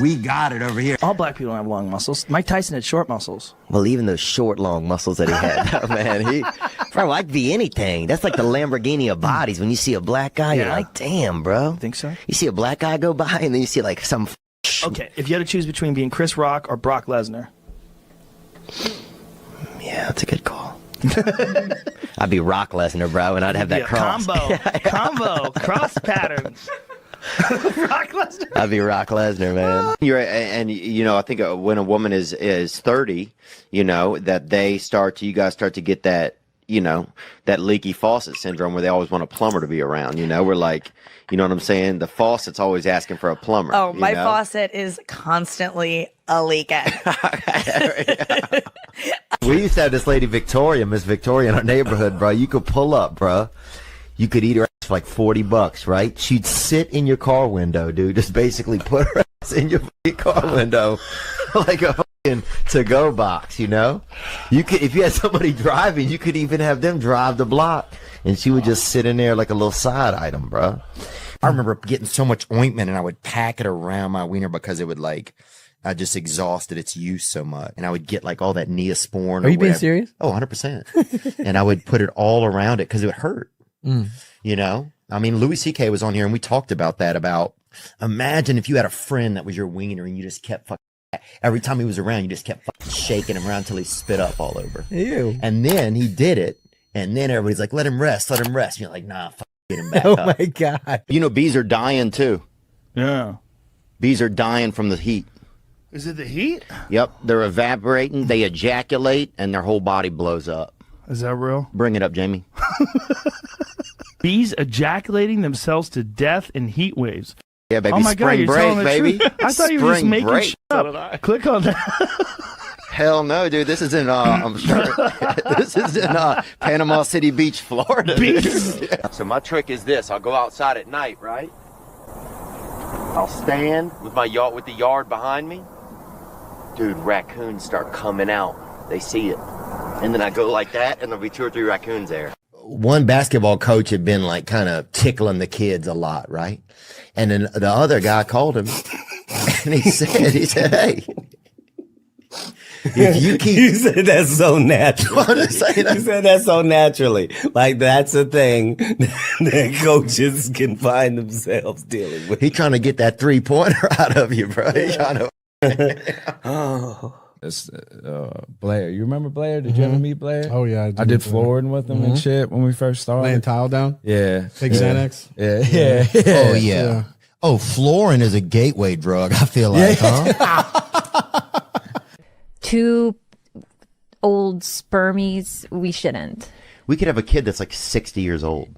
we got it over here. All black people don't have long muscles. Mike Tyson had short muscles. Well, even those short, long muscles that he had, oh, man, bro, I'd be anything. That's like the Lamborghini of bodies. When you see a black guy, you're like, damn, bro. Think so? You see a black guy go by, and then you see like some. Okay, if you had to choose between being Chris Rock or Brock Lesnar. Yeah, that's a good call. I'd be Rock Lesnar, bro, and I'd have that cross. Combo, cross pattern. Rock Lesnar. I'd be Rock Lesnar, man. You're right, and I think when a woman is 30, that you guys start to get that, that leaky faucet syndrome where they always want a plumber to be around. We're like, you know what I'm saying? The faucet's always asking for a plumber. Oh, my faucet is constantly a leaking. We used to have this lady Miss Victoria in our neighborhood, bro. You could pull up, bro. You could eat her ass for like $40, right? She'd sit in your car window, dude. Just basically put her ass in your car window like a fucking to-go box, You could, if you had somebody driving, you could even have them drive the block, and she would just sit in there like a little side item, bro. I remember getting so much ointment, and I would pack it around my wiener because it would I just exhausted its use so much. And I would get like all that Neosporin. Are you being serious? Oh, 100%. And I would put it all around it because it would hurt. I mean, Louis C.K. was on here and we talked about that, about imagine if you had a friend that was your wiener and you just kept every time he was around, you just kept fucking shaking him around until he spit up all over. Ew. And then he did it. And then everybody's like, let him rest. And you're like, nah, get him back Oh up. my God. Bees are dying too. Yeah. Bees are dying from the heat. Is it the heat? Yep. They're evaporating, they ejaculate, and their whole body blows up. Is that real? Bring it up, Jamie. Bees ejaculating themselves to death in heat waves. Yeah, baby. Oh my God, Spring you're break, telling the baby. truth. I thought you were just Spring making break. shit up. Click on that. Hell no, dude. This is in I'm sure this is in Panama City Beach, Florida. Yeah. So my trick is this: I'll go outside at night, right? I'll stand with my yacht with the yard behind me. Dude, raccoons start coming out. They see it. And then I go like that, and there'll be 2 or 3 raccoons there. One basketball coach had been like kind of tickling the kids a lot, right? And then the other guy called him and he said, hey, if you keep. You said that so naturally. You said that so naturally. Like that's a thing that coaches can find themselves dealing with. He trying to get that 3-pointer out of you, bro. He trying to. Oh. It's, Blair. You remember Blair? Did you ever meet Blair? Oh yeah, I did flooring with him and shit when we first started. Laying tile down. Yeah. Take Xanax. Yeah. Oh yeah. Oh, flooring is a gateway drug. I feel like, huh? 2 old spermies, we shouldn't. We could have a kid that's like 60 years old.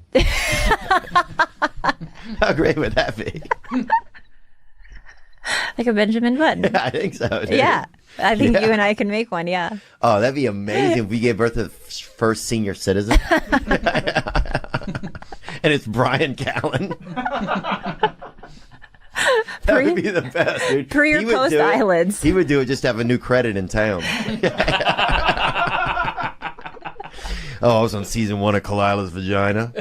How great would that be? Like a Benjamin Button. Yeah, I think so, dude. Yeah. I think Yeah. you and I can make one, yeah. Oh, that'd be amazing if we gave birth to the first senior citizen. And it's Brian Callen. That would be the best, dude. Pre or He would post do it. eyelids. He would do it just to have a new credit in town. Oh, I was on season 1 of Kalila's Vagina.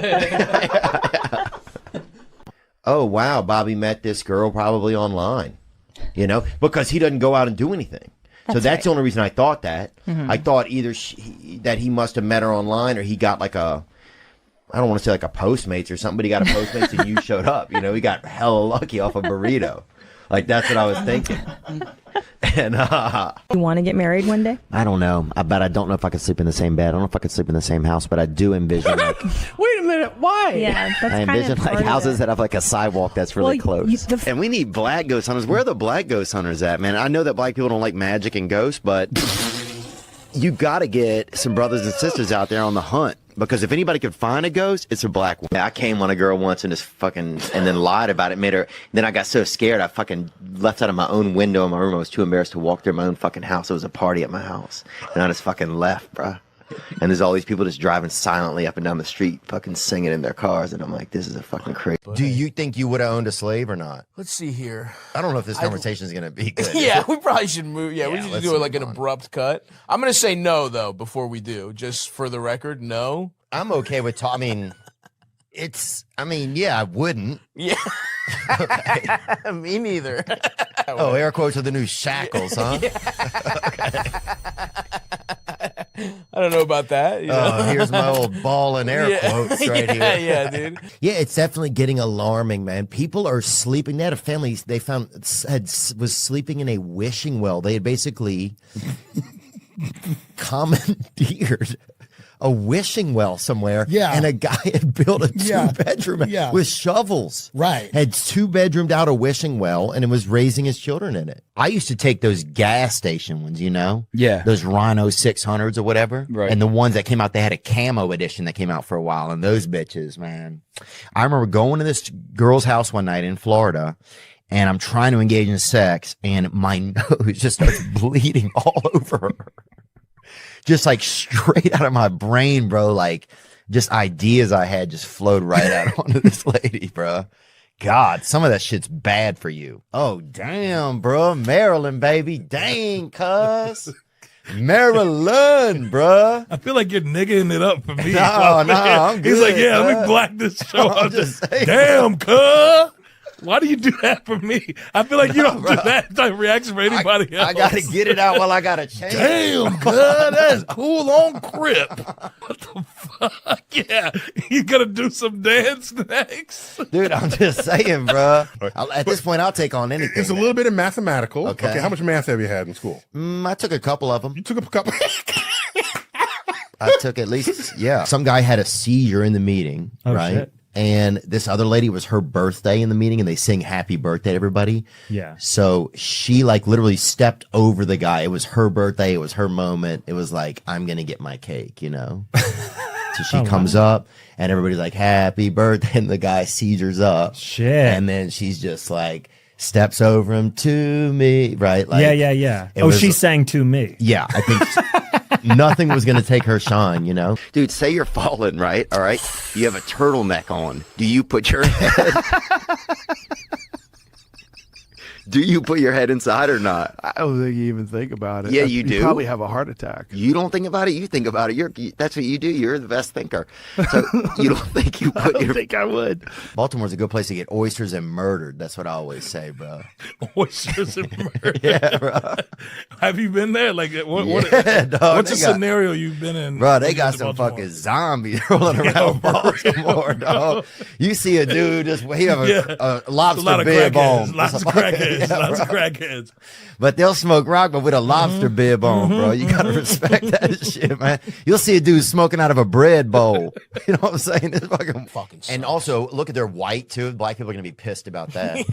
Oh, wow. Bobby met this girl probably online, because he doesn't go out and do anything. So that's the only reason I thought that. Mhm. I thought either that he must have met her online or he got like I don't want to say like a Postmates or something, but he got a Postmates and you showed up. He got hella lucky off a burrito. Like, that's what I was thinking. And You want to get married one day? I don't know. But I don't know if I could sleep in the same bed. I don't know if I could sleep in the same house, but I do envision like Wait a minute. Why? Yeah, that's I kind envision of like part of houses it. that have like a sidewalk that's really Well, close. And we need black ghost hunters. Where are the black ghost hunters at, man? I know that black people don't like magic and ghosts, but you got to get some brothers and sisters out there on the hunt. Because if anybody could find a ghost, it's a black one. I came on a girl once and and then lied about it, made her. Then I got so scared, I fucking left out of my own window in my room. I was too embarrassed to walk through my own fucking house. It was a party at my house. And I just fucking left, bruh. And there's all these people just driving silently up and down the street, fucking singing in their cars. And I'm like, this is a fucking crazy. Do you think you would have owned a slave or not? Let's see here. I don't know if this conversation is going to be good. Yeah, we probably should move. Yeah, we should let's do it like move an on. abrupt cut. I'm gonna say no though before we do, just for the record, no. I'm okay with I yeah, I wouldn't. Yeah. Me neither. Oh, air quotes are the new shackles, huh? I don't know about that. Here's my old ball and air quotes right here. Yeah, dude. Yeah, it's definitely getting alarming, man. People are sleeping. They had a family they found was sleeping in a wishing well. They had basically commandeered a wishing well somewhere. Yeah. And a guy had built a Yeah. 2-bedroom Yeah. with shovels. Right. Had 2-bedroomed out a wishing well and it was raising his children in it. I used to take those gas station ones, Yeah. Those Rhino 600s or whatever. Right. And the ones that came out, they had a camo edition that came out for a while. And those bitches, man. I remember going to this girl's house one night in Florida and I'm trying to engage in sex and my nose just starts bleeding all over her. Just like straight out of my brain, bro. Like just ideas I had just flowed right out onto this lady, bro. God, some of that shit's bad for you. Oh, damn, bro. Maryland, baby. Dang, cuz. Maryland, bro. I feel like you're niggaing it up for me. No, I'm good. He's like, yeah, let bro. me black this show I'm out. just saying, Damn, cuz. Why do you do that for me? I feel like you don't do that type of reaction for anybody else. I gotta get it out while I gotta change. Damn, cuz, that's cool on Crip. What the fuck? Yeah, you gotta do some dance next. Dude, I'm just saying, bro. At this point, I'll take on anything. It's a little bit of mathematical. Okay. How much math have you had in school? I took a couple of them. You took a couple. I took at least, yeah. Some guy had a seizure in the meeting, Oh, right? shit. And this other lady was her birthday in the meeting and they sing happy birthday to everybody. Yeah. So she like literally stepped over the guy. It was her birthday. It was her moment. It was like, I'm going to get my cake, So she comes up and everybody's like, happy birthday. And the guy seizures up. Shit. And then she's just like, steps over him to me, right? Like, yeah. it Oh, was- she sang to me. Yeah, I think nothing was going to take her shine, Dude, say you're falling, right? All right. You have a turtleneck on. Do you put your head Do you put your head inside or not? I don't think you even think about it. Yeah, you do. Probably have a heart attack. You don't think about it. You think about it. That's what you do. You're the best thinker. So you don't think you put I don't think I would. Baltimore's a good place to get oysters and murdered. That's what I always say, bro. Oysters and murder. Yeah, bro. Have you been there? Like, Dog, what's a scenario you've been in? Bro, they got some fucking zombies rolling around Baltimore, dog. You see a dude just he have a lobster bib on. Lots of crackheads. Lots of crackheads. But they'll smoke rock, but with a lobster bib on, bro. You gotta respect that shit, man. You'll see a dude smoking out of a bread bowl. You know what I'm saying? It's fucking And also, look at their white too. Black people are gonna be pissed about that.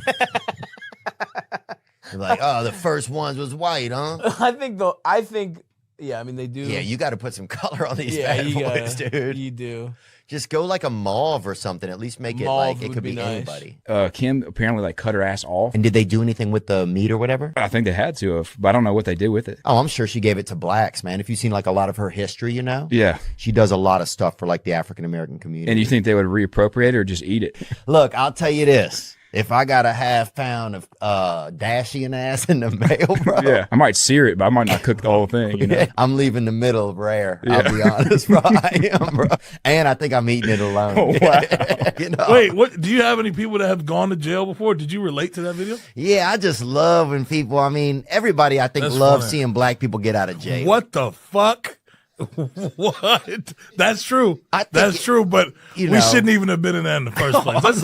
They're like, oh, the first ones was white, huh? I think, yeah, I mean, they do. Yeah, you got to put some color on these Yeah, bad you boys, gotta- dude. you do. Just go like a mauve or something. At least make it Mauve like it would could be be nice. anybody. Kim apparently like cut her ass off. And did they do anything with the meat or whatever? I think they had to have, but I don't know what they did with it. Oh, I'm sure she gave it to blacks, man. If you've seen like a lot of her history, you know? Yeah. She does a lot of stuff for like the African American community. And you think they would reappropriate it or just eat it? Look, I'll tell you this. If I got a half pound of Dashian ass in the mail, bro. Yeah. I might sear it, but I might not cook the whole thing, you know? Yeah, I'm leaving the middle rare. Yeah. I'll be honest, bro. I am, bro. And I think I'm eating it alone. Oh, wow. You know? Wait, what? Do you have any people that have gone to jail before? Did you relate to that video? Yeah, I just love when people, I mean, everybody I think That's loves funny. seeing black people get out of jail. What the fuck? What? That's true. That's true, but you we know. shouldn't even have been in that in the first place. Let's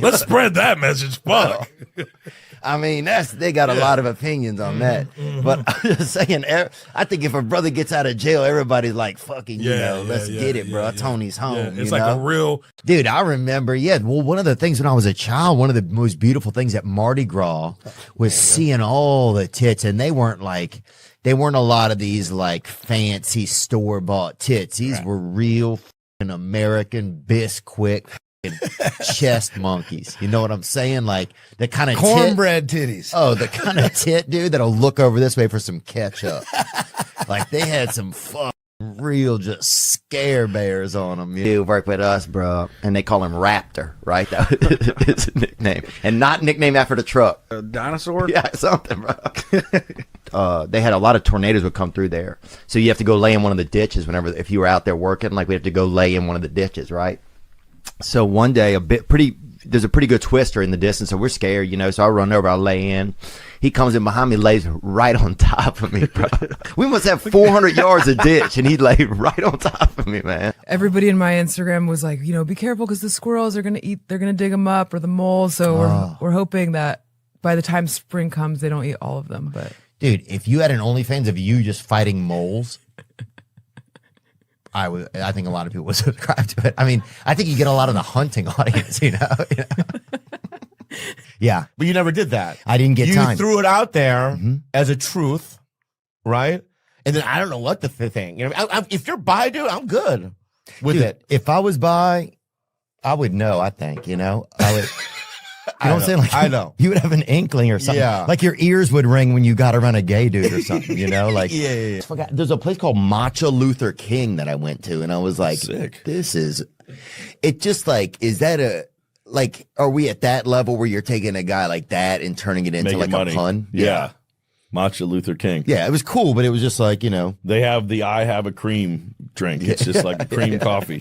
let's spread that message. Fuck. I mean, they got a lot of opinions on that. But I'm just saying, I think if a brother gets out of jail, everybody's like, fucking, let's get it, bro. Tony's home. Yeah, it's you like know? a real. Dude, I remember, well, one of the things when I was a child, one of the most beautiful things at Mardi Gras was seeing all the tits, and they weren't a lot of these like fancy store bought tits. These were real fucking American Bisquick chest monkeys. You know what I'm saying? Like the kind of Cornbread titties. Oh, the kind of tit, dude, that'll look over this way for some ketchup. Like they had some fucking real just scare bears on them. You work with us, bro, and they call him Raptor, right? That was his nickname, and not nicknamed after the truck. A dinosaur? Yeah, something, bro. They had a lot of tornadoes would come through there, so you have to go lay in one of the ditches whenever if you were out there working. Like we have to go lay in one of the ditches, right? So one day, there's a pretty good twister in the distance, so we're scared, so I run over, I lay in. He comes in behind me, lays right on top of me, bro. We must have 400 yards of ditch, and he laid right on top of me, man. Everybody in my Instagram was like, be careful because the squirrels are gonna dig them up, or the moles. So we're hoping that by the time spring comes, they don't eat all of them. But dude, if you had an OnlyFans of you just fighting moles, I think a lot of people would subscribe to it. I mean, I think you get a lot of the hunting audience, Yeah. But you never did that. I didn't get you time. You threw it out there as a truth, right? And then I don't know what the thing. If you're bi, dude, I'm good with it. If I was bi, I would know, I think, I would. You know what I'm saying? Like, I know. You would have an inkling or something. Yeah. Like your ears would ring when you got around a gay dude or something, Like, yeah. There's a place called Matcha Luther King that I went to, and I was like, sick. It just like, is that are we at that level where you're taking a guy like that and turning it into Making like money. a pun? Yeah. Matcha Luther King. Yeah, it was cool, but it was just like, They have the I have a cream drink. It's just like a cream coffee.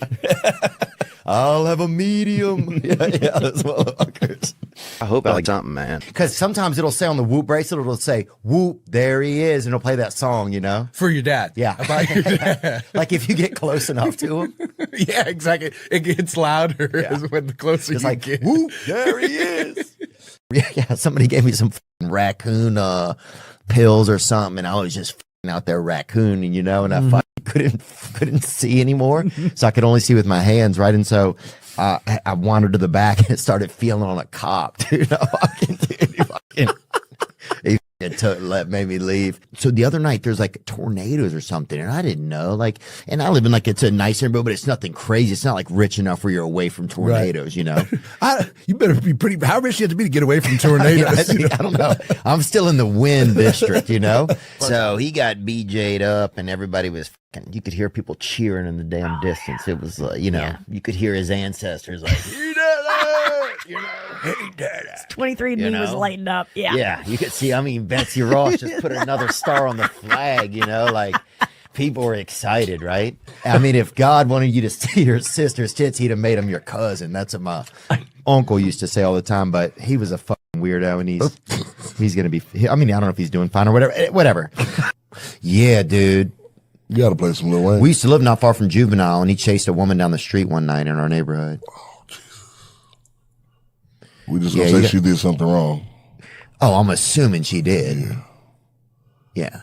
I'll have a medium. yeah, those motherfuckers. I hope I like something, man. Because sometimes it'll say on the Whoop bracelet, it'll say, Whoop, there he is. And it'll play that song, For your dad. Yeah. About your dad. Like if you get close enough to him. Yeah, exactly. It gets louder when the closer It's you like, get. Whoop, there he is. Yeah, somebody gave me some raccoon pills or something, and I was just out there raccooning, and I couldn't see anymore, so I could only see with my hands, right? And so I wandered to the back and started feeling on a cop, dude. It made me leave. So the other night there's like tornadoes or something, and I didn't know. Like, and I live in it's a nice neighborhood, but it's nothing crazy. It's not like rich enough where you're away from tornadoes, You better be pretty. How rich you have to be to get away from tornadoes? I don't know. I'm still in the wind district, So he got BJ'd up, and everybody was. You could hear people cheering in the damn distance. It was, you could hear his ancestors like, he did it! Hey, Dad. 23 and You me was know? lighting up. Yeah. Yeah, you could see. I mean, Betsy Ross just put another star on the flag. You know, like people were excited, right? I mean, if God wanted you to see your sister's tits, he'd have made them your cousin. That's what my uncle used to say all the time. But he was a fucking weirdo, and he's gonna be. I mean, I don't know if he's doing fine or whatever. Whatever. Yeah, dude. You got to play some Lil Wayne. We used to live not far from Juvenile, and he chased a woman down the street one night in our neighborhood. We just gonna say she did something wrong. Oh, I'm assuming she did. Yeah.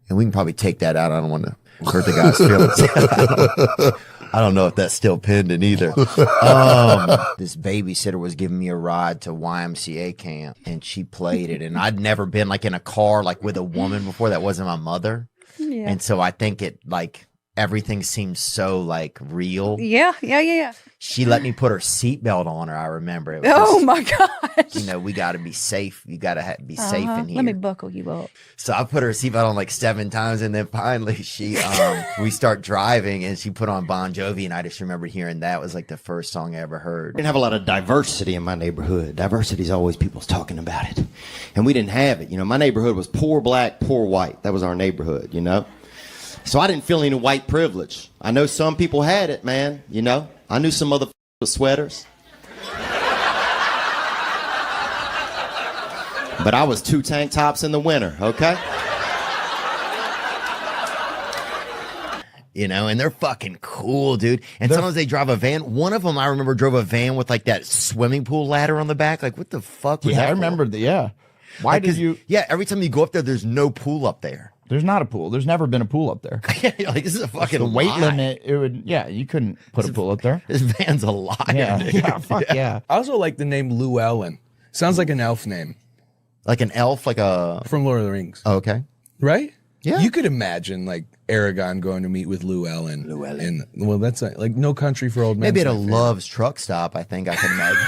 And we can probably take that out. I don't want to hurt the guy's feelings. I don't know if that's still pending either. This babysitter was giving me a ride to YMCA camp, and she played it. And I'd never been like in a car like with a woman before that wasn't my mother. Yeah. And so I think it like everything seems so like real. Yeah. She let me put her seatbelt on her. I remember it. Oh my gosh. You know, we got to be safe. You got to be safe in here. Let me buckle you up. So I put her seatbelt on like 7 times, and then finally we start driving, and she put on Bon Jovi, and I just remember hearing that was like the first song I ever heard. We didn't have a lot of diversity in my neighborhood. Diversity is always people's talking about it, and we didn't have it. You know, my neighborhood was poor black, poor white. That was our neighborhood. You know, so I didn't feel any white privilege. I know some people had it, man. You know, I knew some motherfuckers with sweaters. But I was 2 tank tops in the winter, okay? You know, and they're fucking cool, dude. And sometimes they drive a van. One of them, I remember, drove a van with like that swimming pool ladder on the back. Like, what the fuck was that? I remember that. Yeah. Why Like, did you? Yeah, every time you go up there's no pool up there. There's not a pool. There's never been a pool up there. Like, this is a fucking the weight lie. limit. It would. Yeah, you couldn't put a pool up there. This van's a liar. Yeah, dude. yeah, fuck yeah. I also like the name Llewellyn. Sounds like an elf name. Like an elf, like a from Lord of the Rings. Oh, okay. Right? Yeah. You could imagine like Aragorn going to meet with Llewellyn. Llewellyn. Well, that's like No Country for Old Men. Maybe at a Love's truck stop, I think I can imagine.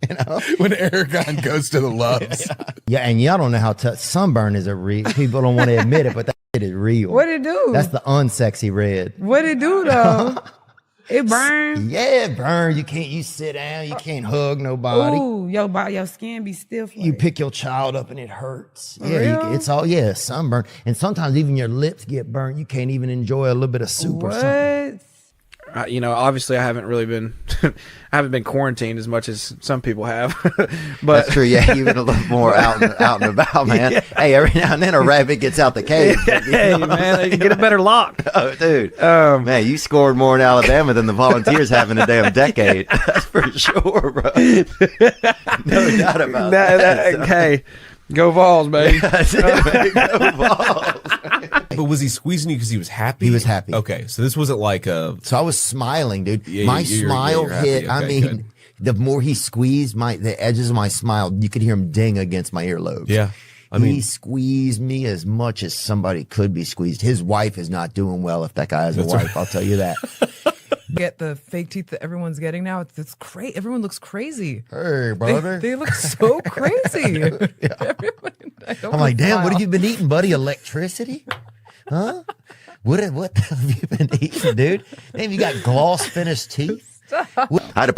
You know? When Aragorn goes to the Loves. Yeah, and y'all don't know how sunburn is a real. People don't want to admit it, but that shit is real. What it do? That's the unsexy red. What it do though? It burn. Yeah, it burn. You sit down. You can't hug nobody. Ooh, your skin be stiff. You pick your child up and it hurts. For Yeah, real? it's all sunburn, and sometimes even your lips get burnt. You can't even enjoy a little bit of soup or something. You know, obviously I haven't really been, I haven't been quarantined as much as some people have. But That's true. Yeah, you've been a little more out and about, man. Yeah. Hey, every now and then a rabbit gets out the cage. Hey, man, they can get a better lock. Oh, dude. Man, you scored more in Alabama than the Volunteers have in a damn decade. That's for sure, bro. No doubt about that. Hey, go Vols, baby. That's it, man. Go Vols. But was he squeezing you because he was happy? He was happy. Okay, so this wasn't like a. So I was smiling, dude. Yeah, My you're smile happy. hit. Okay, I mean, good. the more he squeezed the edges of my smile, you could hear him ding against my earlobes. Yeah. I He mean, squeezed me as much as somebody could be squeezed. His wife is not doing well if that guy has a That's wife. right. I'll tell you that. Get the fake teeth that everyone's getting now. It's great. Everyone looks crazy. Hey, brother. They look so crazy. I'm like, damn, what have you been eating, buddy? Electricity? Huh? What have you been eating, dude? Damn, you got gloss finished teeth? I had to pull